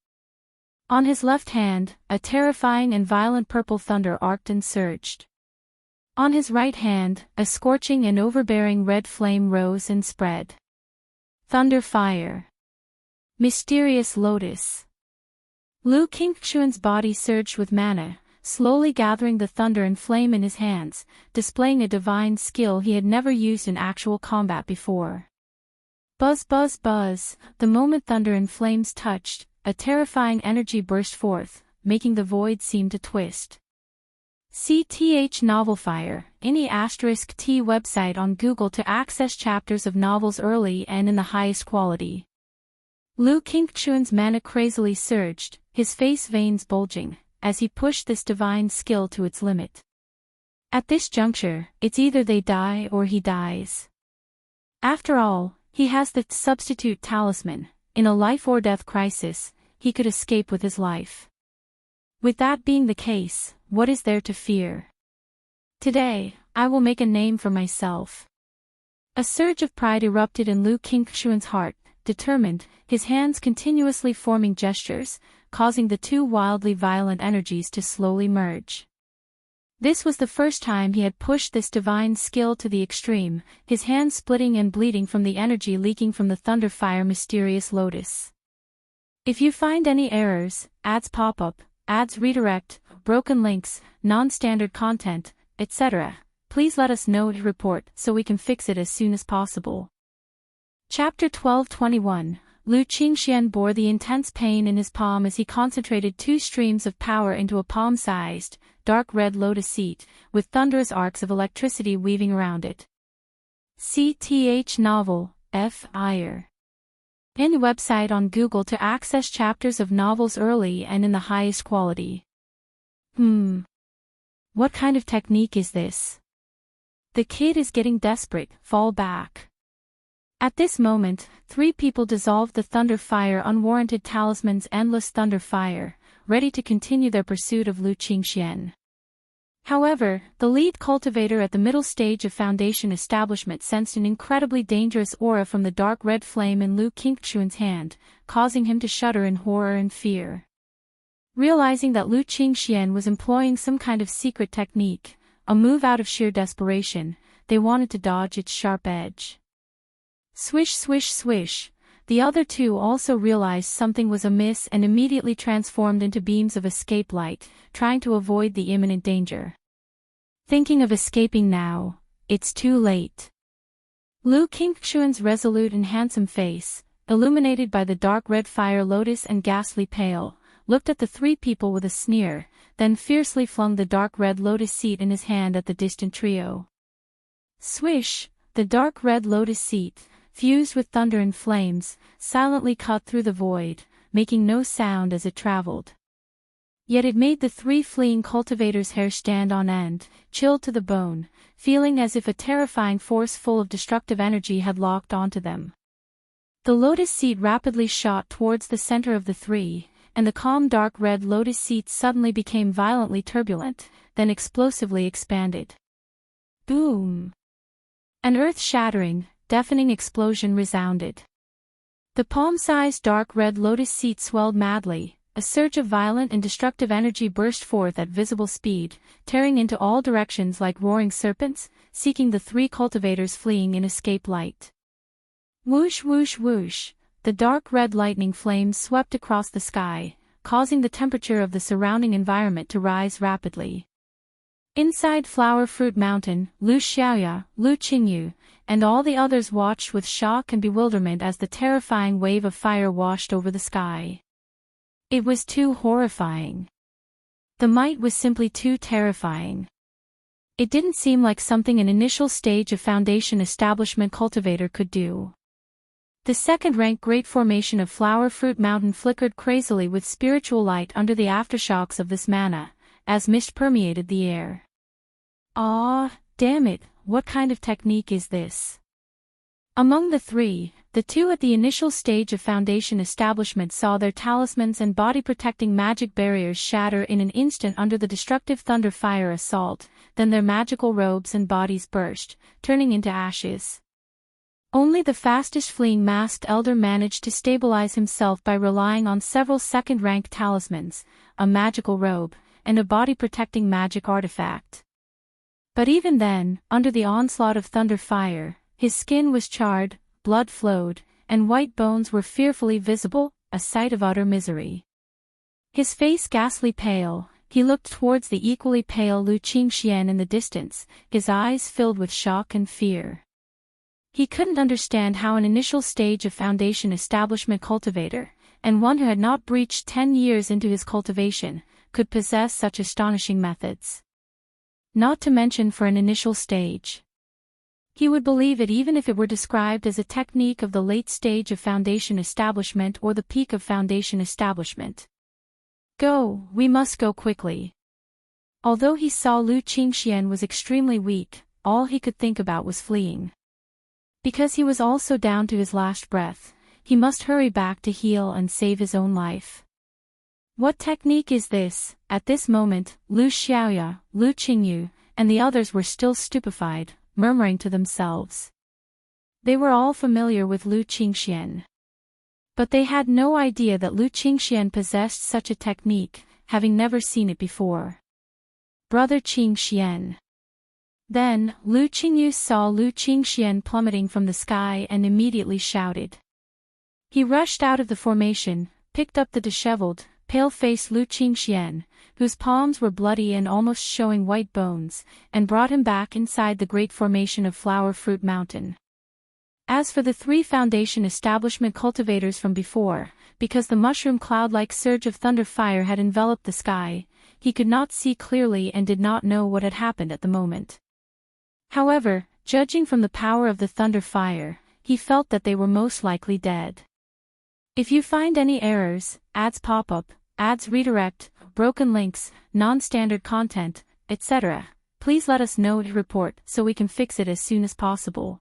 On his left hand, a terrifying and violent purple thunder arced and surged. On his right hand, a scorching and overbearing red flame rose and spread. Thunder fire. Mysterious lotus. Lu Qingxian's body surged with mana, slowly gathering the thunder and flame in his hands, displaying a divine skill he had never used in actual combat before. Buzz buzz buzz, the moment thunder and flames touched, a terrifying energy burst forth, making the void seem to twist. CTH Novelfire, any *T website on Google to access chapters of novels early and in the highest quality. Lu Qingxian's mana crazily surged, his face veins bulging, as he pushed this divine skill to its limit. At this juncture, it's either they die or he dies. After all, he has the substitute talisman. In a life-or-death crisis, he could escape with his life. With that being the case, what is there to fear? Today, I will make a name for myself. A surge of pride erupted in Lu Qingxian's heart, determined, his hands continuously forming gestures, causing the two wildly violent energies to slowly merge. This was the first time he had pushed this divine skill to the extreme, his hands splitting and bleeding from the energy leaking from the Thunderfire mysterious lotus. If you find any errors, ads pop up, ads redirect, broken links, non-standard content, etc., please let us know to report so we can fix it as soon as possible. Chapter 12:21 Lu Qingxian bore the intense pain in his palm as he concentrated two streams of power into a palm-sized, dark red lotus seat, with thunderous arcs of electricity weaving around it. CTH Novel, F. Iyer. Any website on Google to access chapters of novels early and in the highest quality. What kind of technique is this? The kid is getting desperate, fall back. At this moment, three people dissolved the Thunderfire unwarranted talisman's endless Thunderfire, ready to continue their pursuit of Lu Qingxian. However, the lead cultivator at the middle stage of Foundation establishment sensed an incredibly dangerous aura from the dark red flame in Lu Qingxian's hand, causing him to shudder in horror and fear. Realizing that Lu Qingxian was employing some kind of secret technique, a move out of sheer desperation, they wanted to dodge its sharp edge. Swish swish swish, the other two also realized something was amiss and immediately transformed into beams of escape light, trying to avoid the imminent danger. Thinking of escaping now, it's too late. Lu Qingxian's resolute and handsome face, illuminated by the dark red fire lotus and ghastly pale, looked at the three people with a sneer, then fiercely flung the dark red lotus seat in his hand at the distant trio. Swish, the dark red lotus seat, fused with thunder and flames, silently cut through the void, making no sound as it traveled. Yet it made the three fleeing cultivators' hair stand on end, chilled to the bone, feeling as if a terrifying force full of destructive energy had locked onto them. The lotus seat rapidly shot towards the center of the three, and the calm dark red lotus seat suddenly became violently turbulent, then explosively expanded. Boom! An earth-shattering, deafening explosion resounded. The palm-sized dark red lotus seat swelled madly, a surge of violent and destructive energy burst forth at visible speed, tearing into all directions like roaring serpents, seeking the three cultivators fleeing in escape light. Whoosh whoosh whoosh, the dark red lightning flames swept across the sky, causing the temperature of the surrounding environment to rise rapidly. Inside Flower Fruit Mountain, Lu Xiaoya, Lu Qingyu, and all the others watched with shock and bewilderment as the terrifying wave of fire washed over the sky. It was too horrifying. The might was simply too terrifying. It didn't seem like something an initial stage of Foundation establishment cultivator could do. The second-rank Great Formation of Flower Fruit Mountain flickered crazily with spiritual light under the aftershocks of this mana, as mist permeated the air. Ah, damn it, what kind of technique is this? Among the three, the two at the initial stage of Foundation establishment saw their talismans and body-protecting magic barriers shatter in an instant under the destructive thunder fire assault, then their magical robes and bodies burst, turning into ashes. Only the fastest fleeing masked elder managed to stabilize himself by relying on several second-rank talismans, a magical robe, and a body-protecting magic artifact. But even then, under the onslaught of thunder fire, his skin was charred, blood flowed, and white bones were fearfully visible, a sight of utter misery. His face ghastly pale, he looked towards the equally pale Lu Qingxian in the distance, his eyes filled with shock and fear. He couldn't understand how an initial stage of Foundation establishment cultivator, and one who had not breached 10 years into his cultivation, could possess such astonishing methods. Not to mention for an initial stage. He would believe it even if it were described as a technique of the late stage of Foundation establishment or the peak of Foundation establishment. Go, we must go quickly. Although he saw Lu Qingxian was extremely weak, all he could think about was fleeing. Because he was also down to his last breath, he must hurry back to heal and save his own life. What technique is this? At this moment, Lu Xiaoya, Lu Qingyu, and the others were still stupefied, murmuring to themselves. They were all familiar with Lu Qingxian. But they had no idea that Lu Qingxian possessed such a technique, having never seen it before. Brother Qingxian. Then, Lu Qingyu saw Lu Qingxian plummeting from the sky and immediately shouted. He rushed out of the formation, picked up the disheveled, pale-faced Lu Qingxian, whose palms were bloody and almost showing white bones, and brought him back inside the great formation of Flower Fruit Mountain. As for the 3 Foundation establishment cultivators from before, because the mushroom cloud-like surge of thunder fire had enveloped the sky, he could not see clearly and did not know what had happened at the moment. However, judging from the power of the thunder fire, he felt that they were most likely dead. If you find any errors, ads pop-up, ads redirect, broken links, non-standard content, etc., please let us know to report so we can fix it as soon as possible.